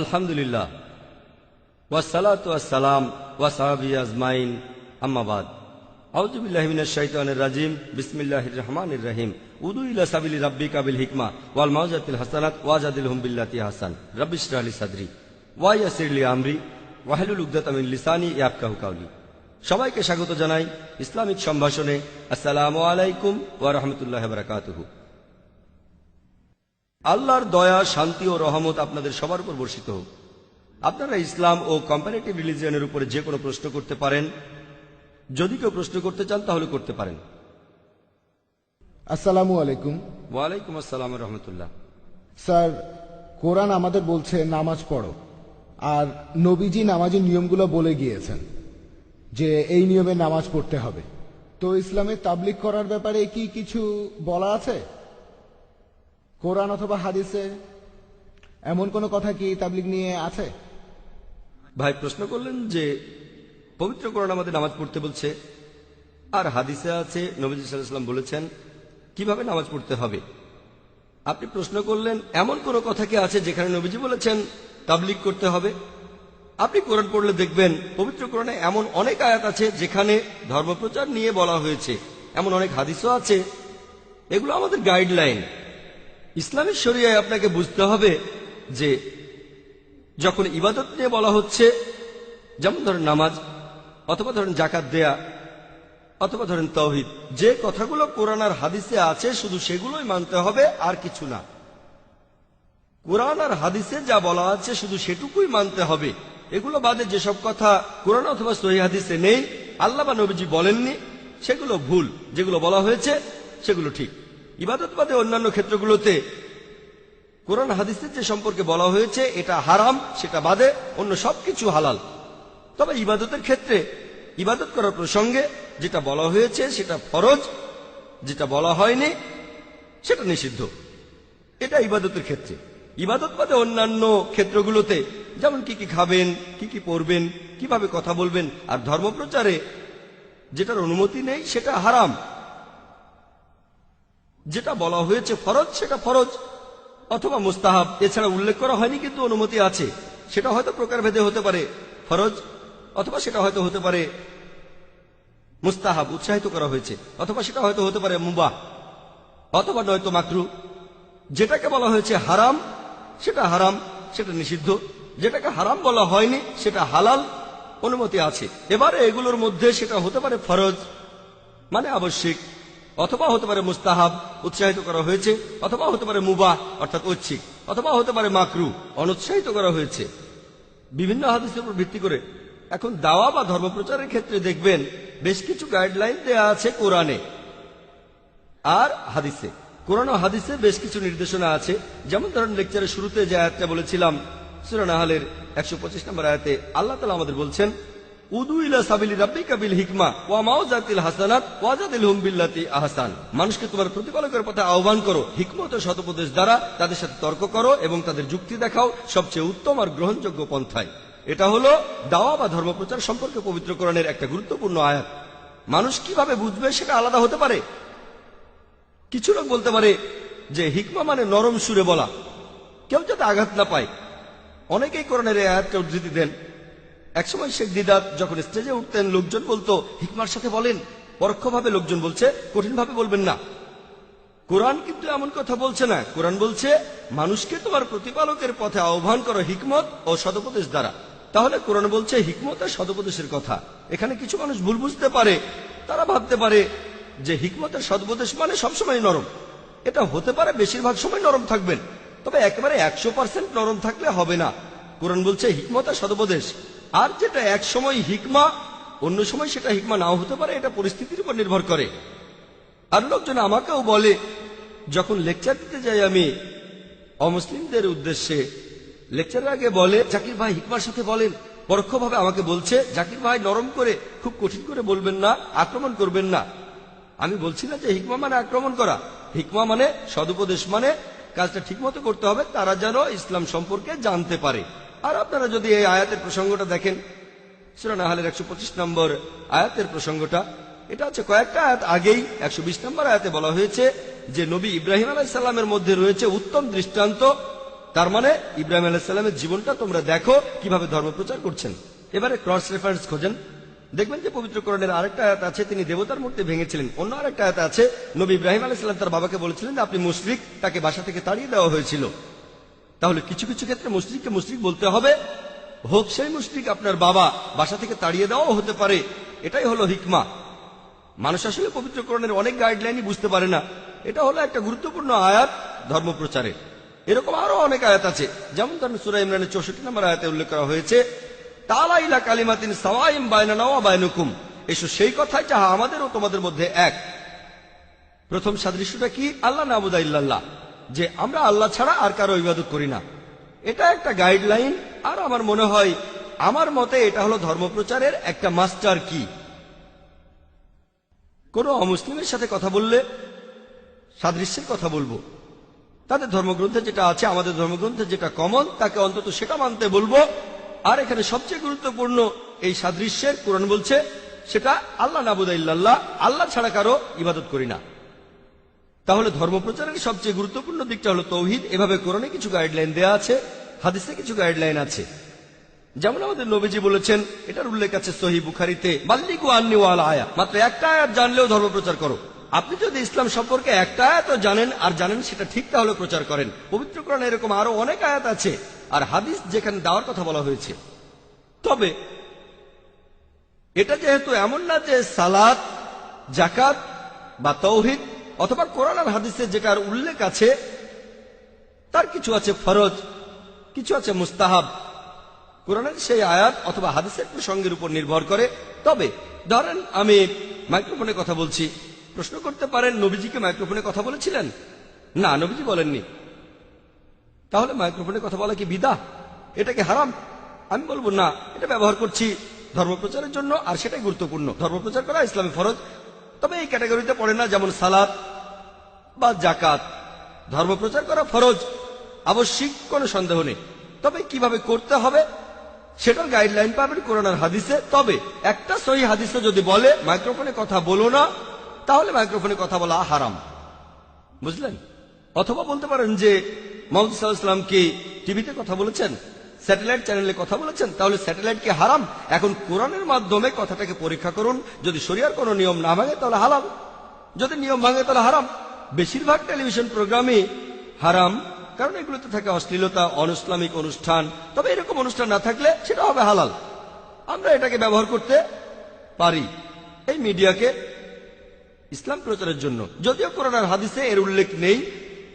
আলহামদুলিল্লাহ ওয়াসসালাতু ওয়াসসালাম ওয়া সাহাবি আজমাইন আম্মা বাদ আউযু বিল্লাহি মিনাশ শাইতানির রাজিম বিসমিল্লাহির রহমানির রহিম উদু ইলা সাবিলি রাব্বিকা বিল হিকমা ওয়াল মাউযাতিল হাসানাত ওয়াজাদিলহুম বিল্লাতি হাসান রাব্বি ইশরাহ লি সাদরি ওয়া ইয়াসসির লি আমরি ওয়াহলুল উকদাতাম মিন লিসানি ইয়াফকাহু কাওলি। সবাইকে স্বাগত জানাই ইসলামিক সম্ভাষণে। আসসালামু আলাইকুম ওয়া রাহমাতুল্লাহি ওয়া বারাকাতুহু। আল্লাহর দয়া, শান্তি ও রহমত আপনাদের সবার উপর বর্ষিত হোক। আপনারা ইসলাম ও কম্পারেটিভ রিলিজিয়নের উপরে যে কোনো প্রশ্ন করতে পারেন। যদি কেউ প্রশ্ন করতে চান তাহলে করতে পারেন। আসসালামু আলাইকুম। ওয়ালাইকুম আসসালাম ওয়া রাহমাতুল্লাহ। স্যার, কোরআন আমাদের বলছে নামাজ পড়ো, আর নবীজি নামাজের নিয়মগুলো বলে গিয়েছেন যে এই নিয়মে নামাজ পড়তে হবে। তো ইসলামে তাবলীগ করার ব্যাপারে কি কিছু বলা আছে কোরআন অথবা হাদিসে? এমন কোনো কথা কি তাবলীগ নিয়ে আছে? ভাই প্রশ্ন করলেন যে পবিত্র কোরআন আমাদের নামাজ পড়তে বলছে, আর হাদিসে আছে নবীজি সাল্লাল্লাহু আলাইহি ওয়াসাল্লাম বলেছেন কিভাবে নামাজ পড়তে হবে। আপনি প্রশ্ন করলেন এমন কোন কথা কি আছে যেখানে নবীজি বলেছেন তাবলীগ করতে হবে? আপনি কোরআন পড়লে দেখবেন পবিত্র কোরআনে এমন অনেক আয়াত আছে যেখানে ধর্মপ্রচার নিয়ে বলা হয়েছে, এমন অনেক হাদিসও আছে। এগুলো আমাদের গাইডলাইন। ইসলামী শরিয়ায় আপনাকে বুঝতে হবে যে যখন ইবাদত নিয়ে বলা হচ্ছে, যেমন ধরেন নামাজ, অথবা ধরেন যাকাত দেয়া, অথবা ধরেন তাওহীদ, যে কথাগুলো কোরআন আর হাদিসে আছে শুধু সেগুলোই মানতে হবে, আর কিছু না। কোরআন আর হাদিসে যা বলা আছে শুধু সেটুকুই মানতে হবে। এগুলো বাদে যেসব কথা কোরআন অথবা সহিহ হাদিসে নেই, আল্লাহ বা নবীজি বলেননি, সেগুলো ভুল। যেগুলো বলা হয়েছে সেগুলো ঠিক। ইবাদত বাদে অন্যান্য ক্ষেত্রগুলোতে কোরআন হাদিসের যে সম্পর্কে বলা হয়েছে এটা হারাম, সেটা বাদে অন্য সবকিছু হালাল। তবে ইবাদতের ক্ষেত্রে ইবাদত করার প্রসঙ্গে যেটা বলা হয়েছে সেটা ফরজ, যেটা বলা হয়নি সেটা নিষিদ্ধ। এটা ইবাদতের ক্ষেত্রে। ইবাদত বাদে অন্যান্য ক্ষেত্রগুলোতে যেমন কি কি খাবেন, কি কি পড়বেন, কিভাবে কথা বলবেন, আর ধর্মপ্রচারে যেটার অনুমতি নেই সেটা হারাম। যেটা বলা হয়েছে ফরজ সেটা ফরজ অথবা মুস্তাহাব, এছাড়া উল্লেখ করা হয়নি কিন্তু অনুমতি আছে। সেটা হয়তো প্রকারভেদে হতে পারে ফরজ, অথবা সেটা হয়তো হতে পারে মুস্তাহাব, উৎসাহিত করা হয়েছে, অথবা সেটা হয়তো হতে পারে মুবাহ, অথবা নয়তো মাকরু। যেটাকে বলা হয়েছে হারাম সেটা হারাম, সেটা নিষিদ্ধ। যেটাকে হারাম বলা হয়নি সেটা হালাল, অনুমতি আছে। এবারে এগুলোর মধ্যে সেটা হতে পারে ফরজ মানে আবশ্যিক, অথবা হতে পারে মুস্তাহাব, উৎসাহিত করা হয়েছে, অথবা হতে পারে মুবাহ অর্থাৎ ঐচ্ছিক, অথবা হতে পারে মাকরু, অনুৎসাহিত করা হয়েছে, বিভিন্ন হাদিসের উপর ভিত্তি করে। এখন দাওয়া বা ধর্মপ্রচারের ক্ষেত্রে দেখবেন বেশ কিছু গাইডলাইন দেয়া আছে কোরআনে আর হাদিসে। কোরআন ও হাদিসে বেশ কিছু নির্দেশনা আছে। যেমন ধরেন লেকচারের শুরুতে যে আয়াতটা বলেছিলাম, সূরা নাহলের 125 নম্বর আয়াতে আল্লাহ তাআলা আমাদের বলছেন উদু ইলা সাবিলি রাব্বিকা বিল হিকমা ওয়া মাউযাতিল হাসানাত ওয়াজাদিলহুম বিল্লাতি আহসান। মানুষকে তোমার প্রতিপালকের পথে আহ্বান করো, হিকমত ও সদুপদেশ দ্বারা তাদের সাথে তর্ক করো এবং তাদের যুক্তি দেখাও সবচেয়ে উত্তম আর গ্রহণযোগ্য পন্থায়। এটা হলো দাওয়া বা ধর্মপ্রচার সম্পর্কে পবিত্র কোরআনের একটা গুরুত্বপূর্ণ আয়াত। মানুষ কিভাবে বুঝবে সেটা আলাদা হতে পারে। কিছু লোক বলতে পারে যে হিকমা মানে নরম সুরে বলা, কেউ যাতে আঘাত না পায়। অনেকেই কোরআনের এই আয়াতটা উদ্ধৃতি দেন। একসময় শেখ দিদাত যখন স্টেজে উঠতেন লোকজন বলতো হিকমার সাথে বলেন, পরোক্ষভাবে লোকজন বলছে কঠিনভাবে বলবেন না। কোরআন কিন্তু এমন কথা বলছে না। কোরআন বলছে মানুষকে তোমার প্রতিপালকের পথে আহ্বান করো হিকমত ও সদুপদেশ দ্বারা। তাহলে কোরআন বলছে হিকমত আর সদুপদেশের কথা। এখানে কিছু মানুষ ভুল বুঝতে পারে। তারা ভাবতে পারে যে হিকমত আর সদুপদেশ মানে সবসময় নরম। এটা হতে পারে, বেশিরভাগ সময় নরম থাকবেন, তবে একেবারে 100% নরম থাকলে হবে না। কোরআন বলছে হিকমত আর সদুপদেশ। আর যেটা এক সময় হিকমা, অন্য সময় সেটা হিকমা নাও হতে পারে। এটা পরিস্থিতির উপর নির্ভর করে। আর লোকজন আমাকেও বলে, যখন লেকচার দিতে যাই আমি অমুসলিমদের উদ্দেশ্যে, লেকচারের আগে বলে জাকির ভাই হিকমার সাথে বলেন। পরোক্ষভাবে আমাকে বলছে জাকির ভাই নরম করে, খুব কঠিন করে বলবেন না, আক্রমণ করবেন না। আমি বলছি না যে হিকমা মানে আক্রমণ করা। হিকমা মানে সদুপদেশ, মানে কাজটা ঠিকমতো করতে হবে, তারা যেন ইসলাম সম্পর্কে জানতে পারে। আর আপনারা যদি এই আয়াতের প্রসঙ্গটা দেখেন, সূরা নাহলের 125 নম্বর আয়াতের প্রসঙ্গটা, এটা হচ্ছে কয়েকটা আয়াত আগেই 120 নম্বর আয়াতে বলা হয়েছে যে নবী ইব্রাহিম আলাইহিস সালামের মধ্যে রয়েছে উত্তম দৃষ্টান্ত তার মানে ইব্রাহিম আলাইহিস সালামের জীবনটা তোমরা দেখো কিভাবে ধর্ম প্রচার করছেন। এবারে ক্রস রেফারেন্স খোঁজেন, দেখবেন যে পবিত্র কোরআনের আরেকটা আয়াত আছে তিনি দেবতার মূর্তি ভেঙেছিলেন। অন্য আরেকটা আয়াত আছে নবী ইব্রাহিম আলাইহিস সালাম তার বাবাকে বলেছিলেন যে আপনি মুশরিক, তাকে বাসা থেকে তাড়িয়ে দেওয়া হয়েছিল। তাহলে কিছু কিছু ক্ষেত্রে মুশরিককে মুশরিক বলতে হবে, হোক সেই মুশরিক আপনার বাবা, বাসা থেকে তাড়িয়ে দেওয়াও হতে পারে। এটাই হলো হিকমা। মানুষ আসলে পবিত্র কোরআনের অনেক গাইডলাইনই বুঝতে পারে না। এটা হলো একটা গুরুত্বপূর্ণ আয়াত ধর্ম প্রচারে। এরকম আরো অনেক আয়াত আছে, যেমন ধরেন সূরা ইমরানের 64 নম্বর আয়াতে উল্লেখ করা হয়েছে তাআলা ইলা কালিমাতিন সাওয়াইম বাইনানা ওয়া বাইনাকুম, এসো সেই কথাই যাহা আমাদের ও তোমাদের মধ্যে এক। প্রথম সাদৃশ্যটা কি? আল্লাহ নাবুদা ইল্লাল্লাহ, যে আমরা আল্লাহ ছাড়া আর কারো ইবাদত করি না। এটা একটা গাইডলাইন, আর আমার মনে হয় আমার মতে এটা হলো ধর্মপ্রচারের একটা মাস্টার কি। কোন অমুসলিমের সাথে কথা বললে সাদৃশ্যের কথা বলবো, তাদের ধর্মগ্রন্থে যেটা আছে আমাদের ধর্মগ্রন্থে যেটা কমন তাকে অন্তত সেটা মানতে বলবো। আর এখানে সবচেয়ে গুরুত্বপূর্ণ এই সাদৃশ্যের কোরআন বলছে সেটা আল্লাহ নাবুদা ইল্লাল্লাহ, আল্লাহ ছাড়া কারো ইবাদত করি না। তাহলে ধর্মপ্রচারের সবচেয়ে গুরুত্বপূর্ণ দিকটা হলো তৌহিদ। এভাবে কোরআনে কিছু গাইডলাইন দেয়া আছে, হাদিসে কিছু গাইডলাইন আছে। যেমন আমাদের নবীজি বলেছেন, এটার উল্লেখ আছে সহিহ বুখারীতে, বাল্লিগু আন্নি ওয়াল আয়া, মাত্র একটা আয়াত জানলেও ধর্মপ্রচার করো। আপনি যদি ইসলাম সম্পর্কে একটা আয়াতও জানেন আর জানেন সেটা ঠিক, তাহলে প্রচার করেন। পবিত্র কোরআনে এরকম আরো অনেক আয়াত আছে আর হাদিস যেখানে দাওয়ার কথা বলা হয়েছে। তবে এটা যেহেতু এমন না যে সালাত, যাকাত বা তৌহিদ অথবা কোরআন আর হাদিসে যেটার উল্লেখ আছে তার কিছু আছে ফরজ, কিছু আছে মুস্তাহাব। কোরআনের সেই আয়াত অথবা হাদিসের প্রসঙ্গের উপর নির্ভর করে। তবে ধরেন আমি মাইক্রোফোনে কথা বলছি, প্রশ্ন করতে পারেন নবীজিকে মাইক্রোফোনে কথা বলেছিলেন? না, নবীজি বলেননি। তাহলে মাইক্রোফোনে কথা বলা কি বিদআহ? এটা কি হারাম? আমি বলবো না, এটা ব্যবহার করছি ধর্মপ্রচারের জন্য আর সেটাই গুরুত্বপূর্ণ। ধর্মপ্রচার করা ইসলামে ফরজ, তবে এই ক্যাটাগরিতে পড়ে না, যেমন সালাত বা যাকাত। ধর্মপ্রচার করা ফরজ, আবশ্যিক, কোনো সন্দেহ নেই। তবে কিভাবে করতে হবে সেটার গাইডলাইন পাবেন কোরআন আর হাদিসে। তবে একটা সহিহ হাদিসে যদি বলে মাইক্রোফোনে কথা বলো না, তাহলে মাইক্রোফোনে কথা বলা হারাম, বুঝলেন? অথবা বলতে পারেন যে মুহাম্মদ সাল্লাল্লাহু আলাইহি ওয়াসাল্লাম কি টিভিতে কথা বলেছেন, স্যাটেলাইট চ্যানেলে কথা বলেছেন, তাহলে স্যাটেলাইট কি হারাম? এখন কোরআনের মাধ্যমে কথাটাকে পরীক্ষা করুন, যদি শরিয়ার কোনো নিয়ম না ভাঙে তাহলে হালাল, যদি নিয়ম ভাঙে তাহলে হারাম। বেশিরভাগ টেলিভিশন প্রোগ্রামই হারাম, কারণ এগুলোতে থাকে অশ্লীলতা, অনইসলামিক অনুষ্ঠান। তবে এরকম অনুষ্ঠান না থাকলে সেটা হবে হালাল। আমরা এটাকে ব্যবহার করতে পারি, এই মিডিয়াকে ইসলাম প্রচারের জন্য। যদিও কোরআন আর হাদিসে এর উল্লেখ নেই,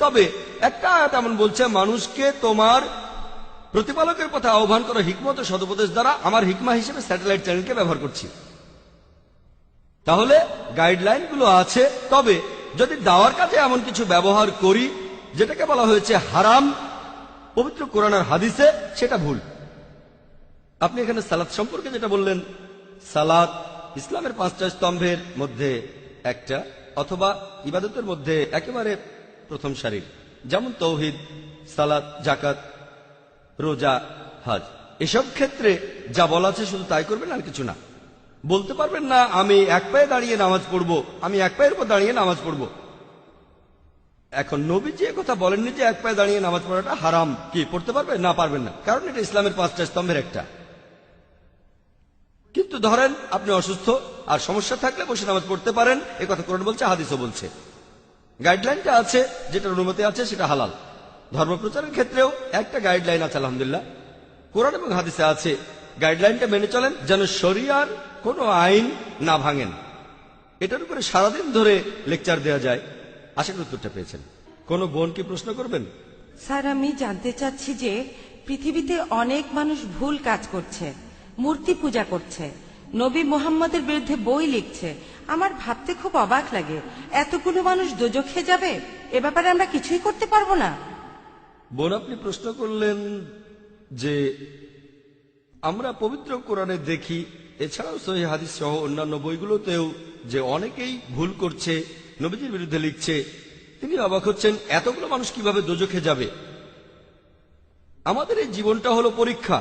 তবে একটা আয়াত এমন বলছে, মানুষকে তোমার প্রতিপালকের পথে আহ্বান করা হিকমত ও সদুপদেশ দ্বারা আমার হিকমা হিসেবে স্যাটেলাইট চ্যানেলকে ব্যবহার করছি। তাহলে গাইডলাইন গুলো আছে। তবে যদি দাওয়ার কাজে এমন কিছু ব্যবহার করি যেটাকে বলা হয়েছে হারাম পবিত্র কোরআন আর হাদিসে, সেটা ভুল। আপনি এখানে সালাত সম্পর্কে যেটা বললেন, সালাত ইসলামের 5টা স্তম্ভের মধ্যে একটা, অথবা ইবাদতের মধ্যে একেবারে প্রথম সারির, যেমন তৌহিদ, সালাত, যাকাত, রোজা, হজ। এসব ক্ষেত্রে যা বলা আছে শুধু তাই করবেন আর কিছু না। বলতে পারবেন না আমি এক পায়ে দাঁড়িয়ে নামাজ পড়বো, আমি এক পায়ের উপর দাঁড়িয়ে নামাজ পড়বো। এখন নবীজি কথা বলেননি যে এক পায়ে দাঁড়িয়ে নামাজ পড়াটা হারাম। কি পড়তে পারবে? না, পারবেন না, কারণ এটা ইসলামের 5টা স্তম্ভের একটা। কিন্তু ধরেন আপনি অসুস্থ আর সমস্যা থাকলে বসে নামাজ পড়তে পারেন, এ কথা কোরআন বলছে, হাদিসও বলছে। গাইডলাইনটা আছে, যেটার অনুমতি আছে সেটা হালাল। ধর্মপ্রচারের ক্ষেত্রেও একটা গাইডলাইন আছে, আলহামদুলিল্লাহ কোরআন এবং হাদিসে আছে। গাইডলাইনটা মেনে চলেন যেন শরিয়ার কোনো আইন না ভাঙেন। এটার উপরে সারাদিন ধরে লেকচার দেওয়া যায়। আশা করি উত্তরটা পেয়েছেন। কোনো বোন কি প্রশ্ন করবেন? স্যার, আমি জানতে চাচ্ছি যে পৃথিবীতে অনেক মানুষ ভুল কাজ করছে, মূর্তি পূজা করছে, নবী মুহাম্মদের বিরুদ্ধে বই লিখছে। আমার ভাবতে খুব অবাক লাগে, এতগুলো মানুষ দোজখে যাবে, এ ব্যাপারে আমরা কিছুই করতে পারবো না। বোন, আপনি প্রশ্ন করলেন যে আমরা পবিত্র কোরআনে দেখি, এছাড়াও সহিহ হাদিস সহ অন্যান্য বইগুলোতেও যে অনেকেই ভুল করছে, নবীজির বিরুদ্ধে লিখছে। তিনি অবাক হচ্ছেন এতগুলো মানুষ কিভাবে দোজখে যাবে। আমাদের এই জীবনটা হলো পরীক্ষা।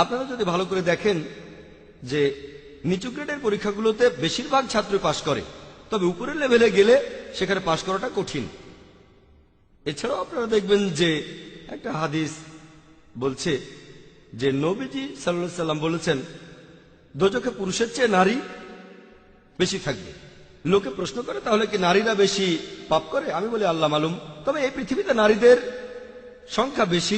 আপনারা যদি ভালো করে দেখেন যে নিচু গ্রেডের পরীক্ষাগুলোতে বেশিরভাগ ছাত্র পাশ করে, তবে উপরের লেভেলে গেলে সেখানে পাশ করাটা কঠিন। এছাড়াও আপনারা দেখবেন যে একটা হাদিস বলছে যে নবীজি সাল্লাল্লাহু আলাইহি সাল্লাম বলেছেন দোজখে পুরুষের চেয়ে নারী বেশি থাকবে। লোকে প্রশ্ন করে তাহলে কি নারীরা বেশি পাপ করে? আমি বলি আল্লাহ মালুম। তবে এই পৃথিবীতে নারীদের সংখ্যা বেশি,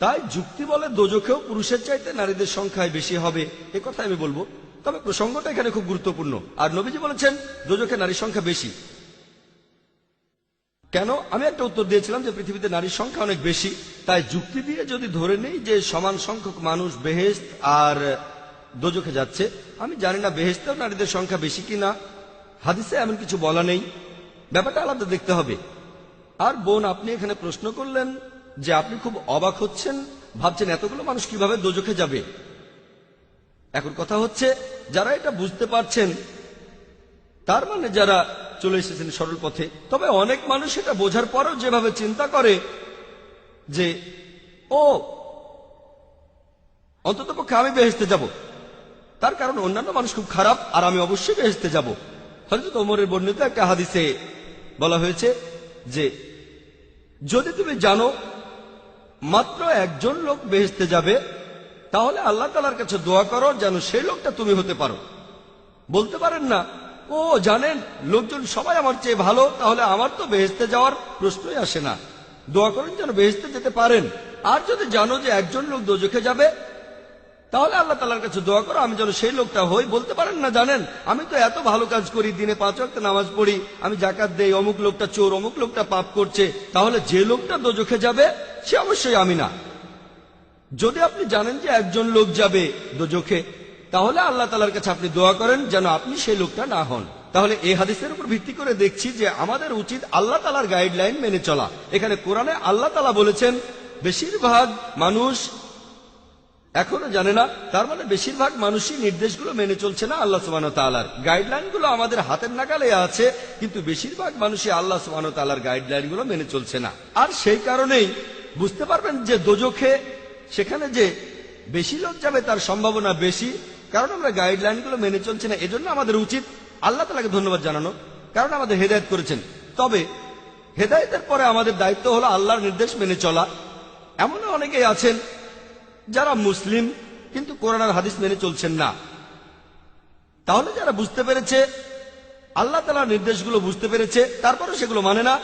তাই যুক্তি বলে দোজখেও পুরুষের চাইতে নারীদের সংখ্যায় বেশি হবে, এ কথা আমি বলবো। তবে প্রসঙ্গটা এখানে খুব গুরুত্বপূর্ণ। আর নবীজি বলেছেন দোজখে নারীর সংখ্যা বেশি। কেন? আমি একটা উত্তর দিয়েছিলাম যে পৃথিবীতে নারীর সংখ্যা অনেক বেশি, তাই যুক্তি দিয়ে যদি ধরে নেই যে সমান সংখ্যক মানুষ বেহেশত আর দোজখে যাচ্ছে, আমি জানি না বেহেশতেও নারীদের সংখ্যা বেশি কিনা, হাদিসে এমন কিছু বলা নেই, ব্যাপারটা আলাদা দেখতে হবে। আর বোন, আপনি এখানে প্রশ্ন করলেন যে আপনি খুব অবাক হচ্ছেন, ভাবছেন এতগুলো মানুষ কিভাবে দোজখে যাবে। এখন কথা হচ্ছে যারা এটা বুঝতে পারছেন তার মানে যারা চলে এসেছেন সরল পথে। তবে অনেক মানুষ এটা বোঝার পরও যেভাবে চিন্তা করে যে ও অন্ততপক্ষে আমি বেহেশতে যাব, তার কারণ অন্যান্য মানুষ খুব খারাপ আর আমি অবশ্যই বেহেশতে যাব। হযরত ওমরের বর্ণিত একটা হাদিসে বলা হয়েছে যে যদি তুমি জানো মাত্র একজন লোক বেহেশতে যাবে, তাহলে আল্লাহ তাআলার কাছে দোয়া করো যেন সেই লোকটা তুমি হতে পারো। বলতে পারেন না ও জানেন লোকজন সবাই আমার চেয়ে ভালো, তাহলে আমার তো বেহেশতে যাওয়ার প্রশ্নই আসে না। দোয়া করেন যেন বেহেশতে যেতে পারেন। আর যদি জানো যে একজন লোক দোজখে যাবে, তাহলে আল্লাহ তাআলার কাছে দোয়া করো আমি যেন সেই লোকটা হই। বলতে পারেন না জানেন আমি তো এত ভালো কাজ করি, দিনে 5 ওয়াক্ত নামাজ পড়ি, আমি যাকাত দেই, অমুক লোকটা চোর, অমুক লোকটা পাপ করছে, তাহলে যে লোকটা দোজখে যাবে সে অবশ্যই আমি না। যদি আপনি জানেন যে একজন লোক যাবে দোজখে, তাহলে আল্লাহ তাআলার কাছে আপনি দোয়া করেন যেন আপনি সেই লোকটা না হন। তাহলে এই হাদিসের উপর ভিত্তি করে দেখছি যে আমাদের উচিত আল্লাহ তাআলার গাইডলাইন মেনে চলা। এখানে কোরআনে আল্লাহ তাআলা বলেছেন বেশিরভাগ মানুষ এখনো জানে না, তার মানে বেশিরভাগ মানুষই নির্দেশগুলো মেনে চলছে না। আল্লাহ সুবহানাহু ওয়া তাআলার গাইডলাইনগুলো আমাদের হাতের নাগালে আছে, কিন্তু বেশিরভাগ মানুষই আল্লাহ সুবহানাহু ওয়া তাআলার গাইডলাইনগুলো মেনে চলছে না। আর সেই কারণেই বুঝতে পারবেন যে দোজখে সেখানে যে বেশি লোক যাবে তার সম্ভাবনা বেশি, কারণ আমরা গাইডলাইনগুলো মেনে চলছি না। এজন্য আমাদের উচিত আল্লাহ তাআলাকে ধন্যবাদ জানানো, কারণ আমাদের হেদায়েত করেছেন। তবে হেদায়েতের পরে আমাদের দায়িত্ব হলো আল্লাহর নির্দেশ মেনে চলা। এমনও অনেকেই আছেন যারা মুসলিম কিন্তু কোরআন আর হাদিস মেনে চলছেন না। তাহলে যারা বুঝতে পেরেছে আল্লাহ তাআলার নির্দেশগুলো বুঝতে পেরেছে, তারপরে সেগুলো মানে না,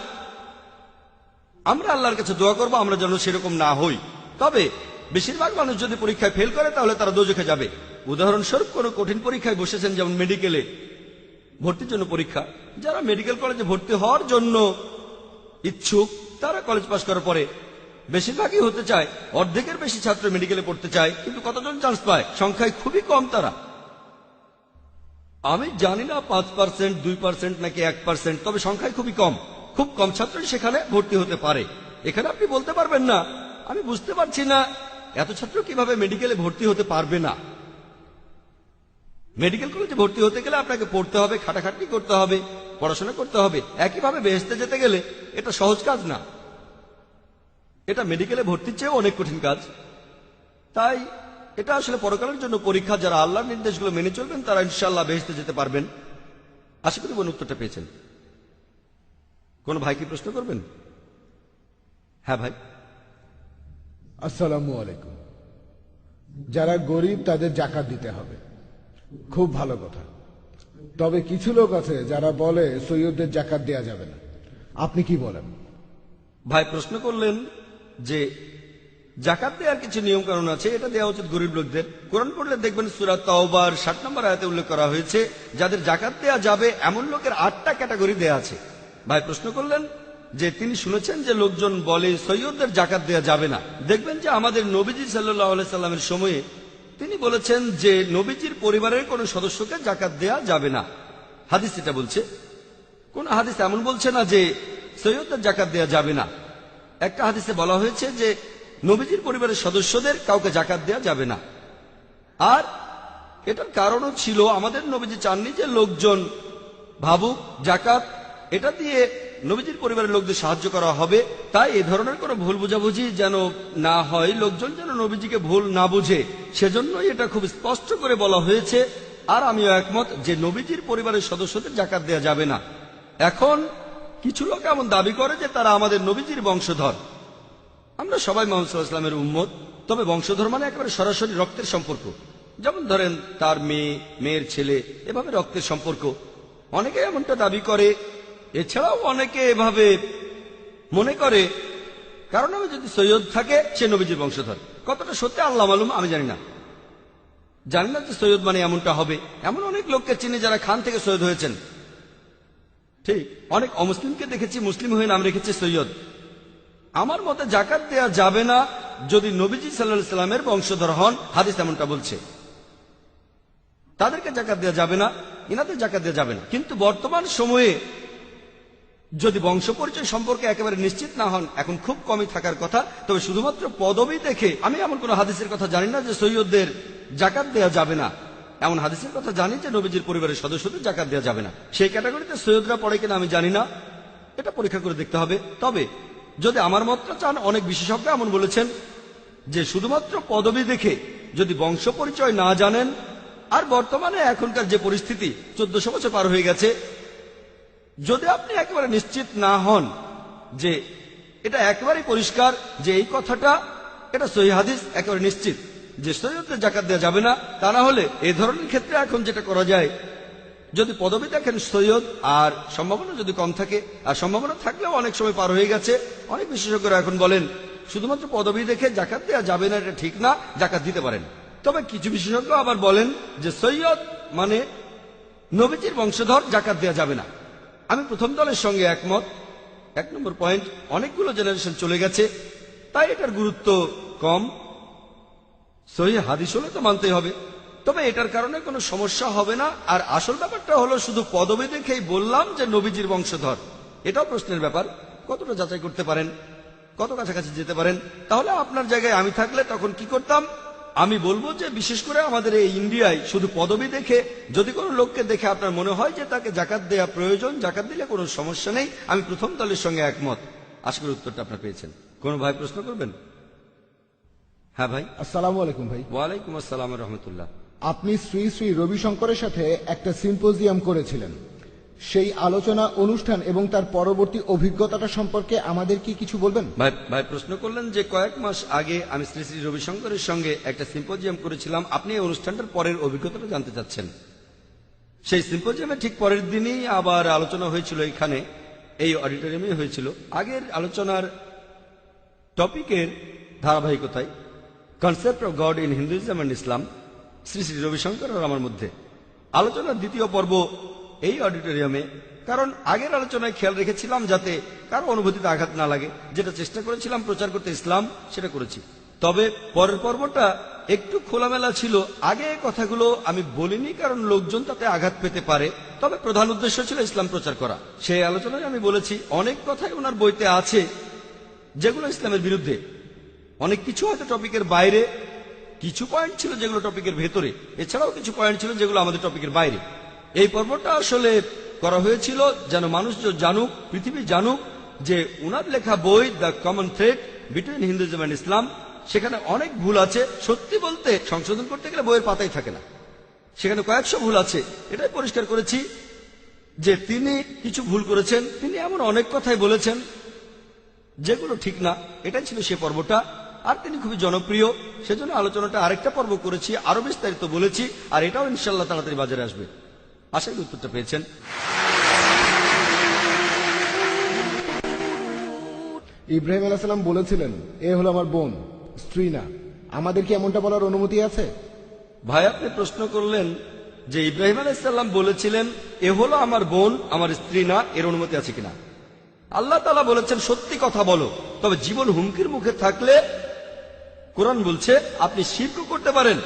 আমরা আল্লাহর কাছে দোয়া করব আমরা যেন সেরকম না হই। তবে বেশিরভাগ মানুষ যদি পরীক্ষায় ফেল করে তাহলে তারা দোজখে যাবে। উদাহরণস্বরূপ কোনো কঠিন পরীক্ষায় বসেছেন, যেমন মেডিকেলে ভর্তির জন্য পরীক্ষা, যারা মেডিকেল কলেজে ভর্তি হওয়ার জন্য ইচ্ছুক তারা কলেজ পাশ করার পরে বেশিরভাগই হতে চায়, অর্ধেকের বেশি ছাত্র মেডিকেলে পড়তে চায়, কিন্তু কতজন চান্স পায়? সংখ্যায় খুবই কম তারা। আমি জানি না 5%, 2% নাকি 1%, তবে সংখ্যায় খুবই কম। খুব কম ছাত্রই সেখানে ভর্তি হতে পারে। এখানে আপনি বলতে পারবেন না আমি বুঝতে পারছি না এত ছাত্র কিভাবে মেডিকেলে ভর্তি হতে পারবে না। মেডিকেল কলেজে ভর্তি হতে গেলে আপনাকে পড়তে হবে, খাটাখাটনি করতে হবে, পড়াশোনা করতে হবে। একইভাবে বেহেশতে যেতে গেলে এটা সহজ কাজ না, এটা মেডিকেলে ভর্তির চেয়েও অনেক কঠিন কাজ। তাই এটা আসলে পরকালের জন্য পরীক্ষা। যারা আল্লাহর নির্দেশগুলো মেনে চলবেন তারা ইনশাআল্লাহ বেহেশতে যেতে পারবেন। আশা করি বোন উত্তরটা পেয়েছেন। কোন ভাই কি প্রশ্ন করবেন? হ্যাঁ ভাই। আসসালামু আলাইকুম। যারা গরিব তাদের জাকাত দিতে হবে, খুব ভালো কথা। তবে কিছু লোক আছে যারা বলে সৈয়দদের জাকাত দেয়া যাবে না, আপনি কি বলেন? ভাই প্রশ্ন করলেন যে জাকাত দেওয়ার কিছু নিয়ম কানুন আছে, এটা দেওয়া উচিত গরিব লোকদের। কোরআন পড়লে দেখবেন সূরা তাওবার 60 নম্বর আয়াতে উল্লেখ করা হয়েছে যাদের জাকাত দেওয়া যাবে এমন লোকের 8টা ক্যাটাগরি দেয়া আছে। ভাই প্রশ্ন করলেন যে তিনি শুনেছেন যে লোকজন বলে সৈয়দদের জাকাত দেওয়া যাবে না। দেখবেন যে আমাদের নবীজি সাল্লাল্লাহু আলাইহি সাল্লামের সময়ে তিনি বলেছেন যে নবীজির পরিবারের কোন সদস্যকে জাকাত দেয়া যাবে না। হাদিস এটা বলছে। কোন হাদিস এমন বলছে না যে সৈয়দদের জাকাত দেয়া যাবে না। একটা হাদিসে বলা হয়েছে যে নবীজির পরিবারের সদস্যদের কাউকে জাকাত দেয়া যাবে না। আর এটার কারণও ছিল আমাদের নবীজি চাননি যে লোকজন ভাবুক জাকাত এটা দিয়ে নবীজির পরিবারের লোকদের সাহায্য করা হবে। তাই এ ধরনের কোনো ভুল বোঝাবুঝি যেন না হয়, লোকজন যেন নবীজিকে ভুল না বুঝে, সেজন্যই এটা খুব স্পষ্ট করে বলা হয়েছে। আর আমিও একমত যে নবীজির পরিবারের সদস্যদের জাকাত দেয়া যাবে না। এখন কিছু লোক এমন দাবি করে যে তারা আমাদের নবীজির বংশধর। আমরা সবাই মোহাম্মদ সাল্লাল্লাহু আলাইহি ওয়াসাল্লামের উম্মত, তবে বংশধর মানে একেবারে সরাসরি রক্তের সম্পর্ক। যেমন ধরেন তার মেয়ে, মেয়ের ছেলে, এভাবে রক্তের সম্পর্ক। অনেকে এমনটা দাবি করে, এছাড়াও অনেকে এভাবে মনে করে কারণ আমি যদি সৈয়দ থাকে সে নবীজির বংশধর। কতটা সত্যি আল্লাহ মালুম, আমি জানি না যে সৈয়দ মানে এমনটা হবে। এমন অনেক লোককে চিনি যারা খান থেকে সৈয়দ হয়েছেন। ঠিক, অনেক অমুসলিমকে দেখেছি মুসলিম হয়ে নাম রেখেছে সৈয়দ। আমার মতে জাকাত দেয়া যাবে না যদি নবীজি সাল্লাল্লাহু আলাইহি সাল্লামের বংশধর হন, হাদিস এমনটা বলছে। তাদেরকে জাকাত দেয়া যাবে না, ইনাদের জাকাত দেয়া যাবে না। কিন্তু বর্তমান সময়ে যদি বংশ পরিচয় সম্পর্কে একেবারে নিশ্চিত না হন, এখন খুব কমই থাকার কথা, তবে শুধুমাত্র পদবি দেখে আমি এমন কোন হাদিসের কথা জানি না যে সৈয়দদের জাকাত দেয়া যাবে না। এমন হাদিসের কথা জানি যে নবীজির পরিবারের সদস্যদের জাকাত দেয়া যাবে না। সেই ক্যাটাগরিতে সৈয়দরা পড়ে কিনা আমি জানি না, এটা পরীক্ষা করে দেখতে হবে। তবে যদি আমার মতটা চান, অনেক বিশেষজ্ঞ এমন বলেছেন যে শুধুমাত্র পদবি দেখে যদি বংশ পরিচয় না জানেন, আর বর্তমানে এখনকার যে পরিস্থিতি 1400 বছর পার হয়ে গেছে, যদি আপনি একেবারে নিশ্চিত না হন যে এটা একেবারেই পরিষ্কার যে এই কথাটা এটা সহিহ হাদিস, একেবারে নিশ্চিত যে সৈয়দদের জাকাত দেওয়া যাবে না, তা না হলে এই ধরনের ক্ষেত্রে এখন যেটা করা যায়, যদি পদবি দেখেন সৈয়দ আর সম্ভাবনা যদি কম থাকে, আর সম্ভাবনা থাকলেও অনেক সময় পার হয়ে গেছে, অনেক বিশেষজ্ঞরা এখন বলেন শুধুমাত্র পদবি দেখে জাকাত দেওয়া যাবে না, এটা ঠিক না, জাকাত দিতে পারেন। তবে কিছু বিশেষজ্ঞ আবার বলেন যে সৈয়দ মানে নবীজির বংশধর, জাকাত দেওয়া যাবে না। আমি প্রথম দলের সঙ্গে একমত। 1 নম্বর পয়েন্ট, অনেকগুলো জেনারেশন চলে গেছে, তাই এটার গুরুত্ব কম। সহিহ হাদিস হলে তো মানতেই হবে, তবে এটার কারণে কোনো সমস্যা হবে না। আর আসল ব্যাপারটা হলো শুধু পদবি দেখেই বললাম যে নবীজির বংশধর, এটাও প্রশ্নের ব্যাপার। কতটা যাচাই করতে পারেন, কত কাছাকাছি যেতে পারেন। তাহলে আপনার জায়গায় আমি থাকলে তখন কি করতাম? আমি বলবো যে বিশেষ করে আমাদের এই ইন্ডিয়ায় শুধু পদবি দেখে যদি কোনো লোককে দেখে আপনার মনে হয় যে তাকে জাকাত দেয়া প্রয়োজন, জাকাত দিলে কোনো সমস্যা নেই, আমি প্রথম দলের সঙ্গে একমত। আশা করি উত্তরটা আপনার পেয়েছেন। কোন ভাই প্রশ্ন করবেন? হ্যাঁ ভাই। আসসালামু আলাইকুম ভাই। ওয়ালাইকুম আসসালাম রহমতুল্লাহ। আপনি শ্রী শ্রী রবিশঙ্করের সাথে একটা সিম্পোজিয়াম করেছিলেন, সেই আলোচনা অনুষ্ঠান এবং তার পরবর্তী অভিজ্ঞতাটা সম্পর্কে আমাদের কি কিছু বলবেন? ভাই প্রশ্ন করলেন যে কয়েক মাস আগে আমি শ্রী শ্রী রবিশঙ্করের সঙ্গে একটা সিম্পোজিয়াম করেছিলাম, আপনি এই অনুষ্ঠানটার পরের অভিজ্ঞতাটা জানতে চাচ্ছেন। সেই সিম্পোজিয়ামে ঠিক পরের দিনই আবার আলোচনা হয়েছিল, এখানে এই অডিটোরিয়ামে হয়েছিল। আগের আলোচনার টপিকের ধারাবাহিকতায় concept of God in Hinduism and Islam, Sri Sri Ravi Shankar আর আমার মধ্যে আলোচনার দ্বিতীয় পর্ব এই অডিটোরিয়ামে। কারণ আগের আলোচনায় খেয়াল রেখেছিলাম যাতে কারো অনুভূতিতে আঘাত না লাগে, যেটা চেষ্টা করেছিলাম প্রচার করতে ইসলাম, সেটা করেছি। তবে পরের পর্বটা একটু খোলামেলা ছিল। আগে কথাগুলো আমি বলিনি কারণ লোকজন তাতে আঘাত পেতে পারে, তবে প্রধান উদ্দেশ্য ছিল ইসলাম প্রচার করা। সেই আলোচনায় আমি বলেছি অনেক কথাই ওনার বইতে আছে যেগুলো ইসলামের বিরুদ্ধে। অনেক কিছু হয়তো টপিকের বাইরে, কিছু পয়েন্ট ছিল যেগুলো টপিকের ভেতরে, এছাড়াও কিছু পয়েন্ট ছিল যেগুলো আমাদের টপিকের বাইরে। এই পর্বটা আসলে করা হয়েছিল যেন মানুষ জানুক, পৃথিবী জানুক যে উনার লেখা বই the common thread between Hinduism and ইসলাম, সেখানে অনেক ভুল আছে। সত্যি বলতে সংশোধন করতে গেলে বইয়ের পাতাই থাকে না, সেখানে কয়েকশো ভুল আছে। এটাই পরিষ্কার করেছি যে তিনি কিছু ভুল করেছেন, তিনি এমন অনেক কথাই বলেছেন যেগুলো ঠিক না। এটাই ছিল সে পর্বটা। আর তিনি খুবই জনপ্রিয়, সেজন্য আলোচনাটা আরেকটা পর্ব করেছি, আরো বিস্তারিত বলেছি। আর এটাও ইনশাল্লাহ তাড়াতাড়ি বাজারে আসবে। আশা করি উত্তরটা পেয়েছেন। ইব্রাহিম আলাইহিস সালাম বলেছিলেন এ হলো আমার বোন, স্ত্রী না। আমাদের কি এমনটা বলার অনুমতি আছে? ভাই আপনি প্রশ্ন করলেন যে ইব্রাহিম আলাইহিস সালাম বলেছিলেন এ হলো আমার বোন, আমার স্ত্রী না, এর অনুমতি আছে কিনা। আল্লাহ তাআলা বলেছেন সত্যি কথা বলো, তবে জীবন হুমকির মুখে থাকলে কোরআন বলছে আপনি শিরক করতে পারেন,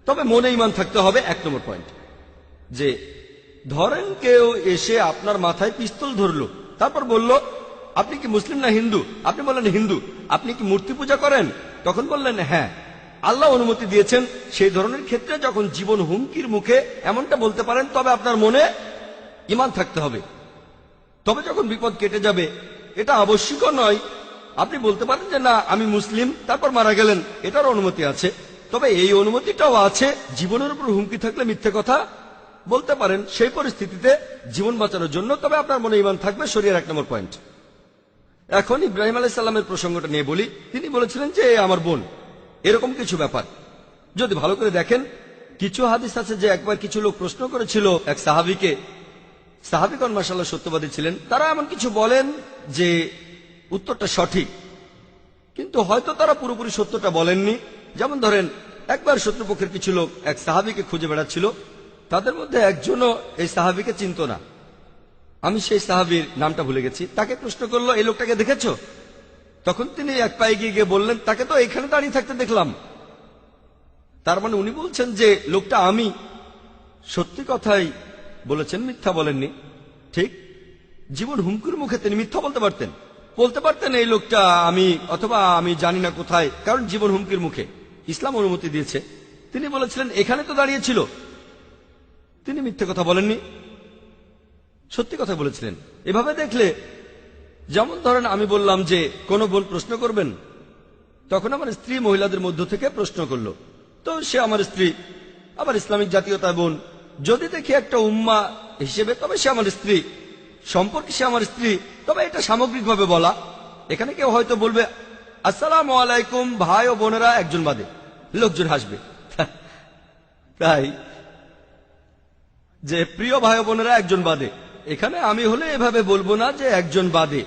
তবে মনে ঈমান থাকতে হবে। 1 নম্বর পয়েন্ট, যে ধরেন কেউ এসে আপনার মাথায় পিস্তল ধরলো, তারপর বলল আপনি কি মুসলিম না হিন্দু? আপনি বললেন হিন্দু। আপনি কি মূর্তি পূজা করেন? তখন বললেন হ্যাঁ। আল্লাহ অনুমতি দিয়েছেন সেই ধরনের ক্ষেত্রে যখন জীবন হুমকির মুখে এমনটা বলতে পারেন, তবে আপনার মনে ঈমান থাকতে হবে। তবে যখন বিপদ কেটে যাবে, এটা আবশ্যক নয়। আপনি বলতে পারেন যে না আমি মুসলিম, তারপর মারা গেলেন, এটার অনুমতি আছে। তবে এই অনুমতিটাও আছে জীবনের উপর হুমকি থাকলে মিথ্যে কথা বলতে পারেন সেই পরিস্থিতিতে জীবন বাঁচানোর জন্য, তবে আপনার মনে ঈমান থাকবে। শরীয়তের 1 নম্বর পয়েন্ট। এখন ইব্রাহিম আলাইসাল্লামের প্রসঙ্গটা নিয়ে বলি। তিনি বলেছিলেন যে এ আমার বোন, এরকম কিছু ব্যাপার যদি ভালো করে দেখেন, কিছু হাদিস আছে যে একবার কিছু লোক প্রশ্ন করেছিল এক সাহাবীকে। সাহাবীগণ মাশাআল্লাহ সত্যবাদী ছিলেন। তারা এমন কিছু বলেন যে উত্তরটা সঠিক, কিন্তু হয়তো তারা পুরোপুরি সত্যটা বলেননি। যেমন ধরেন, একবার শত্রুপক্ষের কিছু লোক এক সাহাবীকে খুঁজে বেড়াচ্ছিল। তাদের মধ্যে একজনও এই সাহাবীকে চিনত না। আমি সেই সাহাবীর নামটা ভুলে গেছি। তাকে প্রশ্ন করলো, এই লোকটাকে দেখেছো? তখন তিনি এক পায়ে গিয়ে বললেন, তাকে তো এখানে দাঁড়িয়ে থাকতে দেখলাম। তার মানে উনি বলছেন যে লোকটা আমি। সত্যি কথাই বলেছেন, মিথ্যা বলেননি। ঠিক জীবন হুমকির মুখে তিনি মিথ্যা বলতে পারতেন এই লোকটা আমি, অথবা আমি জানি না কোথায়, কারণ জীবন হুমকির মুখে। ইসলাম অনুমতি দিয়েছে। তিনি বলেছিলেন এখানে তো দাঁড়িয়েছিল। তিনি মিথ্যে কথা বলেননি, সত্যি কথা বলেছিলেন। এভাবে দেখলে, যেমন ধরেন আমি বললাম যে কোন বোন প্রশ্ন করবেন, তখন আমার স্ত্রী মহিলাদের মধ্য থেকে প্রশ্ন করলো, তো সে আমার স্ত্রী। আবার ইসলামিক জাতীয়তা বোন, যদি দেখি একটা উম্মা হিসেবে, তবে সে আমার স্ত্রী। সম্পর্কে সে আমার স্ত্রী, তবে এটা সামগ্রিকভাবে বলা। এখানে কেউ হয়তো বলবে আসসালামু আলাইকুম ভাই ও বোনেরা একজন বাদে, লোকজন হাসবে। তাই যে প্রিয় ভাই ও বোনেরা একজন বাদে, এখানে আমি হলে এভাবে বলবো না যে একজন বাদে।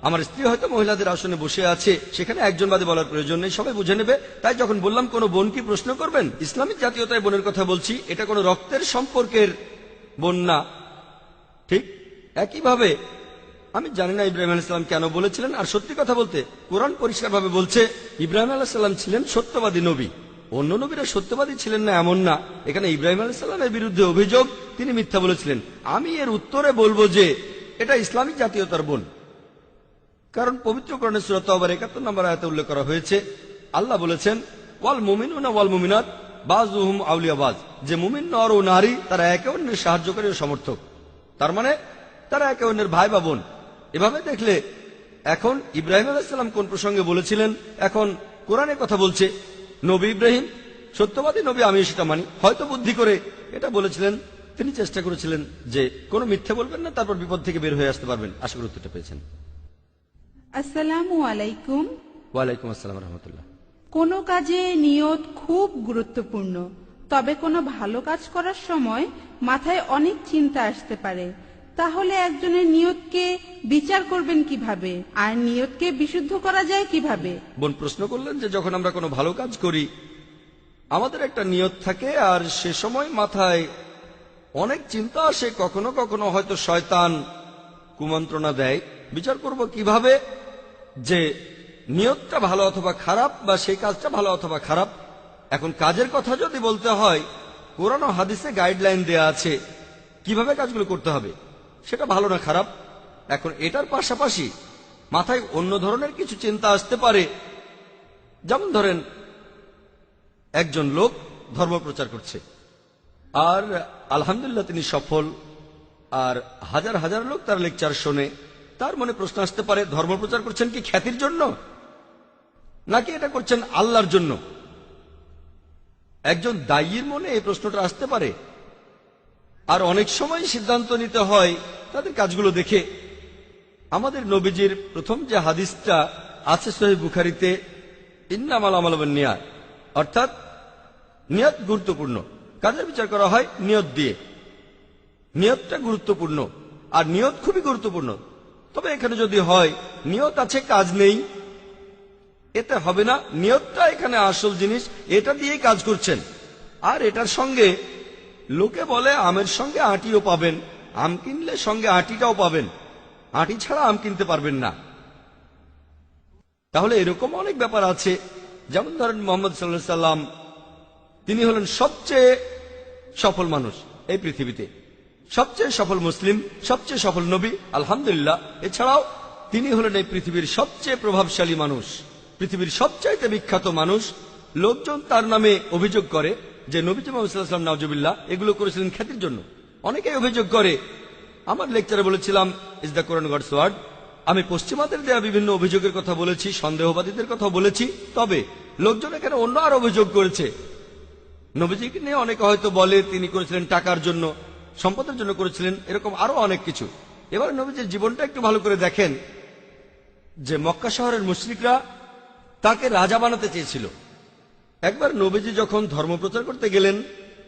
আমার স্ত্রী হয়তো মহিলাদের আসনে বসে আছে, সেখানে একজন বাদে বলার প্রয়োজন নেই, সবাই বুঝে নেবে। তাই যখন বললাম কোন বোন কি প্রশ্ন করবেন, ইসলামিক জাতীয়তায় বোনের কথা বলছি, এটা কোনো রক্তের সম্পর্কের বোন না। ঠিক একইভাবে আমি জানি না ইব্রাহিম আলাইহিস সালাম কেন বলেছিলেন। আর সত্যি কথা বলতে, কোরআন পরিষ্কারভাবে বলছে ইব্রাহিম আলাইহিস সালাম ছিলেন সত্যবাদী নবী। অন্য নবীরা সত্যবাদী ছিলেন না এমন না। এখানে ইব্রাহিম আলাইহিস সালামের বিরুদ্ধে অভিযোগ, তিনি মিথ্যা বলেছিলেন। আমি এর উত্তরে বলবো যে এটা ইসলামিক জাতীয়তার বোন, কারণ পবিত্র কোরআনে সূরা তাওবার ৭১ নম্বর আয়াতে উল্লেখ করা হয়েছে, আল্লাহ বলেছেন ওয়াল মুমিনুনা ওয়াল মুমিনাত বাযুহুম আউলিয়া বায, যে মুমিন নর ও নারী তারা একে অন্যের সাহায্যকারী ও সমর্থক। তার মানে তারা একে অন্যের ভাই বা বোন। এভাবে দেখলে এখন ইব্রাহিম আলাইহিস সালাম কোন প্রসঙ্গে বলেছিলেন, এখন কোরআনে কথা বলছে নবী ইব্রাহিম সত্যবাদী নবী, আমি সেটা মানি। হয়তো বুদ্ধি করে এটা বলেছিলেন, তিনি চেষ্টা করেছিলেন যে কোনো মিথ্যে বলবেন না, তারপর বিপদ থেকে বের হয়ে আসতে পারবেন। আশা করি উত্তরটা পেয়েছেন। আসসালামু আলাইকুম। ওয়ালাইকুম আসসালাম রহমতুল্লাহ। কোনো কাজে নিয়ত খুব গুরুত্বপূর্ণ, তবে কোনো ভালো কাজ করার সময় মাথায় অনেক চিন্তা আসতে পারে। তাহলে একজনের নিয়তকে বিচার করবেন কিভাবে, আর নিয়তকে বিশুদ্ধ করা যায় কিভাবে? বোন প্রশ্ন করলেন যে যখন আমরা কোনো ভালো কাজ করি, আমাদের একটা নিয়ত থাকে, আর সে সময় মাথায় অনেক চিন্তা আসে, কখনো কখনো হয়তো শয়তান কুমন্ত্রণা দেয়। বিচার করব কিভাবে যে নিয়তটা ভালো অথবা খারাপ, বা সেই কাজটা ভালো অথবা খারাপ। এখন কাজের কথা যদি বলতে হয়, কোরআন ও হাদিসে গাইডলাইন দেয়া আছে কিভাবে কাজগুলো করতে হবে, সেটা ভালো না খারাপ। এখন এটার পাশাপাশি মাথায় অন্য ধরনের কিছু চিন্তা আসতে পারে। যেমন ধরেন একজন লোক ধর্ম প্রচার করছে, আর আলহামদুলিল্লাহ তিনি সফল, আর হাজার হাজার লোক তার লেকচার শোনে। তার মনে প্রশ্ন আসতে পারে, ধর্ম প্রচার করছেন কি খ্যাতির জন্য, নাকি এটা করছেন আল্লাহর জন্য? একজন দায়ীর মনে এই প্রশ্নটা আসতে পারে। আর অনেক সময় সিদ্ধান্ত নিতে হয় তাদের কাজগুলো দেখে। আমাদের নবীজির প্রথম যে হাদিসটা আছে সহিহ বুখারীতে, ইন্নামাল আমালু বিন্নিয়াত, অর্থাৎ নিয়ত গুরুত্বপূর্ণ। কাজের বিচার করা হয় নিয়ত দিয়ে। নিয়তটা গুরুত্বপূর্ণ, আর নিয়ত খুবই গুরুত্বপূর্ণ। তবে এখানে যদি হয় নিয়ত আছে কাজ নেই, এতে হবে না। নিয়তটা এখানে আসল জিনিস, এটা দিয়েই কাজ করছেন। আর এটার সঙ্গে লোকে বলে আমের সঙ্গে আটিও পাবেন, আম কিনলে সঙ্গে আটিটাও পাবেন, আটি ছাড়া আম কিনতে পারবেন না। তাহলে এরকম অনেক ব্যাপার আছে। যেমন ধরেন মোহাম্মদ সাল্লাল্লাহু আলাইহি সাল্লাম, তিনি হলেন সবচেয়ে সফল মানুষ এই পৃথিবীতে, সবচেয়ে সফল মুসলিম, সবচেয়ে সফল নবী, আলহামদুলিল্লাহ। এছাড়াও তিনি হলেন এই পৃথিবীর সবচেয়ে প্রভাবশালী মানুষ, পৃথিবীর সবচাইতে বিখ্যাত মানুষ। লোকজন তার নামে অভিযোগ করে যে নবীজি মুহাম্মদ সাল্লাল্লাহু আলাইহি ওয়াসাল্লাম নাউজুবিল্লাহ এগুলো করেছিলেন খ্যাতির জন্য। অনেকেই অভিযোগ করে। আমার লেকচারে বলেছিলাম is the Quran God's word. আমি পশ্চিমাদের দেয়া বিভিন্ন অভিযোগের কথা বলেছি, সন্দেহবাদীদের কথা বলেছি। তবে লোকজন এখানে অন্য আর অভিযোগ করেছে। নবীজিকে নিয়ে অনেকে হয়তো বলে তিনি করেছিলেন টাকার জন্য, সম্পদের জন্য করেছিলেন, এরকম আরো অনেক কিছু। এবার নবীজির জীবনটা একটু ভালো করে দেখেন। যে মক্কা শহরের মুশরিকরা তাকে রাজা বানাতে চেয়েছিল। একবার নবীজি যখন ধর্ম প্রচার করতে গেলেন,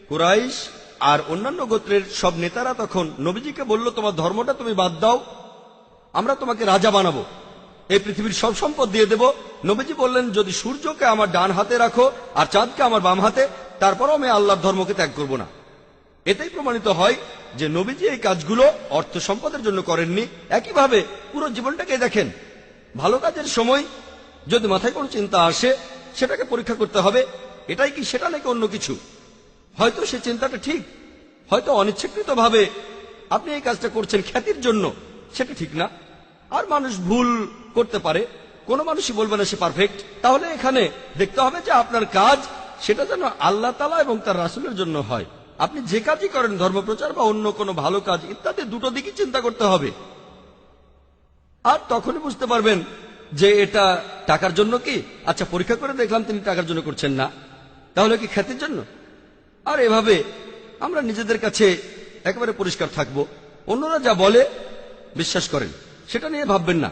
কুরাইশ আর অন্যান্য গোত্রের সব নেতারা তখন নবীজিকে বলল, তোমার ধর্মটা তুমি বাদ দাও, আমরা তোমাকে রাজা বানাবো, এই পৃথিবীর সব সম্পদ দিয়ে দেব। নবীজি বললেন, যদি সূর্যকে আমার ডান হাতে রাখো আর চাঁদকে আমার বাম হাতে, তারপরও আমি আল্লাহর ধর্মকে ত্যাগ করব না। এতেই প্রমাণিত হয় যে নবীজি এই কাজগুলো অর্থ সম্পদের জন্য করেননি। একইভাবে পুরো জীবনটাকে দেখেন, ভালো কাজের সময় যদি মাথায় কোনো চিন্তা আসে, সেটাকে পরীক্ষা করতে হবে, এটাই কি সেটা নাকি অন্য কিছু। হয়তো সে চিন্তাটা ঠিক, হয়তো অনিচ্ছাকৃতভাবে আপনি এই কাজটা করছেন খ্যাতির জন্য, সেটা ঠিক না। আর মানুষ ভুল করতে পারে, কোনো মানুষই বলবে না সে পারফেক্ট। তাহলে এখানে দেখতে হবে যে আপনার কাজ সেটা যেন আল্লাহ তাআলা এবং তার রাসূলের জন্য হয়। আপনি যে কাজই করেন, ধর্মপ্রচার বা অন্য কোনো ভালো কাজ ইত্যাদি, দুটো দিকই চিন্তা করতে হবে। আর তখনই বুঝতে পারবেন যে এটা টাকার জন্য কি। আচ্ছা, পরীক্ষা করে দেখলাম তিনি টাকার জন্য করছেন না, তাহলে কি খ্যাতির জন্য? আর এভাবে আমরা নিজেদের কাছে একেবারে পরিষ্কার থাকব। অন্যরা যা বলে বিশ্বাস করেন, সেটা নিয়ে ভাববেন না।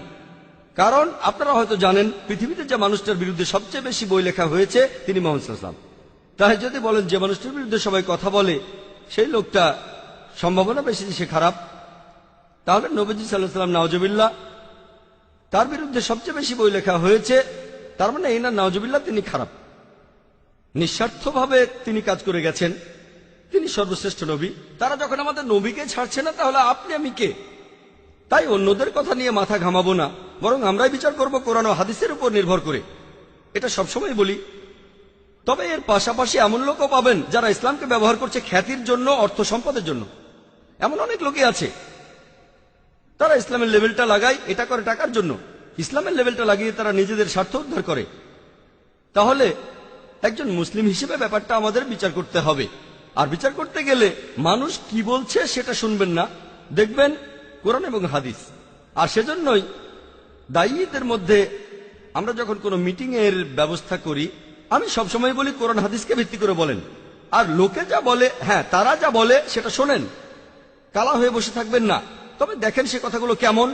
কারণ আপনারা হয়তো জানেন, পৃথিবীতে যে মানুষটার বিরুদ্ধে সবচেয়ে বেশি বই লেখা হয়েছে তিনি মুহাম্মদ সাল্লাল্লাহু আলাইহি ওয়াসাল্লাম। তাই যদি বলেন যে মানুষটার বিরুদ্ধে সবাই কথা বলে, সেই লোকটা সম্ভাবনা বেশি যে সে খারাপ, তাহলে নবীজি সাল্লাল্লাহু আলাইহি ওয়াসাল্লাম নাউজুবিল্লাহ, তার বিরুদ্ধে সবচেয়ে বেশি বই লেখা হয়েছে, তার মানে এই না নাউজুবিল্লাহ তিনি খারাপ। নিঃস্বার্থভাবে তিনি কাজ করে গেছেন, তিনি সর্বশ্রেষ্ঠ নবী। তারা যখন আমাদের নবীকে ছাড়ছে না, তাহলে আপনি আমি কে? তাই অন্যদের কথা নিয়ে মাথা ঘামাবো না, বরং আমরাই বিচার করব কোরআন ও হাদিসের উপর নির্ভর করে। এটা সবসময় বলি। তবে এর পাশাপাশি এমন লোকও পাবেন যারা ইসলামকে ব্যবহার করছে খ্যাতির জন্য, অর্থ সম্পদের জন্য। এমন অনেক লোকই আছে, তারা ইসলামের লেভেলটা লাগায়, এটা করে টাকার জন্য। ইসলামের লেভেলটা লাগিয়ে তারা নিজেদের স্বার্থ উদ্ধার করে। তাহলে একজন মুসলিম হিসেবে ব্যাপারটা আমাদের বিচার করতে হবে। আর বিচার করতে গেলে মানুষ কি বলছে সেটা শুনবেন না, দেখবেন কোরআন এবং হাদিস। আর সেজন্যই দায়ীদের মধ্যে আমরা যখন কোনো মিটিং এর ব্যবস্থা করি, আমি সবসময় বলি কোরআন হাদিসকে ভিত্তি করে বলেন। আর লোকে যা বলে, হ্যাঁ তারা যা বলে সেটা শোনেন, কালা হয়ে বসে থাকবেন না। তবে দেখেন সে কথাগুলো কেমন।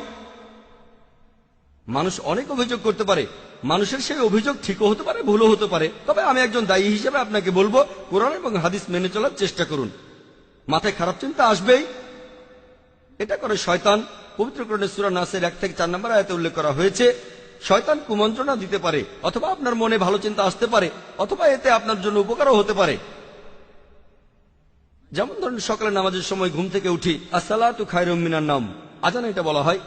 মানুষ অনেক অভিযোগ করতে পারে, মানুষের সেই অভিযোগ ঠিকও হতে পারে, ভুলও হতে পারে। তবে আমি একজন দায়ী হিসেবে আপনাকে বলবো, কোরআন এবং হাদিস মেনে চলার চেষ্টা করুন। মাথায় খারাপ চিন্তা আসবেই, এটা করে শয়তান। পবিত্র কোরআনের সূরা নাসের 1 থেকে 4 নম্বর আয়াতে উল্লেখ করা হয়েছে, শয়তান কুমন্ত্রণা দিতে পারে, অথবা আপনার মনে ভালো চিন্তা আসতে পারে, অথবা এতে আপনার জন্য উপকারও হতে পারে। যেমন ধরুন, সকালে নামাজের সময় ঘুম থেকে উঠি, আসসালাতু খায়রুম মিনান নাওম, আজানে এটা বলা হয়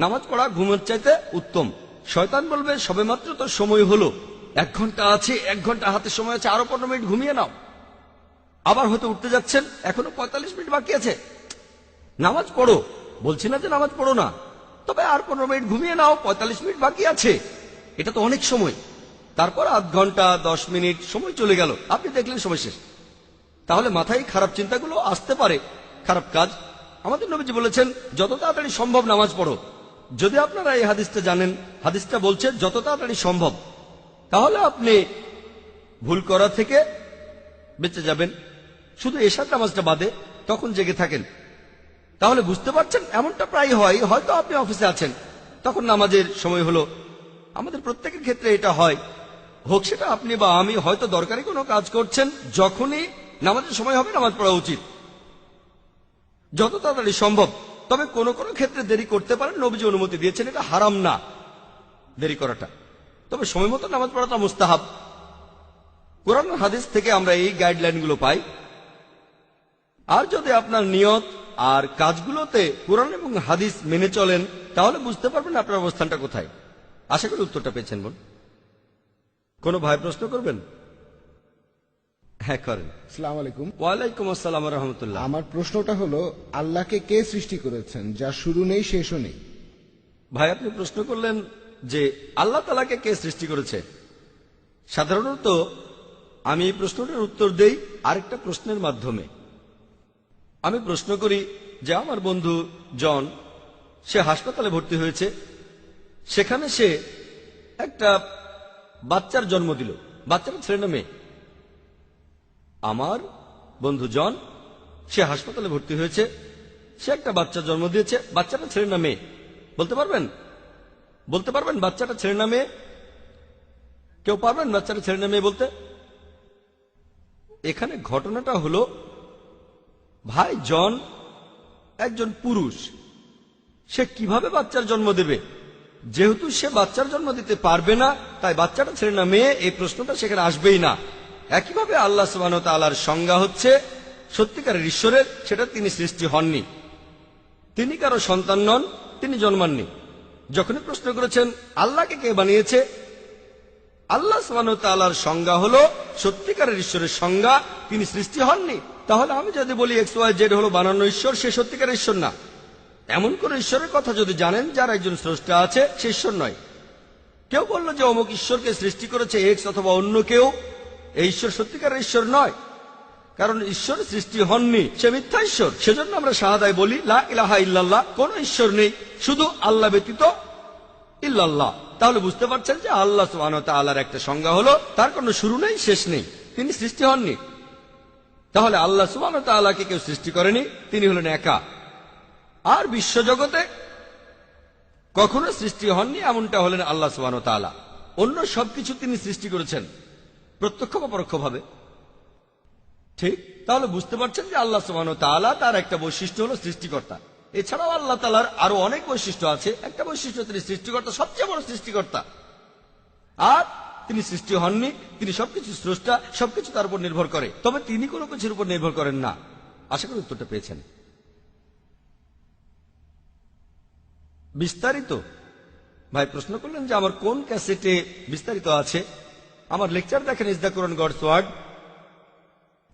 নামাজ পড়া ঘুমের চাইতে উত্তম। শয়তান বলবে সবেমাত্র তো সময় হলো, 1 ঘন্টা আছে, 1 ঘন্টা হাতে সময় আছে, আরো 15 মিনিট ঘুমিয়ে নাও। আবার হয়তো উঠতে যাচ্ছেন, এখনো 45 মিনিট বাকি আছে, নামাজ পড়ো। বলছি না যে নামাজ পড়ো না, তবে আর 15 মিনিট ঘুমিয়ে নাও, 45 মিনিট বাকি আছে। এটা তো অনেক সময়। তারপর আধ ঘন্টা 10 মিনিট সময় চলে গেল, আপনি দেখলেন সময় শেষ। তাহলে মাথায় খারাপ চিন্তাগুলো আসতে পারে, খারাপ কাজ। আমাদের নবীজি বলেছেন যত তাড়াতাড়ি সম্ভব নামাজ পড়ো। যদি আপনারা এই হাদিসটা জানেন, হাদিসটা বলছে যত তাড়াতাড়ি সম্ভব, তাহলে আপনি ভুল করা থেকে বেঁচে যাবেন। শুধু এশার নামাজটা বাদে তখন জেগে থাকেন। তাহলে বুঝতে পারছেন, এমনটা প্রায় হয়। হয়তো আপনি অফিসে আছেন, তখন নামাজের সময় হলো। আমাদের প্রত্যেকের ক্ষেত্রে এটা হয়, হোক সেটা আপনি বা আমি। হয়তো দরকারি কোনো কাজ করছেন, যখনই নামাজের সময় হবে নামাজ পড়া উচিত, যত তাড়াতাড়ি সম্ভব। তবে কোন কোন ক্ষেত্রে দেরি করতে পারেন, নবীজি অনুমতি দিয়েছেন, এটা হারাম না দেরি করাটা। তবে সময় মতো নামাজ পড়াটা মুস্তাহাব। কোরআন হাদিস থেকে আমরা এই গাইডলাইনগুলো পাই। আর যদি আপনার নিয়ত আর কাজগুলোতে কোরআন এবং হাদিস মেনে চলেন, তাহলে বুঝতে পারবেন আপনার অবস্থানটা কোথায়। আশা করি উত্তরটা পেয়েছেন। বোন, কোনো ভাই প্রশ্ন করবেন? হ্যাঁ করেন। আসসালামু আলাইকুম। ওয়ালাইকুম আসসালাম রহমতুল্লাহ। আমার প্রশ্নটা হলো, আল্লাহকে কে সৃষ্টি করেছেন যার শুরু নেই শেষও নেই? ভাই, আপনি প্রশ্ন করলেন যে আল্লাহ তাআলাকে কে সৃষ্টি করেছে। সাধারণত আমি এই প্রশ্নটার উত্তর দেই আরেকটা প্রশ্নের মাধ্যমে। আমি প্রশ্ন করি যে আমার বন্ধু জন, সে হাসপাতালে ভর্তি হয়েছে, সেখানে সে একটা বাচ্চার জন্ম দিল। বাচ্চাটা ছেলে না মেয়ে? আমার বন্ধু জন, সে হাসপাতালে ভর্তি হয়েছে, সে একটা বাচ্চা জন্ম দিয়েছে, বাচ্চাটা ছেলে না মেয়ে বলতে পারবেন? বলতে পারবেন বাচ্চাটা ছেলে না মেয়ে? কেউ পারবেন বাচ্চাটা ছেলে না মেয়ে বলতে? এখানে ঘটনাটা হলো, ভাই জন একজন পুরুষ, সে কিভাবে বাচ্চার জন্ম দেবে? যেহেতু সে বাচ্চার জন্ম দিতে পারবে না, তাই বাচ্চাটা ছেলে না মেয়ে এই প্রশ্নটা সেখানে আসবেই না। একইভাবে আল্লাহ সুবহানাহু ওয়া তাআলার সংজ্ঞা হচ্ছে সত্যিকারের ঈশ্বরের, সেটা তিনি সৃষ্টি হননি, তিনি কারো সন্তান নন, তিনি জন্মাননি। যখনই প্রশ্ন করেছেন আল্লাহকে কে বানিয়েছে, আল্লাহ সুবহানাহু ওয়া তাআলার সংজ্ঞা হলো সত্যিকারের ঈশ্বরের সংজ্ঞা, তিনি সৃষ্টি হননি। তাহলে আমি যদি বলি XYZ হলো বানানো ঈশ্বর, সে সত্যিকারের ঈশ্বর না। এমন কোন ঈশ্বরের কথা যদি জানেন যার একজন স্রষ্টা আছে, সে ঈশ্বর নয়। কেউ বলল যে অমুক ঈশ্বরকে সৃষ্টি করেছে এক্স অথবা অন্য কেউ, এই ঈশ্বর সত্যিকারের ঈশ্বর নয়, কারণ ঈশ্বর সৃষ্টি হননি, সে মিথ্যা ঈশ্বর। সেজন্য আমরা শাহাদায় বলি লা ইলাহা ইল্লাল্লাহ, কোন ঈশ্বর নেই শুধু আল্লাহ ব্যতীত ইল্লাল্লাহ। তাহলে বুঝতে পারছেন যে আল্লাহ সুবহানাহু ওয়া তাআলার একটা সংজ্ঞা হলো তার কোনো শুরু নেই, শেষ নেই, তিনি সৃষ্টি হননি। তাহলে আল্লাহ সুবহানাহু ওয়া তাআলাকে কেউ সৃষ্টি করেনি, তিনি হলেন একা। আর বিশ্বজগতে কখনো সৃষ্টি হননি এমনটা হলেন আল্লাহ সুবহানাহু ওয়া তাআলা। অন্য সবকিছু তিনি সৃষ্টি করেছেন প্রত্যক্ষ বা পরোক্ষভাবে, ঠিক? তাহলে বুঝতে পারছেন যে আল্লাহ সুবহানাহু ওয়া তাআলা তার একটা বৈশিষ্ট্য হলো সৃষ্টিকর্তা। এছাড়াও আল্লাহ তাআলার আরো অনেক বৈশিষ্ট্য আছে। একটা বৈশিষ্ট্য, তিনি সৃষ্টিকর্তা, সবচেয়ে বড় সৃষ্টিকর্তা। আর তিনি সৃষ্টি হননি, তিনি সবকিছু স্রষ্টা, সবকিছু তার উপর নির্ভর করে, তবে তিনি কোনো কিছুর উপর নির্ভর করেন না। আশা করি উত্তরটা পেয়েছেন। বিস্তারিত ভাই প্রশ্ন করলেন যে আমার কোন ক্যাসেটে বিস্তারিত আছে। আমার লেকচার দেখেন, is the Quran God's word.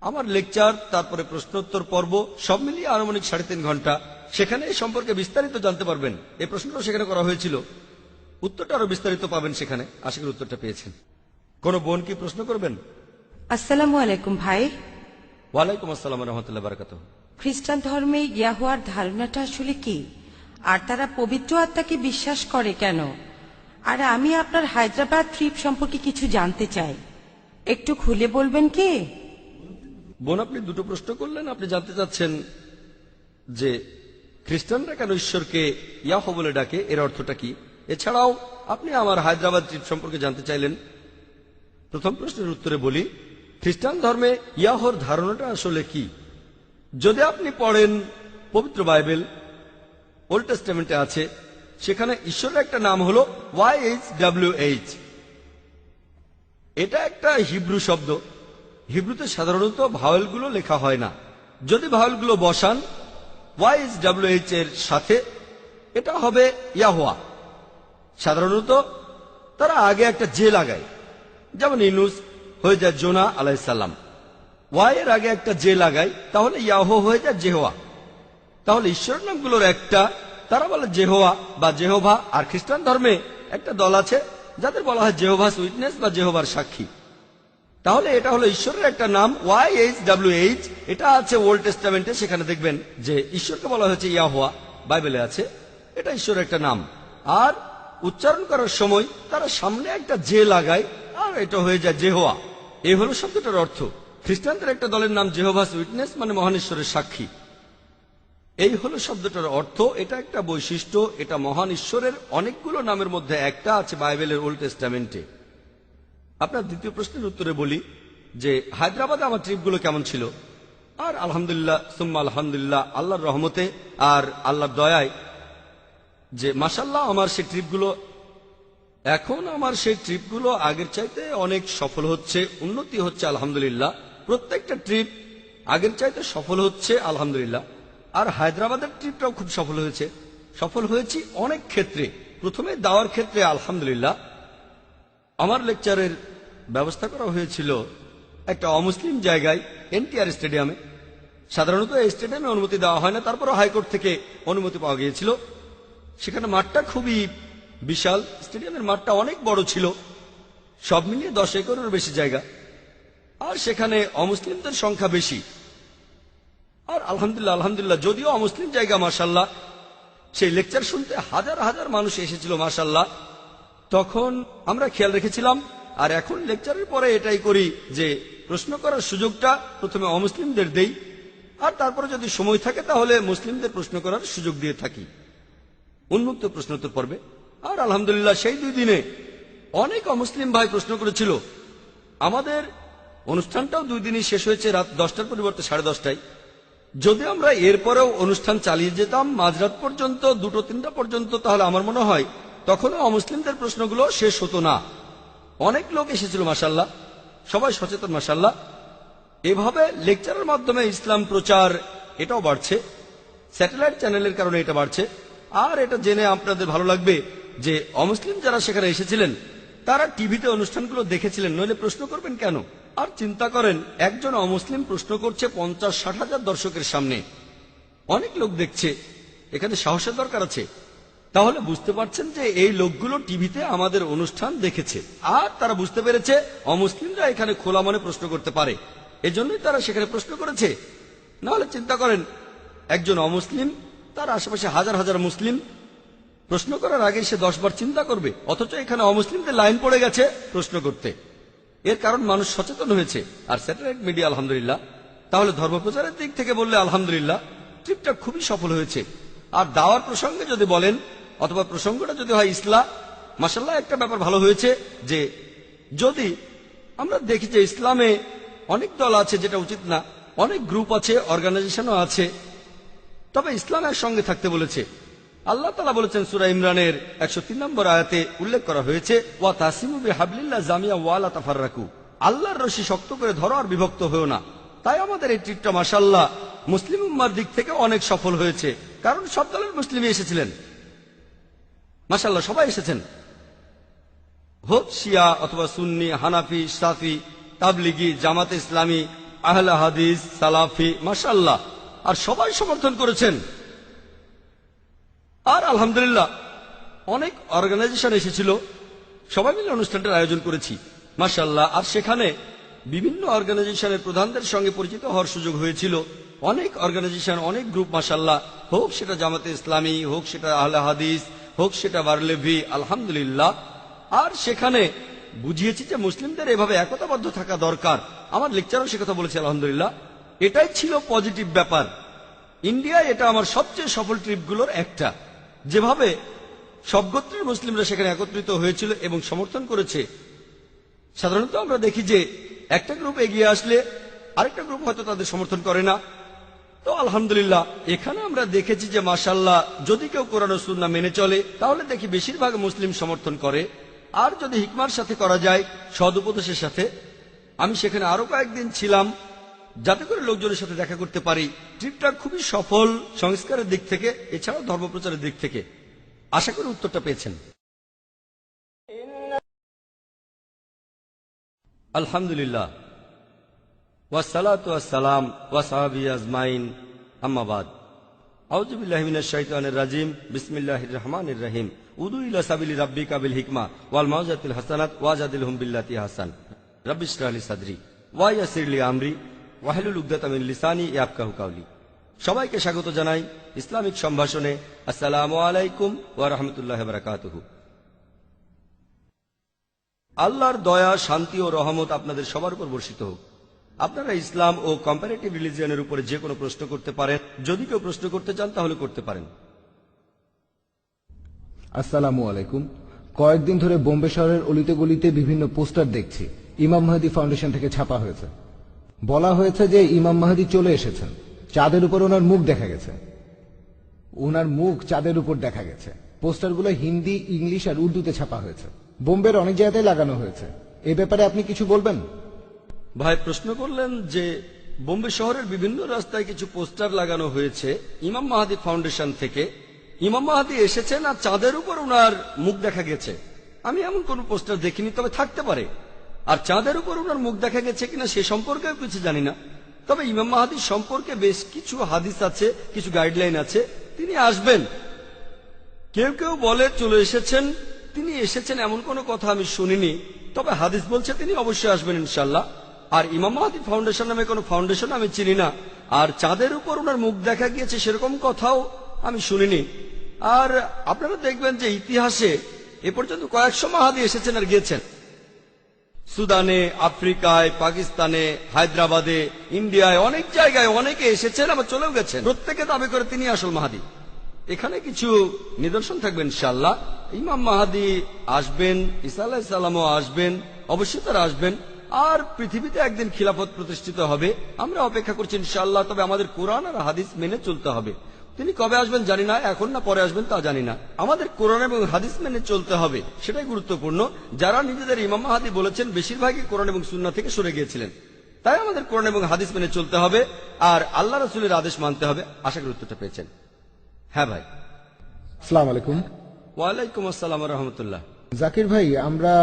আমার লেকচার, তারপরে প্রশ্নোত্তর পর্ব সব মিলিয়ে আনুমানিক 3.5 ঘন্টা। সেখানে এই সম্পর্কে বিস্তারিত জানতে পারবেন। এই প্রশ্নটাও সেখানে করা হয়েছিল, উত্তরটা আরো বিস্তারিত পাবেন সেখানে। আশা করি উত্তরটা পেয়েছেন। কোন বোন কি প্রশ্ন করবেন? আসসালামু আলাইকুম ভাই। ওয়ালাইকুম আসসালাম ওয়া রাহমাতুল্লাহি ওয়া বারাকাতুহু। খ্রিস্টান ধর্মে ইয়াহুয়ার ধারণাটা আসলে কি, আর তারা পবিত্র আত্মাকে বিশ্বাস করে কেন? আর আমি আপনার হায়দ্রাবাদ ট্রিপ সম্পর্কে কিছু জানতে চাই, একটু খুলে বলবেন কি? বোন, আপনি দুটো প্রশ্ন করলেন। আপনি জানতে চাচ্ছেন যে খ্রিস্টানরা কেন ঈশ্বরকে ইয়াহু বলে ডাকে, এর অর্থটা কি। এছাড়াও আপনি আমার হায়দ্রাবাদ ট্রিপ সম্পর্কে জানতে চাইলেন। প্রথম প্রশ্নের উত্তরে বলি, খ্রিস্টান ধর্মে ইয়াহর ধারণাটা আসলে কি। যদি আপনি পড়েন পবিত্র বাইবেল, ওল্ড টেস্টামেন্টে আছে, সেখানে ঈশ্বরের একটা নাম হলো YHWH। এটা একটা হিব্রু শব্দ। হিব্রুতে সাধারণত ভাওয়েলগুলো লেখা হয় না। যদি ভাওয়েলগুলো বসান YHWH এর সাথে, এটা হবে ইয়াহওয়া। সাধারণত তারা আগে একটা জে লাগায়, যেমন ইনুস হয়ে যায় জোনা আলাইসাল্লাম। ওয়াই এর আগে একটা জে লাগায়, তাহলে ইয়াহো হয়ে যায় জেহোয়া। তাহলে ঈশ্বরের নামগুলোর একটা, তারা বলে জেহোয়া বা জেহোভা। আর খ্রিস্টান ধর্মে একটা দল আছে যাদের বলা হয় জেহোভাস উইটনেস বা জেহোবার সাক্ষী। তাহলে এটা হলো ঈশ্বরের একটা নাম YHWH। এটা আছে ওল্ড টেস্টামেন্টে, সেখানে দেখবেন যে ঈশ্বরকে বলা হয়েছে ইয়াহোয়া, বাইবেলে আছে, এটা ঈশ্বরের একটা নাম। আর উচ্চারণ করার সময় তারা সামনে একটা জে লাগায়, আর এটা হয়ে যায় জেহোয়া। এই হলো শব্দটার অর্থ। খ্রিস্টানদের একটা দলের নাম জেহোভাস উইটনেস, মানে মহান ঈশ্বরের সাক্ষী। এই হলো শব্দটার অর্থ। এটা একটা বৈশিষ্ট্য, এটা মহান ঈশ্বরের অনেকগুলো নামের মধ্যে একটা আছে বাইবেলের ওল্ড টেস্টামেন্টে। আপনার দ্বিতীয় প্রশ্নের উত্তরে বলি যে হায়দ্রাবাদে আমার ট্রিপগুলো কেমন ছিল। আর আলহামদুলিল্লাহ সুম্মা আলহামদুলিল্লাহ, আল্লাহর রহমতে আর আল্লাহর দয়ায় যে মাশাআল্লাহ আমার সেই ট্রিপগুলো, এখন আমার সেই ট্রিপগুলো আগের চাইতে অনেক সফল হচ্ছে, উন্নতি হচ্ছে আলহামদুলিল্লাহ। প্রত্যেকটা ট্রিপ আগের চাইতে সফল হচ্ছে আলহামদুলিল্লাহ। আর হায়দ্রাবাদের ট্রিপটাও খুব সফল হয়েছে। সফল হয়েছি অনেক ক্ষেত্রে। প্রথমে দাওয়ার ক্ষেত্রে আলহামদুলিল্লাহ আমার লেকচারের ব্যবস্থা করা হয়েছিল একটা অমুসলিম জায়গায়, NTR স্টেডিয়ামে। সাধারণত এই স্টেডিয়ামে অনুমতি দেওয়া হয় না, তারপরও হাইকোর্ট থেকে অনুমতি পাওয়া গিয়েছিল। সেখানে মাঠটা খুবই বিশাল, স্টেডিয়ামের মাঠটা অনেক বড় ছিল, সব মিলিয়ে 10 একরের বেশি জায়গা। আর সেখানে অমুসলিমদের সংখ্যা বেশি। আর আলহামদুলিল্লাহ আলহামদুলিল্লাহ, যদিও অমুসলিম জায়গা মাশাআল্লাহ, সেই লেকচার শুনতে হাজার হাজার মানুষ এসেছিল মাশাআল্লাহ। তখন আমরা খেয়াল রেখেছিলাম, আর এখন লেকচারের পরে এটাই করি যে প্রশ্ন করার সুযোগটা প্রথমে অমুসলিমদের দেই, আর তারপরে যদি সময় থাকে তাহলে মুসলিমদের প্রশ্ন করার সুযোগ দিয়ে থাকি উন্মুক্ত প্রশ্নোত্তর পর্বে। আর আলহামদুলিল্লাহ সেই 2 দিনে অনেক অমুসলিম ভাই প্রশ্ন করেছিল। আমাদের অনুষ্ঠানটাও 2 দিনই শেষ হয়েছে রাত 10টার পরিবর্তে 10:30টায়। যদি আমরা এরপরেও অনুষ্ঠান চালিয়ে যেতাম মাঝরাত পর্যন্ত, 2-3টা পর্যন্ত, তাহলে আমার মনে হয় তখনও অমুসলিমদের প্রশ্নগুলো শেষ হতো না। অনেক লোক এসেছিল মাশাআল্লাহ, সবাই সচেতন মাশাআল্লাহ। এভাবে লেকচারের মাধ্যমে ইসলাম প্রচার এটাও বাড়ছে, স্যাটেলাইট চ্যানেলের কারণে এটা বাড়ছে। আর এটা জেনে আপনাদের ভালো লাগবে যে অমুসলিম যারা সেখানে এসেছিলেন তারা টিভিতে অনুষ্ঠানগুলো দেখেছিলেন, নইলে প্রশ্ন করবেন কেন? আর চিন্তা করেন, একজন অমুসলিম প্রশ্ন করছে 50-60 হাজার দর্শকের সামনে, অনেক লোক দেখছে, এখানে সাহসের দরকার আছে। তাহলে বুঝতে পারছেন যে এই লোকগুলো টিভিতে আমাদের অনুষ্ঠান দেখেছে আর তারা বুঝতে পেরেছে অমুসলিমরা এখানে খোলা মনে প্রশ্ন করতে পারে, এজন্যই তারা সেখানে প্রশ্ন করেছে। নাহলে চিন্তা করেন, একজন অমুসলিম, তার আশেপাশে হাজার হাজার মুসলিম, প্রশ্ন করার আগে সে 10 বার চিন্তা করবে, অথচ এখানে অমুসলিমদের লাইন পড়ে গেছে প্রশ্ন করতে। এর কারণ মানুষ সচেতন হয়েছে। আর স্যাটেলাইট মিডিয়া আলহামদুলিল্লাহ। তাহলে ধর্মপ্রচারের দিক থেকে বললে আলহামদুলিল্লাহ ট্রিপটা খুবই সফল হয়েছে। আর দাওয়ার প্রসঙ্গে যদি বলেন, অথবা প্রসঙ্গটা যদি হয় ইসলাম, মাশাআল্লাহ একটা ব্যাপার ভালো হয়েছে যে যদি আমরা দেখি যে ইসলামে অনেক দল আছে, যেটা উচিত না, অনেক গ্রুপ আছে, অর্গানাইজেশনও আছে, তবে ইসলামের সঙ্গে থাকতে বলেছে। আল্লাহ তাআলা বলেছেন সূরা ইমরানের 103 নম্বর আয়াতে উল্লেখ করা হয়েছে, ওয়া তাসিমু বিহাবলিল্লাহ জামিয়া ওয়া লা তাফাররাকু, আল্লাহর রশি শক্ত করে ধরো আর বিভক্ত হয়ো না। তাই আমাদের এই ট্রিপটা মাশাআল্লাহ মুসলিম উম্মার দিক থেকে অনেক সফল হয়েছে, কারণ সব দলের মুসলিমই এসেছিলেন মাশাআল্লাহ, সবাই এসেছেন, হোক শিয়া অথবা সুন্নি, হানাফি, শাফি, তাবলিগি, জামাতে ইসলামী, আহলে হাদিস, সালাফি, মাশাআল্লাহ, আর সবাই সমর্থন করেছেন। আর আলহামদুলিল্লাহ অনেক অর্গানাইজেশন এসেছিল, সবাই মিলে অনুষ্ঠানটার আয়োজন করেছি মাশাআল্লাহ। আর সেখানে বিভিন্ন অর্গানাইজেশনের প্রধানদের সঙ্গে পরিচিত হওয়ার সুযোগ হয়েছিল। অনেক অর্গানাইজেশন, অনেক গ্রুপ মাশাআল্লাহ, হোক সেটা জামাতে ইসলামী, হোক সেটা আহলে হাদিস, হোক সেটা বারলেভি, আলহামদুলিল্লাহ। আর সেখানে বুঝিয়েছি যে মুসলিমদের এভাবে একতাবদ্ধ থাকা দরকার। আমার লেকচারও সে কথা বলেছে আলহামদুলিল্লাহ। এটাই ছিল পজিটিভ ব্যাপার। ইন্ডিয়ায় এটা আমার সবচেয়ে সফল ট্রিপগুলোর একটা, যেভাবে সব গোত্রের মুসলিমরা সেখানে একত্রিত হয়েছিল এবং সমর্থন করেছে। সাধারণত আমরা দেখি যে একটা গ্রুপ এগিয়ে আসলে আরেকটা গ্রুপ হয়তো তাদের সমর্থন করে না। তো আলহামদুলিল্লাহ এখানে আমরা দেখেছি যে মাশাআল্লাহ যদি কেউ কোরআন ও সুন্নাহ মেনে চলে তাহলে দেখি বেশিরভাগ মুসলিম সমর্থন করে। আর যদি হিকমার সাথে করা যায়, সদ উপদেশের সাথে। আমি সেখানে আরো কয়েকদিন ছিলাম যাতে করে লোকজনের সাথে দেখা করতে পারি। ট্রিপটা খুবই সফল সংস্কারের দিক থেকে, এছাড়াও ধর্মপ্রচারের দিক থেকে। আশা করি উত্তরটা পেয়েছেন। আলহামদুলিল্লাহ ওয়াসসালাতু ওয়াসসালাম ওয়া সাহাবি আজমাইন, আম্মা বাদ। আউযু বিল্লাহি মিনাশ শাইতানির রাজিম, বিসমিল্লাহির রহমানির রহিম। উদু ইলা সাবিলি রাব্বিকা বিল হিকমা ওয়াল মাউযাতিল হাসানাত ওয়াজাদিলহুম বিল্লাতি হাসান। রাব্বি ইশরাহ লি সাদরি ওয়া ইয়াসসির লি আমরি ওয়াহলুল উকদাতাম মিন লিসানি ইয়াফকাহু কাওলি। সবাইকে স্বাগত জানাই ইসলামিক সম্ভাষণে। আসসালামু আলাইকুম ওয়া রাহমাতুল্লাহি ওয়া বারাকাতুহু। আল্লাহর দয়া, শান্তি ও রহমত আপনাদের সবার উপর বর্ষিত হোক। আপনারা ইসলাম ও কম্পারেটিভ রিলিজিয়নের উপরে যে কোনো প্রশ্ন করতে পারেন। যদি কেউ প্রশ্ন করতে চান তাহলে করতে পারেন। আসসালামু আলাইকুম। কয়েকদিন ধরে বোম্বে শহরের অলিতে গলিতে বিভিন্ন পোস্টার দেখছি, ইমাম মাহদী ফাউন্ডেশন থেকে ছাপা হয়েছে। বলা হয়েছে যে ইমাম মাহদী চলে এসেছেন, চাঁদের উপর ওনার মুখ দেখা গেছে। ওনার মুখ চাঁদের উপর দেখা গেছে। পোস্টারগুলো হিন্দি, ইংলিশ আর উর্দুতে ছাপা হয়েছে। বোম্বের অনেক জায়গায় লাগানো হয়েছে। এ ব্যাপারে আপনি কিছু বলবেন? ভাই প্রশ্ন করলেন যে বোম্বে শহরের বিভিন্ন রাস্তায় কিছু পোস্টার লাগানো হয়েছে ইমাম মাহদী ফাউন্ডেশন থেকে। ইমাম মাহদী এসেছেন আর চাঁদের উপর ওনার মুখ দেখা গেছে। আমি এমন কোন পোস্টার দেখিনি, তবে থাকতে পারে। আর চাঁদের উপর ওনার মুখ দেখা গেছে কিনা সে সম্পর্কেও কিছু জানি না। তবে ইমাম মাহদী সম্পর্কে বেশ কিছু হাদিস আছে, কিছু গাইডলাইন আছে। তিনি আসবেন। কেউ কেউ বলে চলে এসেছেন, তিনি এসেছেন এমন কোনো কথা আমি শুনিনি। তবে হাদিস বলছে তিনি অবশ্যই আসবেন ইনশাল্লাহ। আর ইমাম মাহদী ফাউন্ডেশন নামে কোনো ফাউন্ডেশন আমি চিনি না। আর চাঁদের উপর ওনার মুখ দেখা গিয়েছে সেরকম কথাও আমি শুনিনি। আর আপনারা দেখবেন যে ইতিহাসে এ পর্যন্ত কয়েকশো মাহাদি এসেছেন আর গিয়েছেন। সুদানে, আফ্রিকায়, পাকিস্তানে, হায়দ্রাবাদে, ইন্ডিয়ায়, অনেক জায়গায় অনেকে এসেছেন আবার চলেও গেছেন। প্রত্যেকে দাবি করে তিনি আসল মাহাদি। এখানে কিছু নিদর্শন থাকবে ইনশাআল্লাহ। ইমাম মাহাদি আসবেন, ঈসা আলাইহিস সালামও আসবেন, অবশ্যই তারা আসবেন, আর পৃথিবীতে একদিন খিলাফত প্রতিষ্ঠিত হবে। আমরা অপেক্ষা করছি ইনশাআল্লাহ, তবে আমাদের কোরআন আর হাদিস মেনে চলতে হবে। তিনি কবে আসবেন জানি না, এখন না পরে আসবেন তা জানি না। আমাদের কোরআন এবং হাদিস মেনে চলতে হবে, সেটাই গুরুত্বপূর্ণ। যারা নিজেদের ইমাম মাহাদি বলেছেন বেশিরভাগই কোরআন এবং সুন্নাহ থেকে সরে গিয়েছিলেন। তাই আমাদের কোরআন এবং হাদিস মেনে চলতে হবে আর আল্লাহ রাসূলের আদেশ মানতে হবে। আশা করি উত্তরটা পেয়েছেন। হ্যাঁ ভাই। আসসালামু আলাইকুম। ওয়ালাইকুম আসসালাম ওয়া রাহমাতুল্লাহ। জাকির ভাই, আমরা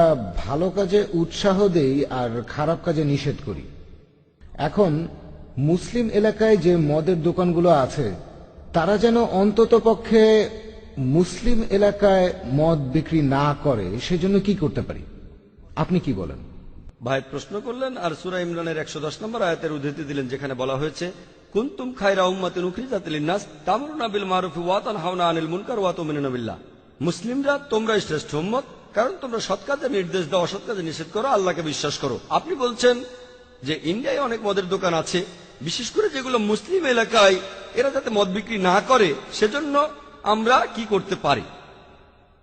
ভালো কাজে উৎসাহ দেই আর খারাপ কাজে নিষেধ করি। এখন মুসলিম এলাকায় যে মদের দোকানগুলো আছে তারা যেন অন্ততপক্ষে মুসলিম এলাকায় মদ বিক্রি না করে, সেজন্য কি করতে পারি? আপনি কি বলেন? ভাই প্রশ্ন করলেন আর সূরা ইমরানের 110 নম্বর আয়াতের উদ্ধৃতি দিলেন, যেখানে বলা হয়েছে কুনতুম খায়রা উম্মাতিন উখরিজাত লিন-নাস তা'মুরুনা বিল মা'রুফি ওয়া তানহাউনা আনিল মুনকার ওয়া তু'মিনুনা বিল্লাহ। মুসলিমরা তোমরাই শ্রেষ্ঠ উম্মত, কারণ তোমরা সৎ কাজের নির্দেশ দাও, অসৎ কাজে নিষেধ করো, আল্লাহকে বিশ্বাস করো। আপনি বলছেন যে ইন্ডিয়ায় অনেক মদের দোকান আছে, বিশেষ করে যেগুলো মুসলিম এলাকায়, এরা যাতে মদ বিক্রি না করে সেজন্য আমরা কি করতে পারি?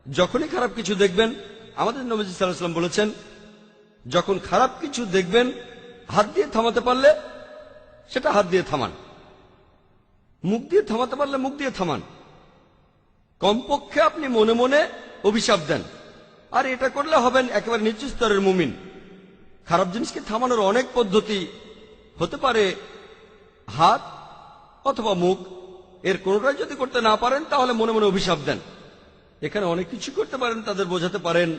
যখনই খারাপ কিছু দেখবেন, আমাদের নবী সাল্লাল্লাহু আলাইহি ওয়াসাল্লাম বলেছেন, যখন খারাপ কিছু দেখবেন হাত দিয়ে থামাতে পারলে সেটা হাত দিয়ে থামান, মুখ দিয়ে থামাতে পারলে মুখ দিয়ে থামান। কমপক্ষে আপনি মনে মনে অভিশাপ দেন, আর এটা করলে হবেন একেবারে নিচু স্তরের মুমিন। খারাপ জিনিসকে থামানোর অনেক পদ্ধতি হতে পারে, হাত অথবা মুখ, এর কোনোটাই যদি করতে না পারেন তাহলে মনে মনে অভিশাপ দেন। এখানে অনেক কিছু করতে পারেন, তাদের বোঝাতে পারেন।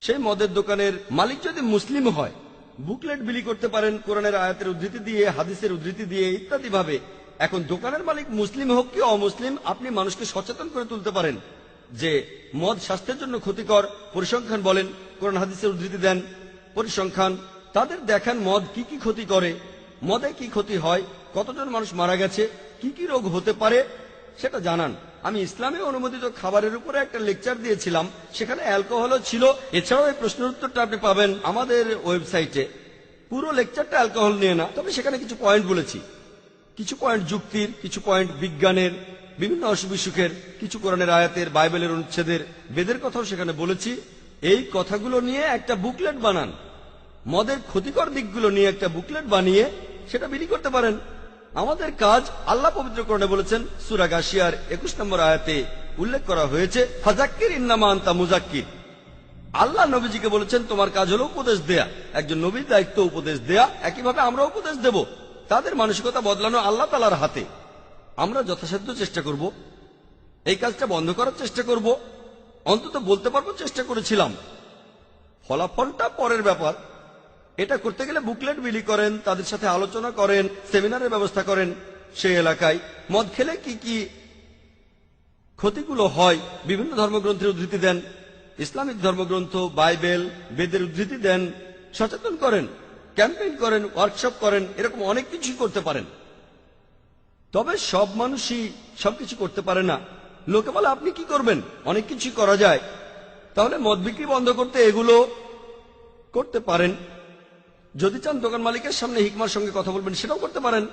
সেই মদের দোকানের মালিক যদি মুসলিম হয়, বুকলেট বিলি করতে পারেন কোরআনের আয়াতের উদ্ধৃতি দিয়ে, হাদিসের উদ্ধৃতি দিয়ে, ইত্যাদি ভাবে। এখন দোকানের মালিক মুসলিম হোক কি অমুসলিম, আপনি মানুষকে সচেতন করে তুলতে পারেন যে মদ স্বাস্থ্যের জন্য ক্ষতিকর। পরিসংখ্যান বলেন, কোরআন হাদিসের উদ্ধৃতি দেন, পরিসংখ্যান তাদের দেখান মদ কি কি ক্ষতি করে, মদে কি ক্ষতি হয়, কতজন মানুষ মারা গেছে, কি কি রোগ হতে পারে সেটা জানান। আমি ইসলামে অনুমোদিত খাবারের উপরে একটা লেকচার দিয়েছিলাম, সেখানে অ্যালকোহলও ছিল। এছাড়াও এই প্রশ্নের উত্তরটা আপনি পাবেন আমাদের ওয়েবসাইটে। পুরো লেকচারটা অ্যালকোহল নিয়ে না, তবে সেখানে কিছু পয়েন্ট বলেছি, কিছু পয়েন্ট যুক্তির, কিছু পয়েন্ট বিজ্ঞানের, বিভিন্ন অসুখ বিসুখের, কিছু কোরআনের আয়াতের, বাইবেলের অনুচ্ছেদের, বেদের কথাও সেখানে বলেছি। এই কথাগুলো নিয়ে একটা বুকলেট বানান, মদের ক্ষতিকর দিকগুলো নিয়ে একটা বুকলেট বানিয়ে সেটা বিলি করতে পারেন। আমাদের কাজ আল্লাহ পবিত্র কোরআনে বলেছেন, সূরা গাশিয়ার 21 নম্বর আয়াতে উল্লেখ করা হয়েছে, ফাযাক্কির ইন্নামা আনতা মুযাক্কির। আল্লাহ নবীজিকে বলেছেন তোমার কাজ হলো উপদেশ দেয়া, একজন নবীর দায়িত্ব উপদেশ দেয়া। একইভাবে আমরা উপদেশ দেব, তাদের মানসিকতা বদলানো আল্লাহ তাআলার হাতে। আমরা যথাসাধ্য চেষ্টা করব, এই কাজটা বন্ধ করার চেষ্টা করব, অন্তত বলতে পারবো চেষ্টা করেছিলাম। ফলাফলটা পরের ব্যাপার। এটা করতে গেলে বুকলেট বিলি করেন, তাদের সাথে আলোচনা করেন, সেমিনারের ব্যবস্থা করেন। সেই এলাকায় মদ খেলে কি কি ক্ষতিগুলো হয় বিভিন্ন ধর্মগ্রন্থের উদ্ধৃতি দেন, ইসলামিক ধর্মগ্রন্থ, বাইবেল, বেদের উদ্ধৃতি দেন, সচেতন করেন, ক্যাম্পেইন করেন, ওয়ার্কশপ করেন, এরকম অনেক কিছুই করতে পারেন। তবে সব মানুষই সবকিছু করতে পারে না। লোকে বলে আপনি কি করবেন, অনেক কিছু করা যায়। তাহলে মদ বিক্রি বন্ধ করতে এগুলো করতে পারেন। যদি চান দোকান মালিকের সামনে হিকমার সঙ্গে কথা বলবেন, সেটাও করতে পারেন,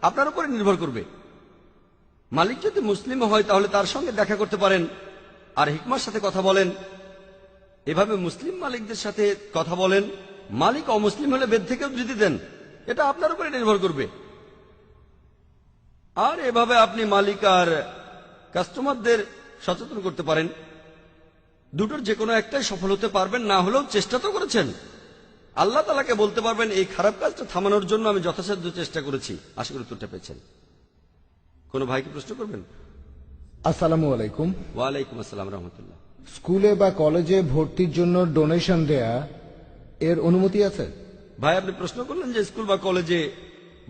আপনার উপরে নির্ভর করবে। মালিক যদি মুসলিম হয় তাহলে তার সঙ্গে দেখা করতে পারেন আর হিকমার সাথে কথা বলেন। এভাবে মুসলিম মালিকদের সাথে কথা বলেন। মালিক অমুসলিম হলে বেদ থেকে উদ্ধৃতি দেন, এটা আপনার উপরে নির্ভর করবে। আর এভাবে আপনি মালিক আর কাস্টমারদের সচেতন করতে পারেন। দুটোর যে কোনো একটাই সফল হতে পারবেন, না হলেও চেষ্টা তো করেছেন। আল্লাহ তাআলাকে বলতে পারবেন এই খারাপ কাজটা থামানোর জন্য আমি যথাসাধ্য চেষ্টা করেছি। আশা করি উত্তরটা পেয়েছেন। কোনো ভাইকে প্রশ্ন করবেন? আসসালামু আলাইকুম। ওয়ালাইকুম আসসালাম রহমতুল্লাহ। স্কুলে বা কলেজে ভর্তির জন্য ডোনেশন দেয়া এর অনুমতি আছে? ভাই আপনি প্রশ্ন করলেন যে স্কুল বা কলেজে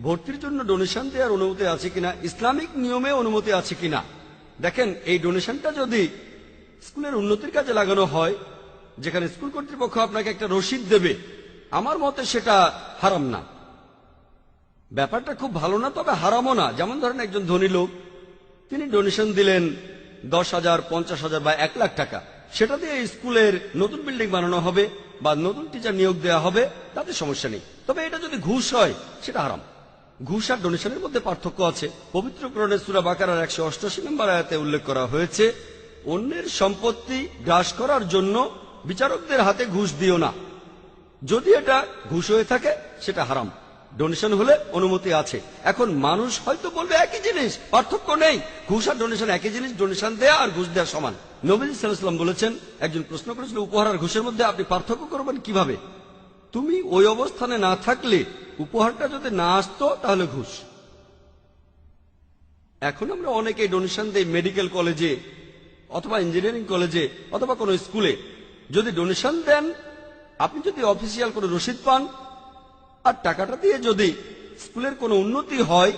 ভর্তির জন্য ডোনেশন দেওয়ার অনুমতি আছে কিনা, ইসলামিক নিয়মে অনুমতি আছে কিনা। দেখেন, এই ডোনেশনটা যদি স্কুলের উন্নতির কাজে লাগানো হয়, যেখানে স্কুল কর্তৃপক্ষ আপনাকে একটা রসিদ দেবে, আমার মতে সেটা হারাম না। ব্যাপারটা খুব ভালো না, তবে হারামও না। যেমন ধরেন একজন ধনী লোক, তিনি ডোনেশন দিলেন 10,000, 50,000 বা 1 লাখ টাকা, সেটা দিয়ে স্কুলের নতুন বিল্ডিং বানানো হবে বা নতুন টিচার নিয়োগ দেওয়া হবে, তাতে সমস্যা নেই। তবে এটা যদি ঘুষ হয় সেটা হারাম। ঘুষ আর ডোনেশনের মধ্যে পার্থক্য আছে। পবিত্র কোরআনের সূরা বাকারার 188 নম্বর আয়াতে উল্লেখ করা হয়েছে, অন্যের সম্পত্তি গ্রাস করার জন্য বিচারকদের হাতে ঘুষ দিও না। যদি এটা ঘুষ হয়ে থাকে সেটা হারাম, ডোনেশন হলে অনুমতি আছে। এখন মানুষ হয়তো বলবে একই জিনিস, পার্থক্য নেই, ঘুষ আর ডোনেশন একই জিনিস, ডোনেশন দেয়া আর ঘুষ দেওয়া সমান। নবীজি সাল্লাল্লাহু আলাইহি ওয়াসাল্লাম বলেছেন, একজন প্রশ্ন করেছিল উপহার আর ঘুষের মধ্যে আপনি পার্থক্য করবেন কিভাবে? তুমি ওই অবস্থানে না থাকলে, উপহারটা যদি না আসতো তাহলে ঘুষ। এখন আমরা অনেকেই ডোনেশন দেই মেডিকেল কলেজে অথবা ইঞ্জিনিয়ারিং কলেজে অথবা কোনো স্কুলে। যদি ডোনেশন দেন, আপনি যদি অফিসিয়াল কোনো রসিদ পান আর টাকাটা দিয়ে যদি স্কুলের কোনো উন্নতি হয়,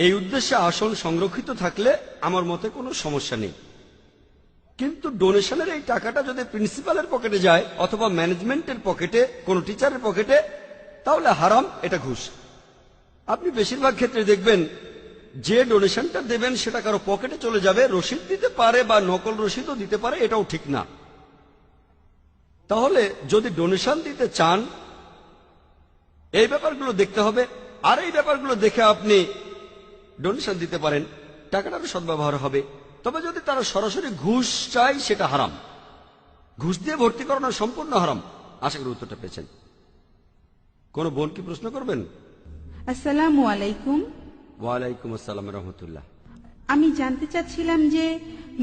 এই উদ্দেশ্যে আসন সংরক্ষিত থাকলে আমার মতে কোনো সমস্যা নেই। কিন্তু ডোনেশনের এই টাকাটা যদি প্রিন্সিপালের পকেটে যায় অথবা ম্যানেজমেন্টের পকেটে, কোনো টিচারের পকেটে, তাহলে হারাম, এটা ঘুষ। আপনি বেশিরভাগ ক্ষেত্রে দেখবেন যে ডোনেশনটা দেবেন সেটা কারো পকেটে চলে যাবে, রসিদ দিতে পারে বা নকল রসিদও দিতে পারে, এটাও ঠিক না। তাহলে যদি ডোনেশন দিতে চান, এই ব্যাপারগুলো দেখতে হবে। আর এই ব্যাপারগুলো দেখে আপনি ডোনেশন দিতে পারেন, টাকাটার সদ্ব্যবহার হবে। তবে যদি তারা সরাসরি ঘুষ চায়, সেটা হারাম। ঘুষ দিয়ে ভর্তি করানো সম্পূর্ণ হারাম। আশা করি উত্তরটা পেয়েছেন। কোন বোন কি প্রশ্ন করবেন? আসসালামু আলাইকুম। ওয়ালাইকুম আসসালাম রহমতুল্লাহ। আমি জানতে চাচ্ছিলাম যে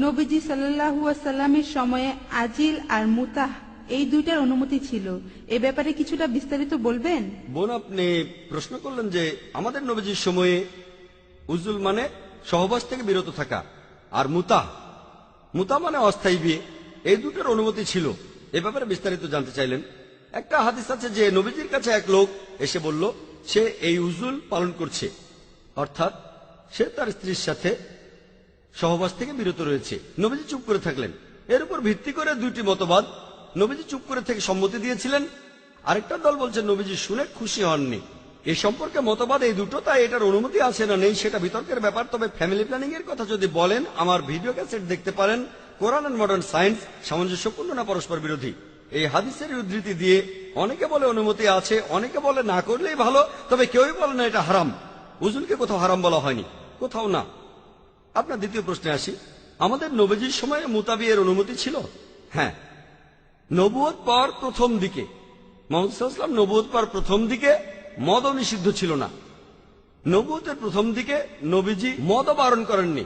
নবীজি সাল্লাল্লাহু আলাইহি সাল্লামের সময়ে আজিল আর মুতাহ এই দুইটার অনুমতি ছিল, এ ব্যাপারে কিছুটা বিস্তারিত বলবেন? বোন, আপনি প্রশ্ন করলেন যে আমাদের নবীজির সময়ে উজুল মানে সহবাস থেকে বিরত থাকা, আর মুতাহ মানে অস্থায়ী বিয়ে, এই দুটোর অনুমতি ছিল। এ ব্যাপারে বিস্তারিত জানতে চাইলেন। একটা হাদিস আছে যে নবীজির কাছে এক লোক এসে বলল সে এই উজুল পালন করছে, অর্থাৎ সে তার স্ত্রীর সাথে সহবাস থেকে বিরত রয়েছে। নবীজি চুপ করে থাকলেন। এর উপর ভিত্তি করে দুইটি মতবাদ, নবীজি চুপ করে থেকে সম্মতি দিয়েছিলেন, আরেকটা দল বলছে নবীজি শুনে খুশি হননি। এই সম্পর্কে মতবাদ এই দুটো, তাই এটার অনুমতি আছে না নেই সেটা বিতর্কের ব্যাপার। তবে ফ্যামিলি প্ল্যানিং এর কথা যদি বলেন, আমার ভিডিও ক্যাসেট দেখতে পারেন, কোরআন এন্ড মডার্ন সায়েন্স সামঞ্জস্যপূর্ণ না পরস্পর বিরোধী। এই হাদিসের উদ্ধৃতি দিয়ে অনেকে বলে অনুমতি আছে, অনেকে বলে না করলেই ভালো, তবে কেউই বলে না এটা হারাম। উজুলকে কোথাও হারাম বলা হয়নি, কোথাও না। আপনার দ্বিতীয় প্রশ্নে আসি, আমাদের নবীজির সময়ে মুতাবিয়ের অনুমতি ছিল? হ্যাঁ, নবুয়ত পাওয়ার প্রথম দিকে, মুহাম্মদ সাল্লাল্লাহু আলাইহি ওয়াসাল্লাম নবুয়ত পাওয়ার প্রথম দিকে মদও নিষিদ্ধ ছিল না। নবুয়তের প্রথম দিকে নবীজি মদও বারণ করেননি।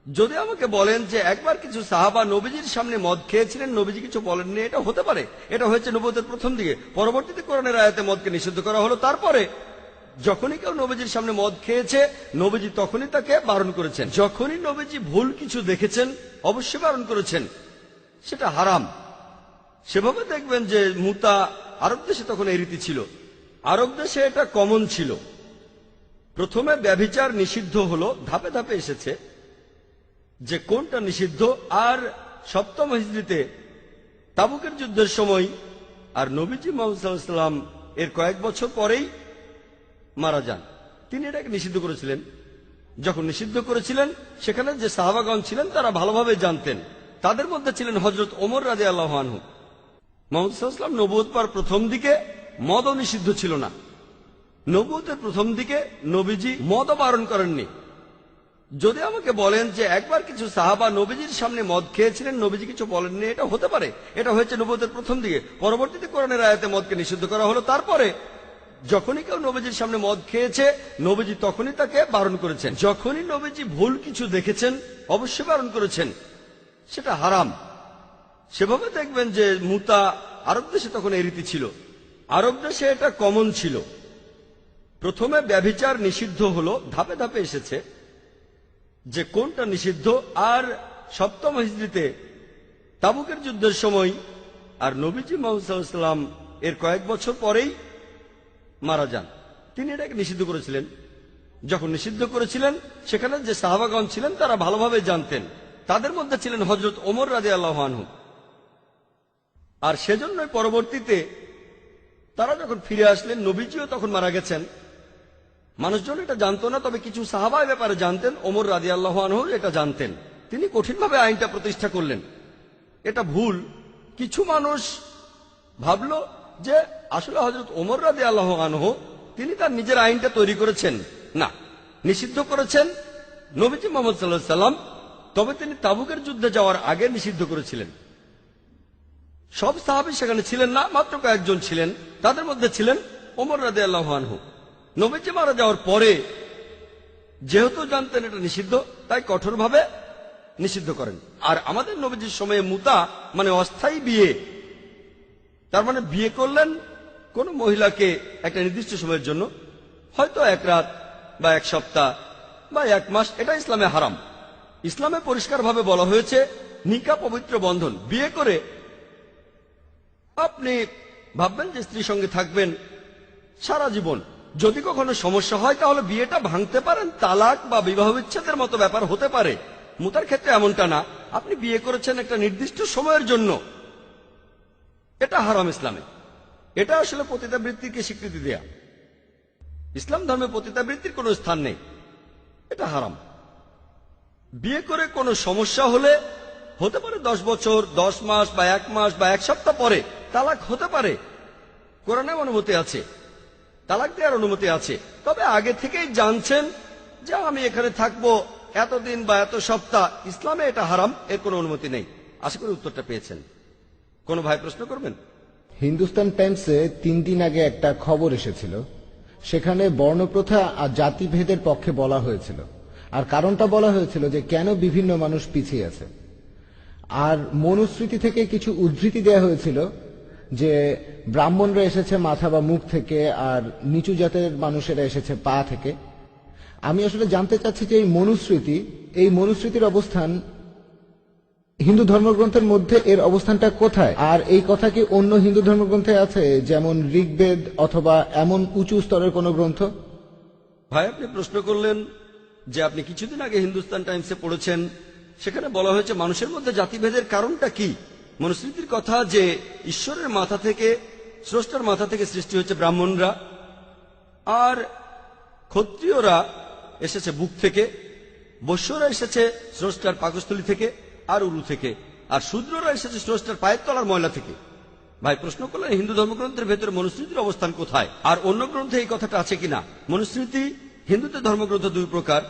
যদি আমাকে বলেন যে একবার কিছু সাহাবা নবীজির সামনে মদ খেয়েছিলেন, নবীজি কিছু বলেননি, এটা হতে পারে। এটা হয়েছে নবুয়তের প্রথম দিকে। পরবর্তীতে কোরআনের আয়াতে মদকে নিষিদ্ধ করা হলো। তারপরে যখনই কেউ নবীজির সামনে মদ খেয়েছে, নবীজি তখনই তাকে বারণ করেছেন। যখনই নবীজি ভুল কিছু দেখেছেন, অবশ্যই বারণ করেছেন, সেটা হারাম। সেভাবে দেখবেন যে মুতা আরব দেশে তখন এই রীতি ছিল, আরব দেশে এটা কমন ছিল। প্রথমে ব্যভিচার নিষিদ্ধ হলো, ধাপে ধাপে এসেছে যে কোনটা নিষিদ্ধ। আর সপ্তম হিজরিতে তাবুকের যুদ্ধের সময় আর নবীজি মুহাম্মদ সাল্লাল্লাহু আলাইহি ওয়াসাল্লাম এর কয়েক বছর পরেই মারা যান। তিনি এটাকে নিষিদ্ধ করেছিলেন। যখন নিষিদ্ধ করেছিলেন, সেখানে যে সাহাবাগণ ছিলেন তারা ভালোভাবে জানতেন। তাদের মধ্যে ছিলেন হযরত ওমর রাদিয়াল্লাহু আনহু। মুহাম্মদ সাল্লাল্লাহু আলাইহি ওয়াসাল্লাম নবুয়ত পাওয়ার প্রথম দিকে মদও নিষিদ্ধ ছিল না। নবুয়তের প্রথম দিকে নবীজি মদও বারণ করেননি। যদি আমাকে বলেন যে একবার কিছু সাহাবা নবীজির সামনে মদ খেয়েছিলেন, নবীজি কিছু বলেননি, এটা হতে পারে। এটা হয়েছে নবুয়তের প্রথম দিকে। পরবর্তীতে কোরআনের আয়াতে মদকে নিষিদ্ধ করা হলো। তারপরে যখনই কেউ নবীজির সামনে মদ খেয়েছে, নবীজি তখনই তাকে বারণ করেছেন। যখনই নবীজি ভুল কিছু দেখেছেন, অবশ্যই বারণ করেছেন, সেটা হারাম। সেভাবে দেখবেন যে মুতা আরব দেশে তখন এই রীতি ছিল, আরব দেশে এটা কমন ছিল। প্রথমে ব্যভিচার নিষিদ্ধ হলো, ধাপে ধাপে এসেছে যে কোনটা নিষিদ্ধ। আর সপ্তম হিজরিতে তাবুকের যুদ্ধের সময় আর নবীজি মুহাম্মদ সাল্লাল্লাহু আলাইহি ওয়াসাল্লাম এর কয়েক বছর পরেই মারা যান। তিনি এটাকে নিষিদ্ধ করেছিলেন। যখন নিষিদ্ধ করেছিলেন, সেখানে যে সাহাবাগণ ছিলেন তারা ভালোভাবে জানতেন। তাদের মধ্যে ছিলেন হযরত ওমর রাদিয়াল্লাহু আনহু। আর সেজন্যই পরবর্তীতে তারা যখন ফিরে আসলেন, নবীজিও তখন মারা গেছেন। মানুষজন এটা জানতো না, তবে কিছু সাহাবা এ ব্যাপারে জানতেন। ওমর রাদিয়াল্লাহু আনহু এটা জানতেন। তিনি কঠিনভাবে আইনটা প্রতিষ্ঠা করলেন। এটা ভুল। কিছু মানুষ ভাবলো যে আসলে হযরত ওমর রাদিয়াল্লাহু আনহু তিনি তার নিজের আইনটা তৈরি করেছেন না, নিষিদ্ধ করেছেন নবীজি মোহাম্মদ সাল্লাল্লাহু আলাইহি সাল্লাম। তবে তিনি তাবুকের যুদ্ধে যাওয়ার আগে নিষিদ্ধ করেছিলেন। সব সাহাবী সেখানে ছিলেন না, মাত্র কয়েকজন ছিলেন। তাদের মধ্যে ছিলেন ওমর রাদিয়াল্লাহু আনহু। নবীজি মারা যাওয়ার পরে যেহেতু জানতেন এটা নিষিদ্ধ, তাই কঠোরভাবে নিষিদ্ধ করেন। আর আমাদের নবীজির সময়ে মুতা মানে অস্থায়ী বিয়ে, তার মানে বিয়ে করলেন কোন মহিলাকে একটা নির্দিষ্ট সময়ের জন্য, হয়তো এক রাত বা এক সপ্তাহ বা এক মাস, এটা ইসলামে হারাম। ইসলামে পরিষ্কারভাবে বলা হয়েছে নিকা পবিত্র বন্ধন। বিয়ে করে আপনি ভাববেন যে স্ত্রীর সঙ্গে থাকবেন সারা জীবন। যদি কখনো সমস্যা হয় তাহলে বিয়েটা ভাঙতে পারেন, তালাক বা বিবাহ বিচ্ছেদের মতো ব্যাপার হতে পারে। মুতার ক্ষেত্রে এমনটা না, আপনি বিয়ে করেছেন একটা নির্দিষ্ট সময়ের জন্য, এটা হারাম ইসলামে। এটা আসলে পতিতাবৃত্তিকে স্বীকৃতি দেয়া। ইসলাম ধর্মে পতিতাবৃত্তির কোনো স্থান নেই, এটা হারাম। বিয়ে করে কোনো সমস্যা হলে হতে পারে 10 বছর, 10 মাস বা 1 মাস বা 1 সপ্তাহ পরে তালাক হতে পারে। কোরআনে অনুমতি আছে, তালাক দেওয়ার অনুমতি আছে। তবে আগে থেকেই জানছেন যে আমি এখানে থাকবো এতদিন বা এত সপ্তাহ, ইসলামে এটা হারাম, এর কোনো অনুমতি নেই। আশা করি উত্তরটা পেয়েছেন। কোনো ভাই প্রশ্ন করবেন? হিন্দুস্তান টাইমসে 3 দিন আগে একটা খবর এসেছিল, সেখানে বর্ণপ্রথা আর জাতিভেদের পক্ষে বলা হয়েছিল। আর কারণটা বলা হয়েছিল যে কেন বিভিন্ন মানুষ পিছিয়ে আছে। আর মনুস্মৃতি থেকে কিছু উদ্ধৃতি দেওয়া হয়েছিল যে ব্রাহ্মণরা এসেছে মাথা বা মুখ থেকে, আর নিচু জাতের মানুষেরা এসেছে পা থেকে। আমি আসলে জানতে চাচ্ছি যে এই মনুস্মৃতির অবস্থান হিন্দু ধর্মগ্রন্থের মধ্যে, এর অবস্থানটা কোথায়? আর এই কথা কি অন্য হিন্দু ধর্মগ্রন্থে আছে, যেমন ঋগ্বেদ অথবা এমন উঁচু স্তরের কোনো গ্রন্থ? ভাই, আপনি প্রশ্ন করলেন যে আপনি কিছুদিন আগে হিন্দুস্তান টাইমসে পড়েছেন, সেখানে বলা হয়েছে মানুষের মধ্যে জাতিভেদের কারণটা কি। মনুস্মৃতির কথা যে ঈশ্বরের মাথা থেকে, স্রষ্টার মাথা থেকে সৃষ্টি হয়েছে ব্রাহ্মণরা, আর ক্ষত্রিয়রা এসেছে বুক থেকে, বৈশ্যরা এসেছে স্রষ্টার পাকস্থলী থেকে আর উরু থেকে, আর শূদ্ররা এসেছে স্রষ্টার পায়ের তলার ময়লা থেকে। ভাই প্রশ্ন করলেন হিন্দু ধর্মগ্রন্থের ভেতরে মনুস্মৃতির অবস্থান কোথায়, আর অন্য গ্রন্থে এই কথাটা আছে কিনা। মনুস্মৃতি হিন্দুদের ধর্মগ্রন্থ দুই প্রকার,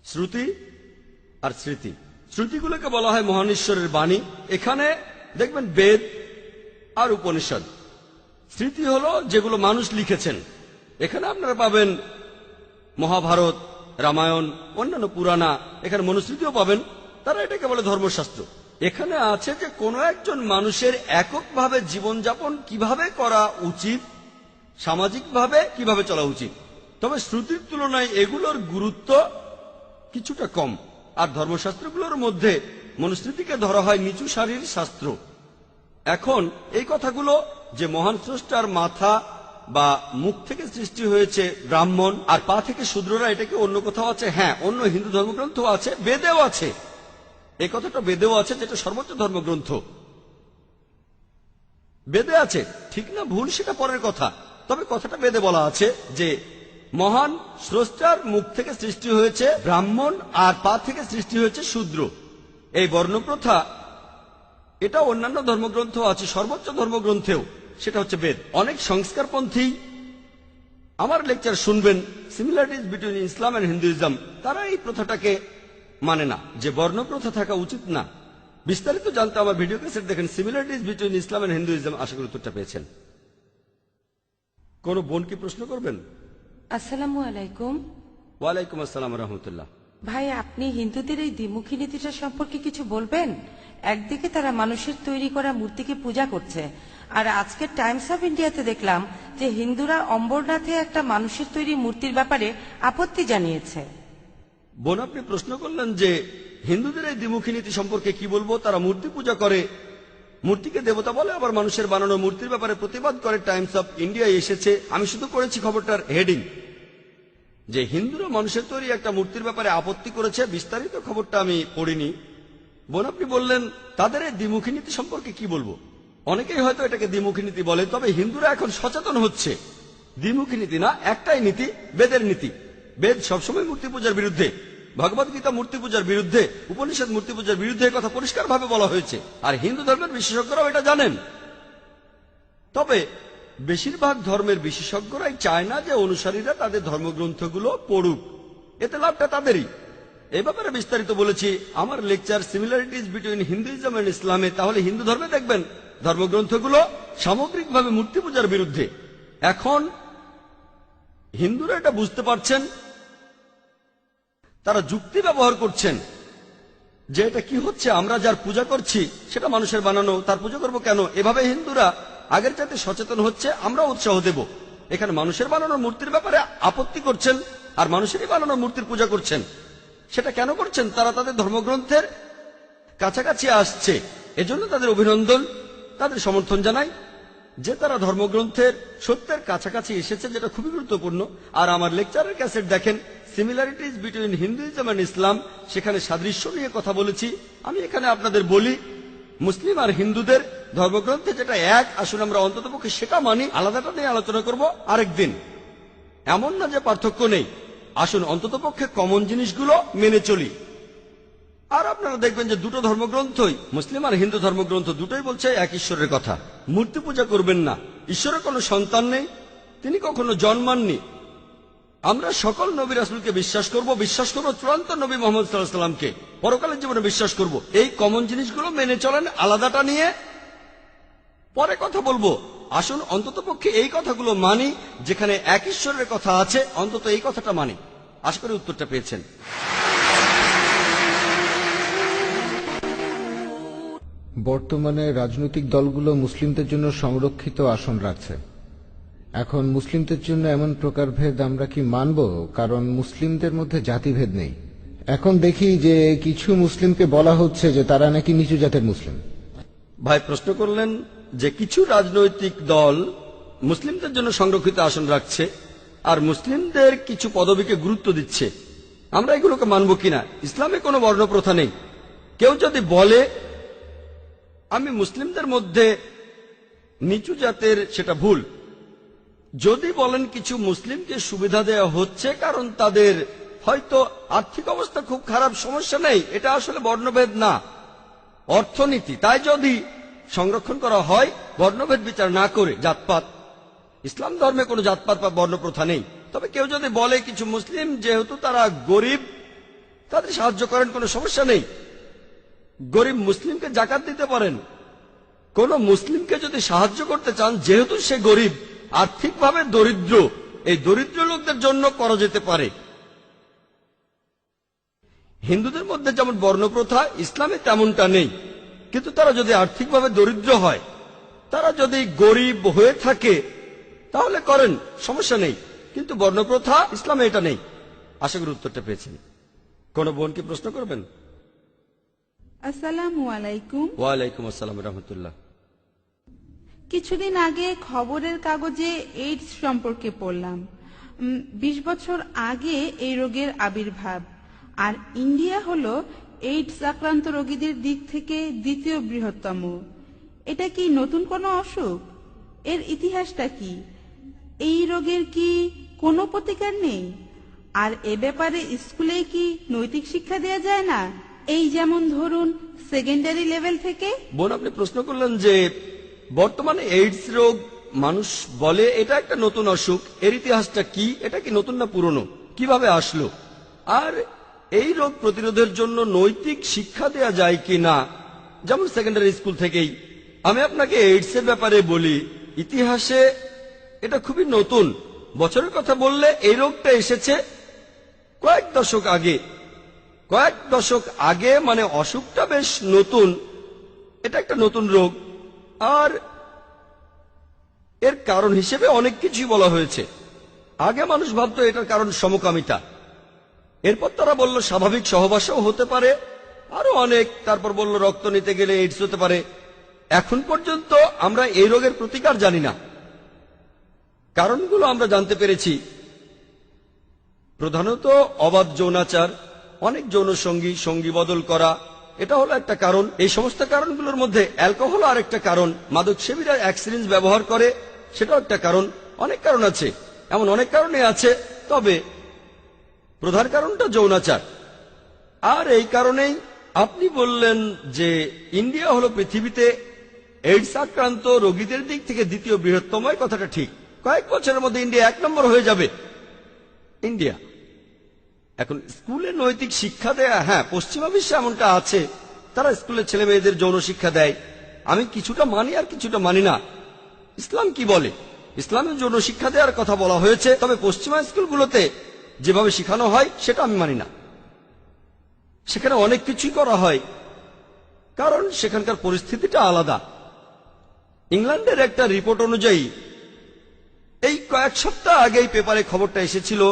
শ্রুতি আর স্মৃতি। শ্রুতিগুলোকে বলা হয় মহান ঈশ্বরের বাণী, এখানে দেখবেন বেদ আর উপনিষদ। স্মৃতি হলো যেগুলো মানুষ লিখেছেন, এখানে আপনারা পাবেন মহাভারত, রামায়ণ, অন্যান্য পুরাণা, এখানে মনুস্মৃতিও পাবেন। তারা এটাকে বলে ধর্মশাস্ত্র। এখানে আছে যে কোনো একজন মানুষের এককভাবে জীবনযাপন কিভাবে করা উচিত, সামাজিকভাবে কিভাবে চলা উচিত। তবে শ্রুতির তুলনায় এগুলোর গুরুত্ব কিছুটা কম। আর ধর্মশাস্ত্রগুলোর মধ্যে মনুস্মৃতিকে ধরা হয় নিচু সারির শাস্ত্র। এখন এই কথাগুলো যে মহান স্রষ্টার মাথা বা মুখ থেকে সৃষ্টি হয়েছে ব্রাহ্মণ আর পা থেকে শূদ্ররা, এটাকে অন্য কোথাও আছে? হ্যাঁ, অন্য হিন্দু ধর্মগ্রন্থ আছে, বেদেও আছে। এই কথাটা বেদেও আছে, যেটা সর্বোচ্চ ধর্মগ্রন্থ। বেদে আছে, ঠিক না ভুল সেটা পরের কথা। তবে কথাটা বেদে বলা আছে যে মহান স্রষ্টার মুখ থেকে সৃষ্টি হয়েছে ব্রাহ্মণ আর পা থেকে সৃষ্টি হয়েছে শূদ্র। এই বর্ণপ্রথা এটা অন্যান্য ধর্মগ্রন্থ আছে, সর্বোচ্চ ধর্মগ্রন্থেও, সেটা হচ্ছে বেদ। অনেক সংস্কারপন্থী আমার লেকচার শুনবেন, similarities between Islam and Hinduism, তারা এই প্রথাটাকে মানে না, যে বর্ণপ্রথা থাকা উচিত না। বিস্তারিত জানতে আমার ভিডিও ক্যাসেট দেখেন, similarities between Islam and Hinduism. আশা করি উত্তরটা পেয়েছেন। কোন বোন কি প্রশ্ন করবেন? আসসালামু আলাইকুম। ওয়ালাইকুম আসসালাম রহমতুল্লাহ। ভাই, আপনি হিন্দুদের এই দ্বিমুখী নীতিটা সম্পর্কে কিছু বলবেন? একদিকে তারা মানুষের তৈরি করা মূর্তিকে পূজা করছে, আর আজকের টাইমস অফ ইন্ডিয়াতে দেখলাম যে হিন্দুরা অম্বরনাথে একটা মানুষের তৈরি মূর্তির ব্যাপারে আপত্তি জানিয়েছে। বোন, আপনি প্রশ্ন করলেন যে হিন্দুদের এই দ্বিমুখী নীতি সম্পর্কে কি বলবো। তারা মূর্তি পূজা করে, মূর্তিকে দেবতা বলে, আবার মানুষের বানানো মূর্তির ব্যাপারে প্রতিবাদ করে। টাইমস অফ ইন্ডিয়ায় এসেছে, আমি শুধু করেছি খবরটার হেডিং যে হিন্দুরা মানুষের তৈরি একটা মূর্তির ব্যাপারে আপত্তি করেছে। বিস্তারিত খবরটা আমি পড়িনি। বোন, আপনি বললেন তাদের এই দ্বিমুখী নীতি সম্পর্কে কি বলবো। অনেকেই হয়তো এটাকে দ্বিমুখী নীতি বলে, তবে হিন্দুরা এখন সচেতন হচ্ছে। দ্বিমুখী নীতি না, একটাই নীতি, বেদের নীতি। বেদ সবসময় মূর্তি পূজার বিরুদ্ধে, ভগবদ গীতা মূর্তি পূজার বিরুদ্ধে, উপনিষদ মূর্তি পূজার বিরুদ্ধে, কথা পরিষ্কার ভাবে বলা হয়েছে। আর হিন্দু ধর্মের বিশেষজ্ঞরাও এটা জানেন। তবে বেশিরভাগ ধর্মের বিশেষজ্ঞরাই চায় না যে অনুসারীরা তাদের ধর্মগ্রন্থগুলো পড়ুক, এতে লাভটা তাদেরই। এ ব্যাপারে বিস্তারিত বলেছি আমার lecture similarities between Hinduism and ইসলামে। তাহলে হিন্দু ধর্মে দেখবেন ধর্মগ্রন্থগুলো সামগ্রিকভাবে মূর্তি পূজার বিরুদ্ধে। এখন হিন্দুরা এটা বুঝতে পারছেন, তারা যুক্তি ব্যবহার করছেন যে এটা কি হচ্ছে, আমরা যার পূজা করছি সেটা মানুষের বানানো, তার পূজা করব কেন? এভাবে হিন্দুরা আগের চাইতে সচেতন হচ্ছে, আমরা উৎসাহ দেব। এখানে মানুষের বানানো মূর্তির ব্যাপারে আপত্তি করছেন আর মানুষেরই বানানো মূর্তির পূজা করছেন। সেটা কেন করছেন? তারা তাদের ধর্মগ্রন্থের কাছাকাছি আসছে, এজন্য তাদের অভিনন্দন, তাদের সমর্থন জানাই যে তারা ধর্মগ্রন্থের সত্যের কাছাকাছি এসেছে, যেটা খুবই গুরুত্বপূর্ণ। আর আমার লেকচারের ক্যাসেট দেখেন সিমিলারিটিজ বিটুইন হিন্দুইজম এন্ড ইসলাম, সেখানে সাদৃশ্য নিয়ে কথা বলেছি। আমি এখানে আপনাদের বলি মুসলিম আর হিন্দুদের ধর্মগ্রন্থে যেটা এক, আসুন আমরা অন্ততপক্ষে সেটা মানি, আলাদাটা নিয়ে আলোচনা করব আরেকদিন। এমন না যে পার্থক্য নেই, আসুন অন্ততপক্ষে কমন জিনিসগুলো মেনে চলি। আর আপনারা দেখবেন যে দুটো ধর্মগ্রন্থই, মুসলিম আর হিন্দু ধর্মগ্রন্থ দুটোই বলছে এক ঈশ্বরের কথা। মূর্তি পূজা করবেন না, ঈশ্বরের কোনো সন্তান নেই, তিনি কখনো জন্মাননি। আমরা সকল নবী রাসূলকে বিশ্বাস করব চূড়ান্ত নবী মুহাম্মদ সাল্লাল্লাহু আলাইহি ওয়াসাল্লামকে, পরকালের জীবনে বিশ্বাস করব। এই কমন জিনিসগুলো মেনে চলেন, আলাদাটা নিয়ে পরে কথা বলবো। আসুন অন্ততপক্ষে এই কথাগুলো মানি, যেখানে এক ঈশ্বরের কথা আছে, অন্তত এই কথাটা মানি। আশা করি উত্তরটা পেয়েছেন। বর্তমানে রাজনৈতিক দলগুলো মুসলিমদের জন্য সংরক্ষিত আসন রাখছে। এখন মুসলিমদের জন্য এমন প্রকারভেদ আমরা কি মানব? কারণ মুসলিমদের মধ্যে জাতিভেদ নেই। এখন দেখি যে কিছু মুসলিমকে বলা হচ্ছে যে তারা নাকি নিচু জাতের মুসলিম। ভাই প্রশ্ন করলেন যে কিছু রাজনৈতিক দল মুসলিমদের জন্য সংরক্ষিত আসন রাখছে আর মুসলিমদের কিছু পদবীকে গুরুত্ব দিচ্ছে, আমরা এগুলোকে মানব কিনা? ইসলামে কোনো বর্ণপ্রথা নেই। কেউ যদি বলে আমি মুসলিমদের মধ্যে নিচু জাতের, সেটা ভুল। যদি বলেন কিছু মুসলিমকে সুবিধা দেওয়া হচ্ছে কারণ তাদের হয়তো আর্থিক অবস্থা খুব খারাপ, সমস্যা নেই, এটা আসলে বর্ণভেদ না, অর্থনীতি। তাই যদি সংরক্ষণ করা হয় বর্ণভেদ বিচার না করে, জাতপাত, ইসলাম ধর্মে কোনো জাতপাত বা বর্ণপ্রথা নেই। তবে কেউ যদি বলে কিছু মুসলিম যেহেতু তারা গরিব তাদের সাহায্য করেন, কোনো সমস্যা নেই, গরিব মুসলিমকে জাকাত দিতে পারেন। কোন মুসলিমকে যদি সাহায্য করতে চান, যেহেতু সে গরিব, আর্থিকভাবে দরিদ্র, এই দরিদ্র লোকদের জন্য করা যেতে পারে। হিন্দুদের মধ্যে যেমন বর্ণপ্রথা, ইসলামে তেমনটা নেই। কিন্তু তারা যদি আর্থিকভাবে দরিদ্র হয়, তারা যদি গরিব হয়ে থাকে, তাহলে করেন, সমস্যা নেই। কিন্তু বর্ণপ্রথা ইসলামে এটা নেই। আশা করি উত্তরটা পেয়েছেন। কোন বোন কি প্রশ্ন করবেন? আসসালামু আলাইকুম। ওয়ালাইকুম আসসালাম রহমতুল্লাহ। কিছুদিন আগে খবরের কাগজে এইডস সম্পর্কে পড়লাম। 20 বছর আগে এই রোগের আবির্ভাব, আর ইন্ডিয়া হলো এইডস আক্রান্ত রোগীদের দিক থেকে দ্বিতীয় বৃহত্তম। এটা কি নতুন কোনো অসুখ? এর ইতিহাসটা কি? এই রোগের কি কোনো প্রতিকার নেই? আর এ ব্যাপারে স্কুলে কি নৈতিক শিক্ষা দেওয়া যায় না? এই যেমন ধরুন সেকেন্ডারি লেভেল থেকে। বোন, আপনি প্রশ্ন করলেন যে বর্তমানে এইডস রোগ, মানুষ বলে এটা একটা নতুন অসুখ, এর ইতিহাসটা কি? এটা কি নতুন না পুরনো? কিভাবে আসলো? আর এই রোগ প্রতিরোধের জন্য নৈতিক শিক্ষা দেয়া যায় কি না, যেমন সেকেন্ডারি স্কুল থেকেই। আমি আপনাকে এইডস এর ব্যাপারে বলি, ইতিহাসে এটা খুবই নতুন। বছরের কথা বললে এই রোগটা এসেছে কয়েক দশক আগে, মানে অসুখটা বেশ নতুন, এটা একটা নতুন রোগ। আর এর কারণ হিসেবে অনেক কিছুই বলা হয়েছে। আগে মানুষ ভাবতো এটার কারণ সমকামিতা, এরপর তারা বলল স্বাভাবিক সহবাসও হতে পারে, আরো অনেক, তারপর বলল রক্ত নিতে গেলে এইডস হতে পারে। এখন পর্যন্ত আমরা এই রোগের প্রতিকার জানি না। কারণগুলো আমরা জানতে পেরেছি, প্রধানত অবাধ যৌনাচার, অনেক যৌন সঙ্গী বদল করা, এটা হলো একটা কারণ। এই সমস্ত কারণগুলোর মধ্যে অ্যালকোহল আর একটা কারণ, মাদক সেবীরা এক সিরিঞ্জ ব্যবহার করে, সেটাও একটা কারণ। অনেক কারণ আছে, এমন অনেক কারণে আছে, তবে প্রধান কারণটা যৌনাচার। আর এই কারণেই আপনি বললেন যে ইন্ডিয়া হলো পৃথিবীতে এইডস আক্রান্ত রোগীদের দিক থেকে দ্বিতীয় বৃহত্তম, এই কথাটা ঠিক। কয়েক বছরের মধ্যে ইন্ডিয়া 1 নম্বর হয়ে যাবে। ইন্ডিয়া এখন স্কুলে নৈতিক শিক্ষা দেয়া, হ্যাঁ পশ্চিমা বিশ্বে এমনটা আছে, তারা স্কুলে ছেলে মেয়েদের যৌন শিক্ষা দেয়। আমি কিছুটা মানি আর কিছুটা মানি না। ইসলাম কি বলে? ইসলামের যৌন শিক্ষা দেওয়ার কথা বলা হয়েছে, তবে পশ্চিমা স্কুলগুলোতে যেভাবে শেখানো হয় সেটা আমি মানি না। সেখানে অনেক কিছুই করা হয়, কারণ সেখানকার পরিস্থিতিটা আলাদা। ইংল্যান্ডের একটা রিপোর্ট অনুযায়ী এই কয়েক সপ্তাহ আগেই পেপারে খবরটা এসেছিল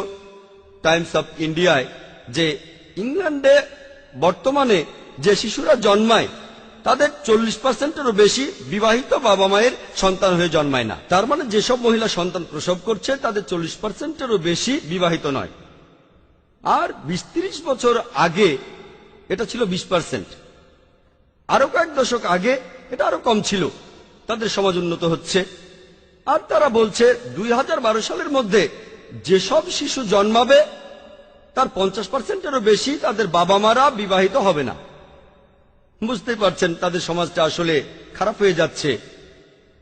টাইমস অফ ইন্ডিয়ায়, যে ইংল্যান্ডে বর্তমানে যে শিশুরা জন্মায় তাদের 40%-এরও বেশি বিবাহিত বাবা মায়ের সন্তান হয়ে জন্মায় না। তার মানে যেসব মহিলা সন্তান প্রসব করছে তাদের 40%-এরও বেশি বিবাহিত নয়। আর 20-30 বছর আগে এটা ছিল 20%। আরো কয়েক দশক আগে এটা আরো কম ছিল। তাদের সমাজ উন্নত হচ্ছে। আর তারা বলছে 2012 সালের মধ্যে যেসব শিশু জন্মাবে তার 50%-এরও বেশি তাদের বাবা মারা বিবাহিত হবে না। বুঝতেই পারছেন তাদের সমাজটা আসলে খারাপ হয়ে যাচ্ছে।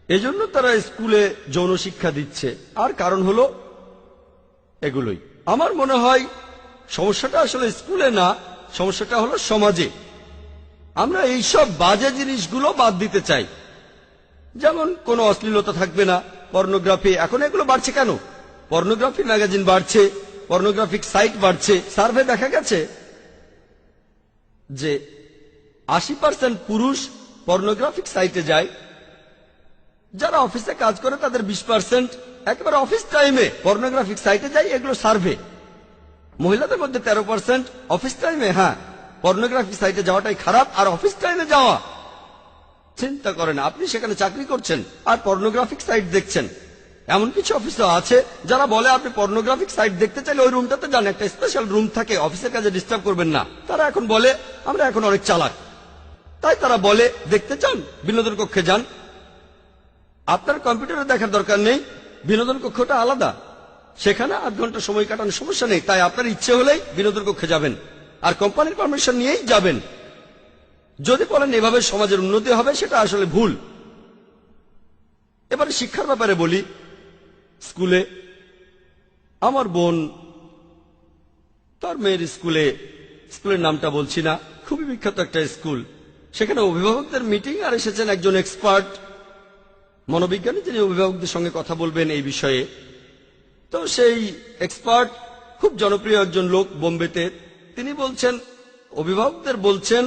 এজন্য তারা স্কুলে যৌন শিক্ষা দিচ্ছে। আর কারণ হলো এগুলোই। আমার মনে হয় সমস্যাটা আসলে স্কুলে না, সমস্যাটা হলো সমাজে। আমরা এইসব বাজে জিনিসগুলো বাদ দিতে চাই। যেমন কোনো অশ্লীলতা থাকবে না, পর্নোগ্রাফি। এখন এগুলো বাড়ছে কেন? পর্নোগ্রাফি ম্যাগাজিন বাড়ছে, পর্নোগ্রাফিক সাইট বাড়ছে। সার্ভে দেখা গেছে যে 80% পুরুষ পর্নোগ্রাফিক সাইটে যায়, যারা অফিসে কাজ করে তাদের 20% একেবারে অফিস টাইমে পর্নোগ্রাফিক সাইটে যায়। এগুলো সার্ভে। মহিলাদের মধ্যে 13% অফিস টাইমে, হ্যাঁ পর্নোগ্রাফিক সাইটে যাওয়াটাই খারাপ। আর অফিস টাইমে যাওয়া, চিন্তা করেন আপনি সেখানে চাকরি করছেন আর পর্নোগ্রাফিক সাইট দেখছেন। এমন কিছু অফিসও আছে যারা বলে আপনি পর্নোগ্রাফিক সাইট দেখতে চাইলে ওই রুমটাতে যান, একটা স্পেশাল রুম থাকে, অফিসের কাজে ডিস্টার্ব করবেন না। তারা এখন বলে আমরা এখন অনেক চালাক, তাই তারা বলে দেখতে চান বিনোদন কক্ষে যান। আপনার কম্পিউটারে দেখার দরকার নেই, বিনোদন কক্ষটা আলাদা, সেখানে 8 ঘন্টা সময় কাটানোর সমস্যা নেই। তাই আপনার ইচ্ছে হলেই বিনোদন কক্ষে যাবেন আর কোম্পানির পারমিশন নিয়েই যাবেন। যদি বলেন এভাবে সমাজের উন্নতি হবে, সেটা আসলে ভুল। এবারে শিক্ষার ব্যাপারে বলি। স্কুলে আমার বোন তার মেয়ের স্কুলের নামটা বলছি না, খুবই বিখ্যাত একটা স্কুল, সেখানে অভিভাবকদের মিটিং আর এসেছেন একজন এক্সপার্ট মনোবিজ্ঞানী, যিনি অভিভাবকদের সঙ্গে কথা বলবেন এই বিষয়ে। তো সেই এক্সপার্ট খুব জনপ্রিয় একজন লোক বোম্বেতে। তিনি বলছেন, অভিভাবকদের বলছেন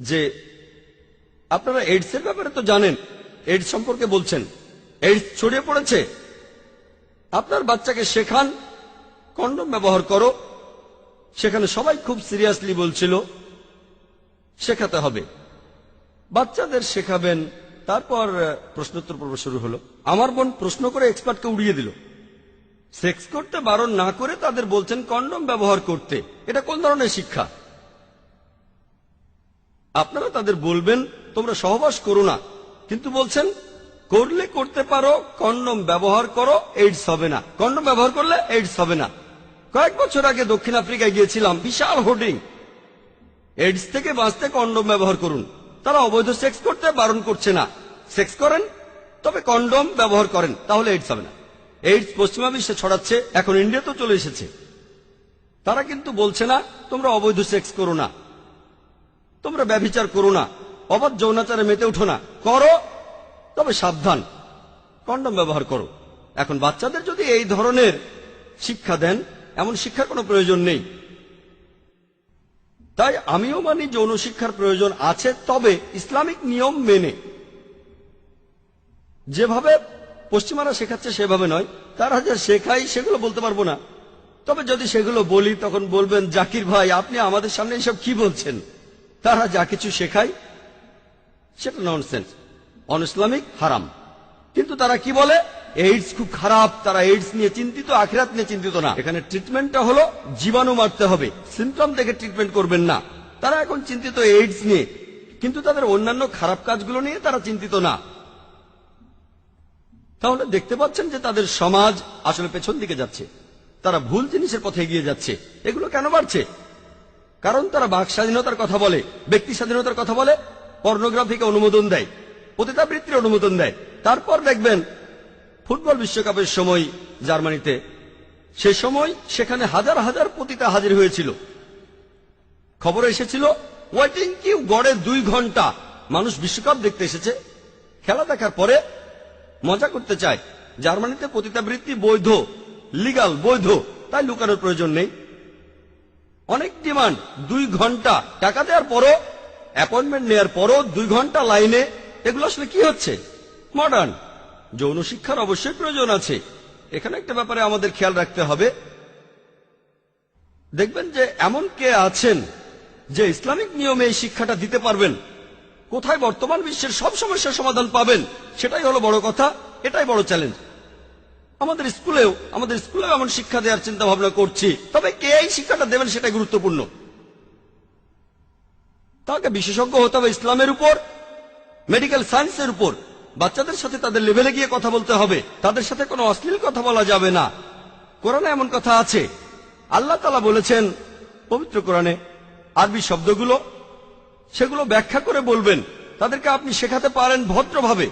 যে আপনারা এইডস এর ব্যাপারে তো জানেন, এইডস সম্পর্কে বলছেন, এইডস ছড়িয়ে পড়েছে, আপনার বাচ্চাকে শেখান কন্ডম ব্যবহার করো। সেখানে সবাই খুব সিরিয়াসলি বলছিল শেখাতে হবে, বাচ্চাদের শেখাবেন। তারপর প্রশ্নোত্তর পর্ব শুরু হলো। আমার বোন প্রশ্ন করে এক্সপার্টকে উড়িয়ে দিল। সেক্স করতে বারণ না করে তাদের বলছেন কন্ডম ব্যবহার করতে। এটা কোন ধরনের শিক্ষা? আপনারা তাদের বলবেন তোমরা সহবাস করো না, কিন্তু বলছেন করলে করতে পারো, কন্ডম ব্যবহার করো, এইডস হবে না। কন্ডম ব্যবহার করলে এইডস হবে না। কয়েক বছর আগে দক্ষিণ আফ্রিকায় গিয়েছিলাম, বিশাল হোর্ডিং, এইডস থেকে বাঁচতে কন্ডম ব্যবহার করুন। তারা অবৈধ সেক্স করতে বারণ করছে না, সেক্স করেন তবে কন্ডম ব্যবহার করেন, তাহলে এইডস হবে না। এইডস পশ্চিমা বিশ্বে ছড়াচ্ছে, এখন ইন্ডিয়াতেও চলে এসেছে। তারা কিন্তু বলছে না তোমরা অবৈধ সেক্স করো না, তোমরা ব্যভিচার করো না, অবাধ যৌনাচারে মেতে উঠো না, করো তবে সাবধান, কন্ডম ব্যবহার করো। এখন বাচ্চাদের যদি এই ধরনের শিক্ষা দেন, এমন শিক্ষার কোনো প্রয়োজন নেই। তাই আমিও মানি যৌন শিক্ষার প্রয়োজন আছে, তবে ইসলামিক নিয়ম মেনে। যেভাবে পশ্চিমারা শেখাচ্ছে সেভাবে নয়। তারা যা শেখাই সেগুলো বলতে পারবো না, তবে যদি সেগুলো বলি তখন বলবেন জাকির ভাই আপনি আমাদের সামনে এসব কি বলছেন। তারা যা কিছু শেখায় সেটা ননসেন্স, অনইসলামিক, হারাম। কিন্তু তারা কি বলে এইডস খুব খারাপ, তারা এইডস নিয়ে চিন্তিত, আখিরাত নিয়ে চিন্তিত না। এখানে ট্রিটমেন্টটা হলো জীবাণু মারতে হবে, সিমটম দেখে ট্রিটমেন্ট করবেন না। তারা এখন চিন্তিত এইডস নিয়ে, কিন্তু তাদের অন্যান্য খারাপ কাজগুলো নিয়ে তারা চিন্তিত না। তাহলে দেখতে পাচ্ছেন যে তাদের সমাজ আসলে পেছন দিকে যাচ্ছে, তারা ভুল জিনিসের পথে এগিয়ে যাচ্ছে। এগুলো কেন বাড়ছে? কারণ তারা বাক স্বাধীনতার কথা বলে, ব্যক্তি স্বাধীনতার কথা বলে, পর্নোগ্রাফিকে অনুমোদন দেয়। পতিতাবৃত্তির অনুমোদন দেয়। তারপর দেখবেন ফুটবল বিশ্বকাপের সময় জার্মানিতে, সে সময় সেখানে হাজার হাজার পতিতা হাজির হয়েছিল। খবর এসেছিল ওয়েটিং কিউ গড়ে 2 ঘন্টা মানুষ বিশ্বকাপ দেখতে এসেছে। খেলা দেখার পরে মজা করতে চায়। জার্মানিতে পতিতাবৃত্তি বৈধ, লিগাল, বৈধ, তাই লুকানোর প্রয়োজন নেই। অনেক ডিমান্ড, 2 ঘন্টা টাকা দেওয়ার পরও, অ্যাপয়েন্টমেন্ট নেওয়ার পরও 2 ঘন্টা লাইনে। এগুলো আসলে কি হচ্ছে? মডার্ন। যৌন শিক্ষার অবশ্যই প্রয়োজন আছে। এখানে একটা ব্যাপারে আমাদের খেয়াল রাখতে হবে। দেখবেন যে এমন কে আছেন যে ইসলামিক নিয়মে এই শিক্ষাটা দিতে পারবেন। কোথায় বর্তমান বিশ্বের সব সমস্যার সমাধান পাবেন, সেটাই হলো বড় কথা, এটাই বড় চ্যালেঞ্জ। আমাদের স্কুলেও এমন শিক্ষা দেওয়ার চিন্তা ভাবনা করছি, তবে কে এই শিক্ষাটা দেবেন সেটাই গুরুত্বপূর্ণ। তাকে বিশেষজ্ঞ হতে হবে ইসলামের উপর, মেডিকেল সায়েন্সের উপর। বাচ্চাদের সাথে তাদের লেভেলে গিয়ে কথা বলতে হবে, তাদের সাথে কোনো অশ্লীল কথা বলা যাবে না। কোরআনে এমন কথা আছে, আল্লাহ তাআলা বলেছেন পবিত্র কোরআনে, আরবি শব্দগুলো সেগুলো ব্যাখ্যা করে বলবেন, তাদেরকে আপনি শেখাতে পারেন ভদ্রভাবে,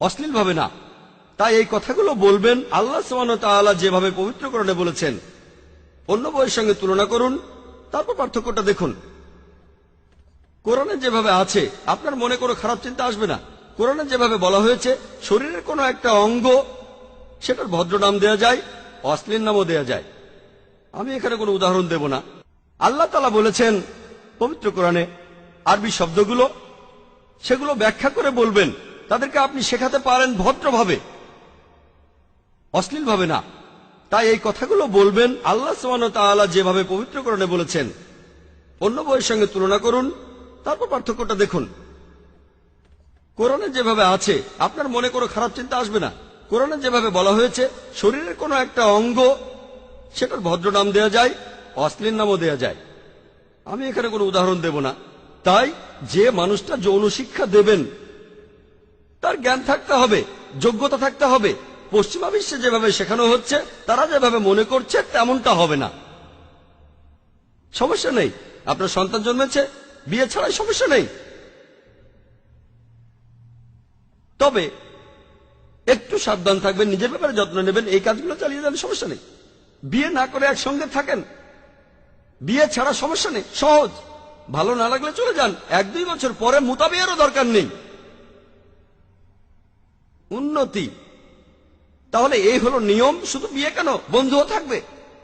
অশ্লীলভাবে না। তাই এই কথাগুলো বলবেন আল্লাহ সুবহানাহু ওয়া তাআলা যেভাবে পবিত্র কোরআনে বলেছেন। অন্য বইয়ের সঙ্গে তুলনা করুন, তারপর পার্থক্যটা দেখুন। কোরআনে যেভাবে আছে আপনার মনে কোনো খারাপ চিন্তা আসবে না। কোরআনে যেভাবে বলা হয়েছে শরীরের কোনো একটা অঙ্গ, সেটার ভদ্র নাম দেয়া যায়, অশ্লীল নামও দেয়া যায়। আমি এখানে কোনো উদাহরণ দেব না। আল্লাহ তাআলা বলেছেন পবিত্র কোরআনে, আরবি শব্দগুলো সেগুলো ব্যাখ্যা করে বলবেন, তাদেরকে আপনি শেখাতে পারেন ভদ্রভাবে, অশ্লীলভাবে না। তাই এই কথাগুলো বলবেন আল্লাহ সুবহানাহু ওয়া তাআলা যেভাবে পবিত্র কোরআনে বলেছেন। অন্য বইয়ের সঙ্গে তুলনা করুন, তারপর পার্থক্যটা দেখুন। কোরআনে যেভাবে আছে আপনার মনে কোনো খারাপ চিন্তা আসবে না। কোরআনে যেভাবে বলা হয়েছে শরীরের কোনো একটা অঙ্গ, সেটার ভদ্র নাম দেয়া যায়, অশ্লীল নামও দেয়া যায়। আমি এখানে কোনো উদাহরণ দেব না। তাই যে মানুষটা যৌন শিক্ষা দেবেন তার জ্ঞান থাকতে হবে, যোগ্যতা থাকতে হবে। পশ্চিমা বিশ্বে যেভাবে শেখানো হচ্ছে, তারা যেভাবে মনে করছে তেমনটা হবে না। সমস্যা নেই, আপনার সন্তান জন্মেছে, বিয়ে ছাড়াই সমস্যা নেই। তবে একটু সাবধান থাকবেন, নিজের ব্যাপারে যত্ন নেবেন, এই কাজগুলো চালিয়ে যান, সমস্যা নেই। বিয়ে না করে একসঙ্গে থাকেন, বিয়ে ছাড়া সমস্যা নেই, সহজ। ভালো না লাগলে চলে যান, 1-2 বছর পরে মুতাবিয়ারও দরকার নেই। উন্নতি। তাহলে এই হলো নিয়ম। শুধু বিয়ে কেন, বন্ধুও থাকবে।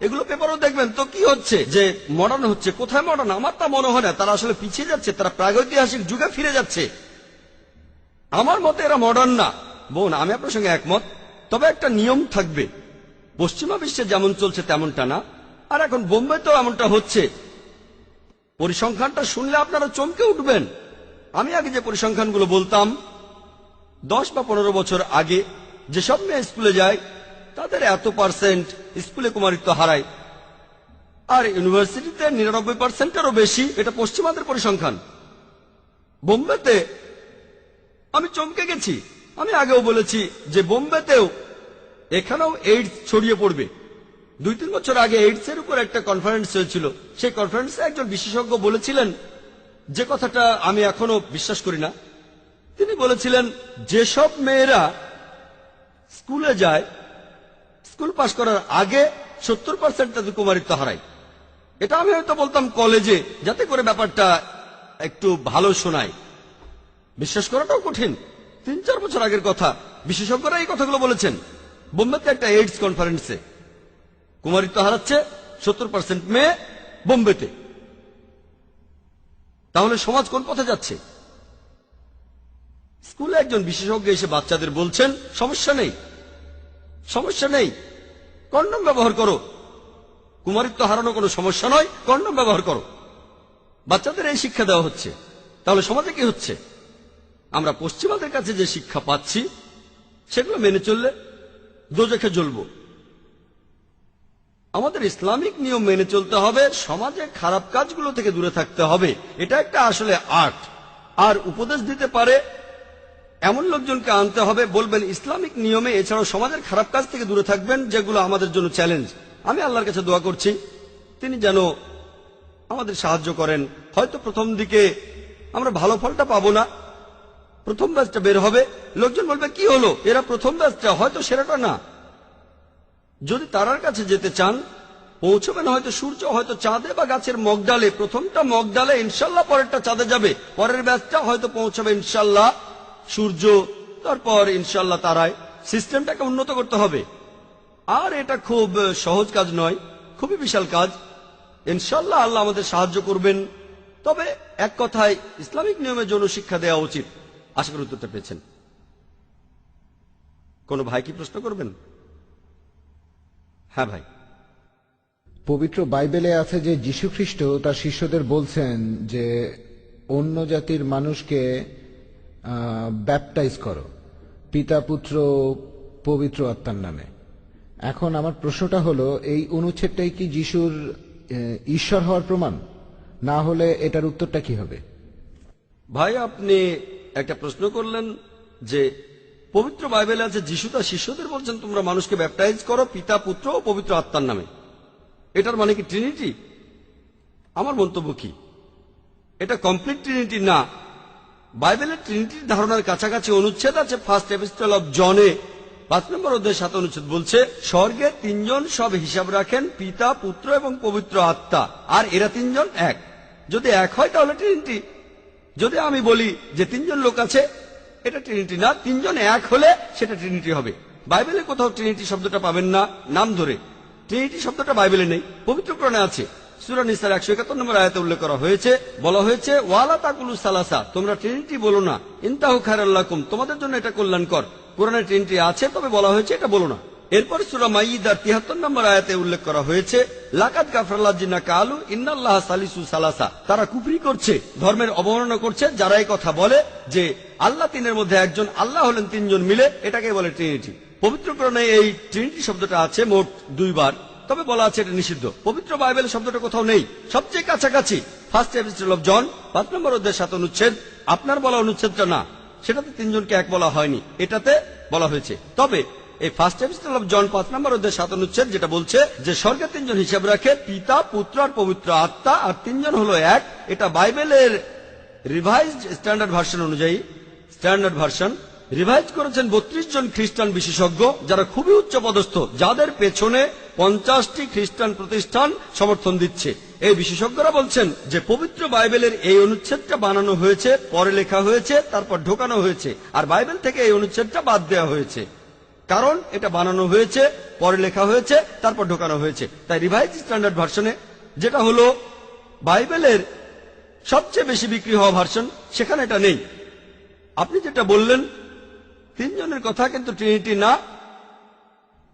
এগুলো পেপারও দেখবেন তো কি হচ্ছে, যে মডার্ন হচ্ছে। কোথায় মডার্ন? আমার তা মনে হয় না। তারা আসলে পিছিয়ে যাচ্ছে, তারা প্রাগৈতিহাসিক যুগে ফিরে যাচ্ছে। আমার মতে এরা মডার্ন না। বোন, আমি আপনার সঙ্গে একমত, তবে একটা নিয়ম থাকবে। পশ্চিমা বিশ্বে যেমন চলছে তেমনটা না। আর এখন বোম্বেতেও এমনটা হচ্ছে। পরিসংখ্যানটা শুনলে আপনারা চমকে উঠবেন। আমি আগে যে পরিসংখ্যানগুলো বলতাম, 10 বা 15 বছর আগে যেসব মেয়ে স্কুলে যায় তাদের এত পার্সেন্ট স্কুলে কুমারিত্ব হারায়, আর ইউনিভার্সিটিতে 99%-এরও বেশি। এটা পশ্চিমাদের পরিসংখ্যান। বোম্বেতে আমি চমকে গেছি। আমি আগেও বলেছি যে বোম্বেতেও, এখানেও এইডস ছড়িয়ে পড়বে। 2-3 বছর আগে এইডস এর উপর একটা কনফারেন্স হয়েছিল। সেই কনফারেন্সে একজন বিশেষজ্ঞ বলেছিলেন যে কথাটা আমি এখনো বিশ্বাস করি না। তিনি বলেছিলেন, যেসব মেয়েরা স্কুলে যায়, স্কুল পাশ করার আগে 70% তাদের কুমারিত্ব হারায়। এটা আমি হয়তো বলতাম কলেজে, যাতে করে ব্যাপারটা একটু ভালো শোনায়। বিশ্বাস করাটাও কঠিন। 3-4 বছর আগের কথা, বিশেষজ্ঞরা এই কথাগুলো বলেছেন। বোম্বেতে একটা এইডস কনফারেন্সে কুমারিত্ব হারাচ্ছে 70% মেয়ে বোম্বেতে। তাহলে সমাজ কোন পথে যাচ্ছে? স্কুলে একজন বিশেষজ্ঞ এসে বাচ্চাদের বলছেন, সমস্যা নেই, সমস্যা নেই, কন্ডম ব্যবহার করো, কুমারিত্ব হারানো কোনো সমস্যা নয়, কন্ডম ব্যবহার করো। বাচ্চাদের এই শিক্ষা দেওয়া হচ্ছে। তাহলে সমাজে কি হচ্ছে? আমরা পশ্চিমাদের কাছে যে শিক্ষা পাচ্ছি সেগুলো মেনে চললে দোজখে জ্বলব। আমাদের ইসলামিক নিয়ম মেনে চলতে হবে, সমাজে খারাপ কাজগুলো থেকে দূরে থাকতে হবে। এটা একটা আসলে আর্ট। আর উপদেশ দিতে পারে এমন লোকজনকে আনতে হবে, বলবেন ইসলামিক নিয়মে, এছাড়াও সমাজের খারাপ কাজ থেকে দূরে থাকবেন, যেগুলো আমাদের জন্য চ্যালেঞ্জ। আমি আল্লাহর কাছে দোয়া করছি তিনি যেন আমাদের সাহায্য করেন। হয়তো প্রথম দিকে আমরা ভালো ফলটা পাবো না, প্রথম ব্যাচটা বের হবে, লোকজন বলবে কি হলো, এরা প্রথম ব্যাচটা, হয়তো সেরাটা না। যদি তারার কাছে যেতে চান, পৌঁছবেন হয়তো সূর্য, হয়তো চাঁদে বা গাছের মগডালে। প্রথমটা মগডালে, ইনশাল্লাহ পরেরটা চাঁদে যাবে। পরের ব্যাচটা হয়তো পৌঁছবে ইনশাল্লাহ সূর্য, তারপর ইনশাল্লাহ তারায়। সিস্টেমটাকে উন্নত করতে হবে। আর এটা খুব সহজ কাজ নয়, খুবই বিশাল কাজ। ইনশাল্লাহ আল্লাহ আমাদের সাহায্য করবেন। তবে এক কথায় ইসলামিক নিয়মে যৌন শিক্ষা দেওয়া উচিত। আশা করি উত্তরটা পেয়েছেন। কোন ভাই কি প্রশ্ন করবেন? হ্যাঁ ভাই। পবিত্র বাইবেলে আছে যে যীশু খ্রিস্ট তার শিষ্যদের বলছেন যে অন্য জাতির মানুষকে ব্যাপটাইজ করো পিতা পুত্র পবিত্র আত্মার নামে। এখন আমার প্রশ্নটা হলো, এই অনুচ্ছেদটাই কি যিশুর ঈশ্বর হওয়ার প্রমাণ? না হলে এটার উত্তরটা কি হবে? ভাই, আপনি একটা প্রশ্ন করলেন যে পবিত্র বাইবেলে আছে যিশু তার শিষ্যদের বলছেন তোমরা মানুষকে ব্যাপটাইজ করো পিতা পুত্র ও পবিত্র আত্মার নামে। এটার মানে কি ট্রিনিটি? আমার মন্তব্য কি, এটা কমপ্লিট ট্রিনিটি না। বাইবেলের ট্রিনিটির ধারণার কাছাকাছি অনুচ্ছেদ আছে। ফার্স্ট এপিস্টল অফ জনে 5 নম্বর অধ্যায় 7 অনুচ্ছেদ বলছে, স্বর্গে তিনজন সব হিসাব রাখেন, পিতা পুত্র এবং পবিত্র আত্মা, আর এরা তিনজন এক। যদি এক হয় তাহলে ট্রিনিটি। যদি আমি বলি যে তিনজন লোক আছে, এটা ট্রিনিটি না। তিনজন এক হলে সেটা ট্রিনিটি হবে। বাইবেলে কোথাও ট্রিনিটি শব্দটা পাবেন না নাম ধরে। ট্রিনিটি শব্দটা বাইবেলে নেই, পবিত্র কোরআনে আছে। সূরা নিসার 171 নম্বর আয়াতে উল্লেখ করা হয়েছে, বলা হয়েছে ওয়ালা তাকুলু সালাসা, তোমরা ট্রিনিটি বলো না, ইনতাহু খায়রাল লাকুম, তোমাদের জন্য এটা কল্যাণকর। কোরআনে ট্রিনিটি আছে, তবে বলা হয়েছে এটা বলো না। এরপর সূরা মাইদার 73 নম্বর আয়াতে উল্লেখ করা হয়েছে লাকাদ কাফারাল্লাযিনা কালু ইন্নাল্লাহা সালিসু সালাসা, তারা কুফরি করছে, ধর্মের অবমাননা করছে যারা এই কথা বলে যে আল্লাহ তিনের মধ্যে একজন, আল্লাহ হলেন তিনজন মিলে। এটাকে বলে ট্রিনিটি। পবিত্র কোরআনে এই ট্রিনিটি শব্দটা আছে মোট 2 বার, তবে বলা আছে এটা নিষিদ্ধ। পবিত্র বাইবেল শব্দটা কোথাও নেই। সবচেয়ে কাছাকাছি ফার্স্ট এপিস্টল অফ জন 5 নম্বর অধ্যায় 7 অনুচ্ছেদ, আপনার বলা অনুচ্ছেদটা না, সেটাতে তিনজনকে এক বলা হয়নি, এটাতে বলা হয়েছে। তবে এই ফার্স্ট এপিস্টল অফ জন 5 নম্বর অধ্যায় 7 অনুচ্ছেদ যেটা বলছে যে স্বর্গে তিনজন হিসাব রাখে, পিতা পুত্র আর পবিত্র আত্মা, আর তিনজন হলো এক, এটা বাইবেলের রিভাইজড স্ট্যান্ডার্ড ভার্সন অনুযায়ী, স্ট্যান্ডার্ড ভার্সন রিভাইজ করেছেন 32 জন খ্রিস্টান বিশেষজ্ঞ, যারা খুবই উচ্চপদস্থ, যাদের পেছনে 50টি খ্রিস্টান প্রতিষ্ঠান সমর্থন দিচ্ছে। এই বিশেষজ্ঞরা বলছেন যে পবিত্র বাইবেলের এই অনুচ্ছেদটা বানানো হয়েছে, পরে লেখা হয়েছে, তারপর ঢোকানো হয়েছে, আর বাইবেল থেকে এই অনুচ্ছেদটা বাদ দেওয়া হয়েছে। কারণ এটা বানানো হয়েছে, পরে লেখা হয়েছে, তারপর ঢোকানো হয়েছে। তাই রিভাইজ স্ট্যান্ডার্ড ভার্সনে, যেটা হলো বাইবেলের সবচেয়ে বেশি বিক্রি হওয়া ভার্সন, সেখানে এটা নেই। আপনি যেটা বললেন তিনজনের কথা, কিন্তু ট্রিনিটি না।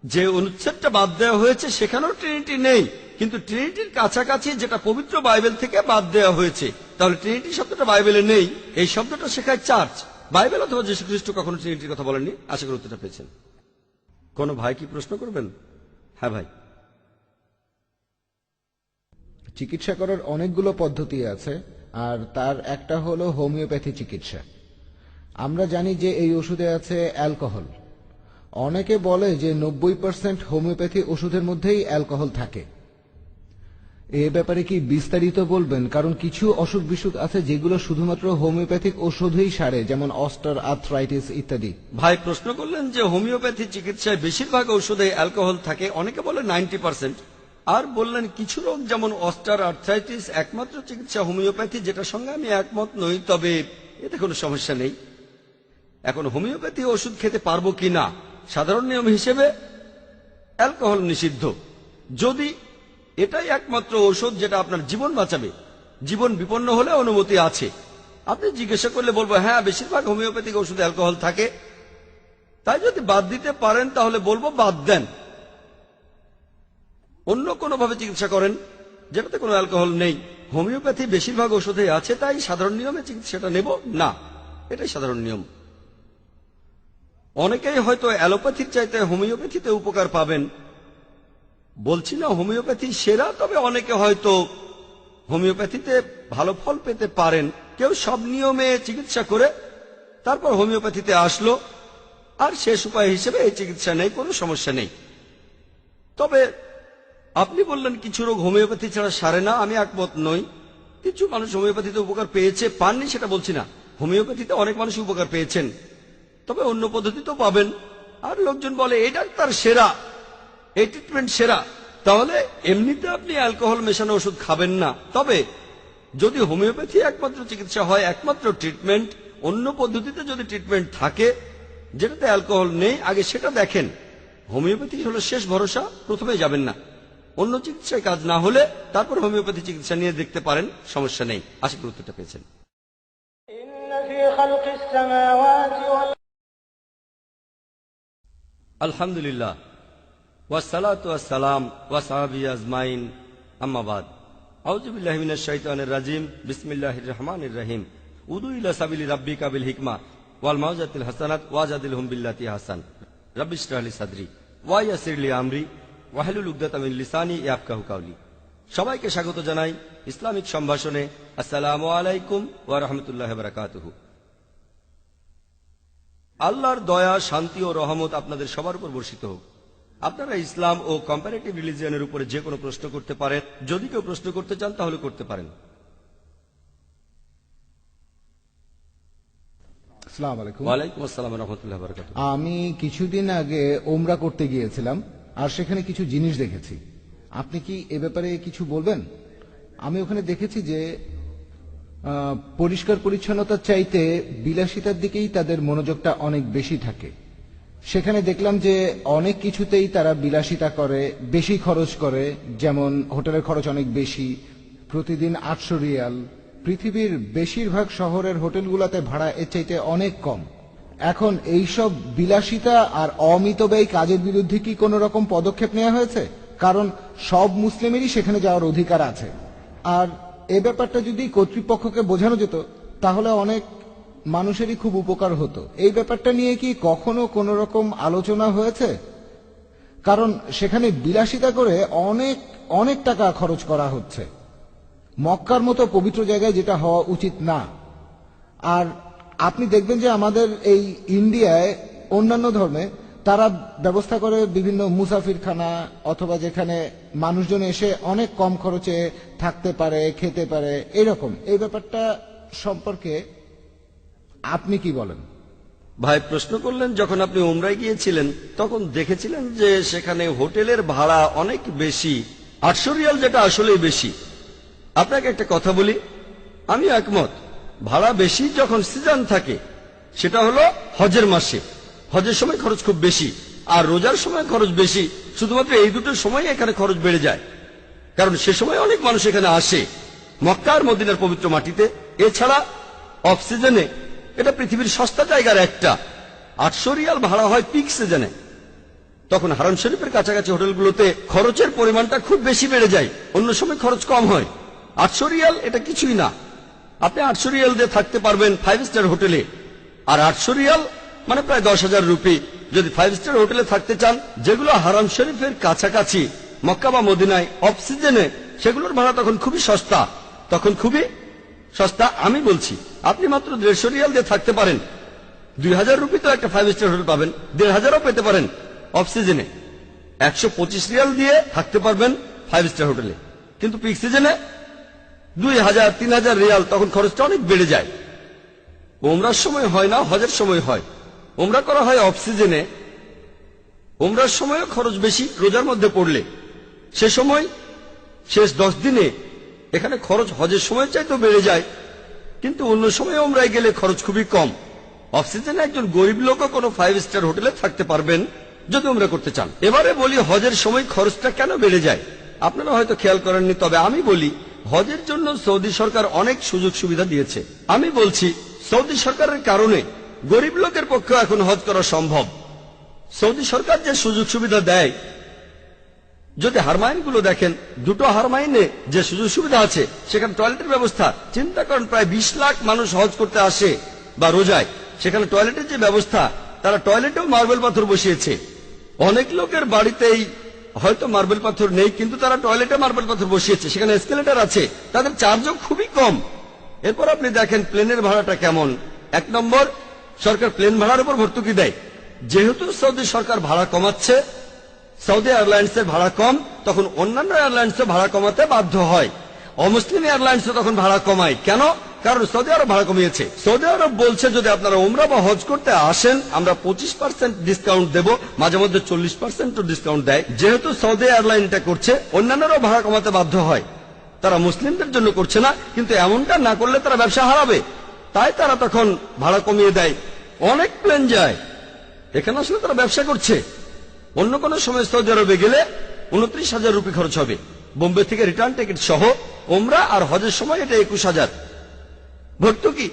যে অনুচ্ছেদটা বাদ দেওয়া হয়েছে সেখানেও ট্রিনিটি নেই, কিন্তু ট্রিনিটির কাছাকাছি যেটা পবিত্র বাইবেল থেকে বাদ দেওয়া হয়েছে। তাহলে ট্রিনিটি শব্দটা বাইবেলে নেই, এই শব্দটা শেখায় চার্চ। বাইবেল অথবা যীশু খ্রিস্ট কখনো ট্রিনিটির কথা বলেননি। আশা করি উত্তরটা পেয়েছেন। কোন ভাই কি প্রশ্ন করবেন? হ্যাঁ ভাই। চিকিৎসা করার অনেকগুলো পদ্ধতি আছে, আর তার একটা হলো হোমিওপ্যাথি চিকিৎসা। আমরা জানি যে এই ওষুধে আছে অ্যালকোহল। অনেকে বলে যে 90% হোমিওপ্যাথি ওষুধের মধ্যেই অ্যালকোহল থাকে। এ ব্যাপারে কি বিস্তারিত বলবেন? কারণ কিছু অসুখ বিসুখ আছে যেগুলো শুধুমাত্র হোমিওপ্যাথিক ওষুধেই সারে, যেমন অস্টার আর্থ্রাইটিস ইত্যাদি। ভাই প্রশ্ন করলেন যে হোমিওপ্যাথি চিকিৎসায় বেশিরভাগ ঔষধে অ্যালকোহল থাকে, অনেকে বলে 90%, আর বললেন কিছু রোগ যেমন অস্টার আর্থ্রাইটিস একমাত্র চিকিৎসা হোমিওপ্যাথি, যেটার সঙ্গে আমি একমত নই, তবে এতে কোনো সমস্যা নেই। এখন হোমিওপ্যাথি ওষুধ খেতে পারবো কি না, সাধারণ নিয়ম হিসেবে অ্যালকোহল নিষিদ্ধ। যদি এটাই একমাত্র ঔষধ যেটা আপনার জীবন বাঁচাবে, জীবন বিপন্ন হলে অনুমতি আছে। আপনি জিজ্ঞাসা করলে বলবো হ্যাঁ, বেশিরভাগ হোমিওপ্যাথিক ওষুধে অ্যালকোহল থাকে, তাই যদি বাদ দিতে পারেন তাহলে বলবো বাদ দেন, অন্য কোনোভাবে চিকিৎসা করেন যেটাতে কোনো অ্যালকোহল নেই। হোমিওপ্যাথি বেশিরভাগ ওষুধে আছে, তাই সাধারণ নিয়মে চিকিৎসাটা নেব না, এটাই সাধারণ নিয়ম। অনেকেই হয়তো অ্যালোপ্যাথির চাইতে হোমিওপ্যাথিতে উপকার পাবেন। বলছি না হোমিওপ্যাথি সেরা, তবে অনেকে হয়তো হোমিওপ্যাথিতে ভালো ফল পেতে পারেন। কেউ সব নিয়মে চিকিৎসা করে তারপর হোমিওপ্যাথিতে আসলো, আর শেষ উপায় হিসেবে এই চিকিৎসা নেই, কোনো সমস্যা নেই। তবে আপনি বললেন কিছু রোগ হোমিওপ্যাথি ছাড়া সারে না, আমি একমত নই। কিছু মানুষ হোমিওপ্যাথিতে উপকার পেয়েছে, পাননি সেটা বলছি না। হোমিওপ্যাথিতে অনেক মানুষ উপকার পেয়েছেন, তবে অন্য পদ্ধতিতেও পাবেন। আর লোকজন বলে এই ডাক্তার সেরা, এই ট্রিটমেন্ট সেরা, তাহলে এমনিতে আপনি অ্যালকোহল মেশানো ওষুধ খাবেন না। তবে যদি হোমিওপ্যাথি একমাত্র চিকিৎসা হয়, একমাত্র ট্রিটমেন্ট, অন্য পদ্ধতিতে যদি ট্রিটমেন্ট থাকে যেটাতে অ্যালকোহল নেই, আগে সেটা দেখেন। হোমিওপ্যাথি হলো শেষ ভরসা, প্রথমে যাবেন না। অন্য চিকিৎসায় কাজ না হলে তারপর হোমিওপ্যাথি চিকিৎসা নিয়ে দেখতে পারেন, সমস্যা নেই। আশা করি উত্তরটা পেয়েছেন। আলহামদুলিল্লাহ, ওয়াসসালাতু ওয়াসসালাম ওয়া সাহাবিহি আজমাইন, আম্মা বাদ। আউযু বিল্লাহি মিনাশ শাইতানির রাজিম। বিসমিল্লাহির রহমানির রহিম। উদু ইলা সাবিলি রাব্বিকা বিল হিকমা ওয়াল মাউযাতিল হাসানাত ওয়াজাদিলহুম বিল্লাতি হাসান। রাব্বি ইশরাহ লি সাদরি ওয়া ইয়াসসির লি আমরি ওয়াহলুল উকদাতাম মিন লিসানি ইয়াফকাহু কাওলি। সবাইকে স্বাগত জানাই ইসলামিক সম্ভাষণে। আসসালামু আলাইকুম ওয়া রাহমাতুল্লাহি ওয়া বারাকাতুহু। আল্লাহর দয়া, শান্তি ও রহমত আপনাদের সবার উপর বর্ষিত হোক। আপনারা ইসলাম ও কম্পারেটিভ রিলিজিয়নের উপরে যে কোনো প্রশ্ন করতে পারেন। যদি কেউ প্রশ্ন করতে চান তাহলে করতে পারেন। আসসালামু আলাইকুম। ওয়ালাইকুম আসসালাম ওয়া রাহমাতুল্লাহি ওয়া বারাকাতুহু। আমি কিছুদিন আগে ওমরা করতে গিয়েছিলাম, আর সেখানে কিছু জিনিস দেখেছি। আপনি কি এ ব্যাপারে কিছু বলবেন? আমি ওখানে দেখেছি যে পরিষ্কার পরিচ্ছন্নতার চাইতে বিলাসিতার দিকেই তাদের মনোযোগটা অনেক বেশি থাকে। সেখানে দেখলাম যে অনেক কিছুতেই তারা বিলাসিতা করে, বেশি খরচ করে। যেমন হোটেলের খরচ অনেক বেশি, প্রতিদিন 800 রিয়াল। পৃথিবীর বেশিরভাগ শহরের হোটেলগুলোতে ভাড়া এর চাইতে অনেক কম। এখন এইসব বিলাসিতা আর অমিতব্যয়ী কাজের বিরুদ্ধে কি কোনো রকম পদক্ষেপ নেওয়া হয়েছে? কারণ সব মুসলিমেরই সেখানে যাওয়ার অধিকার আছে। আর এ ব্যাপারটা যদি কর্তৃপক্ষকে বোঝানো যেত তাহলে অনেক মানুষেরই খুব উপকার হতো। এই ব্যাপারটা নিয়ে কি কখনো কোনো রকম আলোচনা হয়েছে? কারণ সেখানে বিলাসিতা করে অনেক অনেক টাকা খরচ করা হচ্ছে, মক্কার মতো পবিত্র জায়গায়, যেটা হওয়া উচিত না। আর আপনি দেখবেন যে আমাদের এই ইন্ডিয়ায় অন্যান্য ধর্মে তারা ব্যবস্থা করে বিভিন্ন মুসাফিরখানা, অথবা যেখানে মানুষজন এসে অনেক কম খরচে থাকতে পারে, খেতে পারে, এরকম। এই ব্যাপারটা সম্পর্কে আপনি কি বলেন? ভাই প্রশ্ন করলেন, যখন আপনি উমরায় গিয়েছিলেন তখন দেখেছিলেন যে সেখানে হোটেলের ভাড়া অনেক বেশি, 800 রিয়াল, যেটা আসলেই বেশি। আপনাকে একটা কথা বলি, আমি একমত। ভাড়া বেশি যখন সিজন থাকে, সেটা হলো হজের মাসে। হজের সময় খরচ খুব বেশি, আর রোজার সময় খরচ বেশি। শুধুমাত্র এই দুটো সময় এখানে খরচ বেড়ে যায়, কারণ সে সময় অনেক মানুষ এখানে আসে মক্কা আর মদিনার পবিত্র মাটিতে। এছাড়া অফ সিজনে এটা পৃথিবীর সস্তা জায়গার একটা। 800 রিয়াল ভাড়া হয় পিক সিজনে, তখন হারাম শরীফের কাছাকাছি হোটেলগুলোতে খরচের পরিমাণটা খুব বেশি বেড়ে যায়, অন্য সময় খরচ কম হয়। 800 রিয়াল এটা কিছুই না। আপনি 800 রিয়াল দিয়ে থাকতে পারবেন 5 স্টার হোটেলে, আর 800 রিয়াল মানে প্রায় 10,000 রুপি যদি 5 স্টার হোটেলে থাকতে চান, যেগুলো হারাম শরীফের কাছাকাছি মক্কা বা মদিনায় অফ সিজনে, সেগুলোর ভাড়া তখন খুবই সস্তা, তখন খুবই সস্তা। আমি বলছি আপনি মাত্র 150 রিয়াল দিয়ে থাকতে পারেন। 2000 রুপি তো একটা 5 স্টার হোটেল পাবেন, 1500ও পেতে পারেন অফ সিজনে। 125 রিয়াল দিয়ে থাকতে পারবেন 5 স্টার হোটেলে, কিন্তু পিক সিজনে 2000, 3000 রিয়াল, তখন খরচটা অনেক বেড়ে যায়। ওমরার সময় হয় না, হজের সময় হয়। ওমরা করা হয় অফ সিজনে, ওমরার সময়ও খরচ বেশি রোজার মধ্যে পড়লে। সে সময় শেষ 10 দিনে এখানে খরচ হজের সময় চাইতেও বেড়ে যায়, কিন্তু অন্য সময় ওমরায় গেলে খরচ খুবই কম। অফ সিজনে একজন গরিব লোকও কোনো 5 স্টার হোটেলে থাকতে পারবেন যদি ওমরা করতে চান। এবারে বলি হজের সময় খরচটা কেন বেড়ে যায়। আপনারা হয়তো খেয়াল করেননি, তবে আমি বলি হজের জন্য সৌদি সরকার অনেক সুযোগ সুবিধা দিয়েছে। আমি বলছি সৌদি সরকারের কারণে গরিব লোকের পক্ষে এখন হজ করা সম্ভব। সৌদি সরকার যে সুযোগ সুবিধা দেয়, যদি হারমাইনগুলো দেখেন, দুটো হারমাইনে যে সুযোগ সুবিধা আছে, সেখানে টয়লেটের ব্যবস্থা, চিন্তা করেন প্রায় 20 লাখ মানুষ হজ করতে আসে বা রোজায়, সেখানে টয়লেটের যে ব্যবস্থা, তারা টয়লেটেও মার্বেল পাথর বসিয়েছে। অনেক লোকের বাড়িতেই হয়তো মার্বেল পাথর নেই, কিন্তু তারা টয়লেটে মার্বেল পাথর বসিয়েছে, সেখানে এসকেলেটর আছে, তাদের চার্জও খুবই কম। এরপর আপনি দেখেন প্লেনের ভাড়াটা কেমন। 1 নম্বর, সরকার প্লেন ভাড়ার উপর ভর্তুকি দেয়। যেহেতু সৌদি সরকার ভাড়া কমাচ্ছে, সৌদি এয়ারলাইন্সের ভাড়া কম, তখন অন্যান্য এয়ারলাইন্সও ভাড়া কমাতে বাধ্য হয়। অমুসলিম এয়ারলাইন্সও তখন ভাড়া কমায়। কেন? কারণ সৌদি আরব ভাড়া কমিয়েছে। সৌদি আরব বলছে যদি আপনারা উমরা বা হজ করতে আসেন আমরা 25% ডিসকাউন্ট দেব, মাঝে মধ্যে 40% ডিসকাউন্ট দেয়। যেহেতু সৌদি এয়ারলাইন এটা করছে, অন্যান্যরাও ভাড়া কমাতে বাধ্য হয়। তারা মুসলিমদের জন্য করছে না, কিন্তু এমনটা না করলে তারা ব্যবসা হারাবে, তাই তারা তখন ভাড়া কমিয়ে দেয়। অনেক প্লেন যায়, এখানে আসলে তারা ব্যবসা করছে। অন্য কোনো সময় সৌদি আরবে গেলে 29,000 রুপি খরচ হবে, বোম্বে থেকে রিটার্ন টিকিট সহ। ওমরা আর হজের সময় এটা 21,000। ভর্তুকি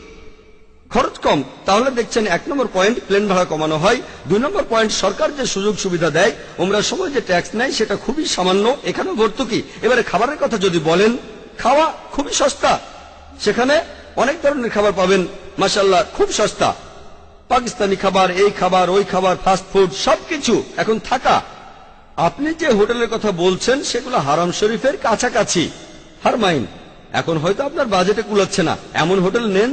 খরচ কম। তাহলে দেখছেন 1 নম্বর পয়েন্ট প্লেন ভাড়া কমানো হয়। 2 নম্বর পয়েন্ট সরকার যে সুযোগ সুবিধা দেয়, ওমরার সময় যে ট্যাক্স নেয় সেটা খুবই সামান্য, এখানে ভর্তুকি। এবারে খাবারের কথা যদি বলেন, খাওয়া খুবই সস্তা, সেখানে অনেক ধরনের খাবার পাবেন, মাশাআল্লাহ খুব সস্তা। পাকিস্তানি খাবার, এই খাবার, ওই খাবার, ফাস্ট ফুড সবকিছু। এখন থাকা, আপনি যে হোটেলের কথা বলছেন সেগুলো হারাম শরীফের কাছাকাছি, হারমাইন। এখন হয়তো আপনার বাজেটে কুলাচ্ছে না, এমন হোটেল নেন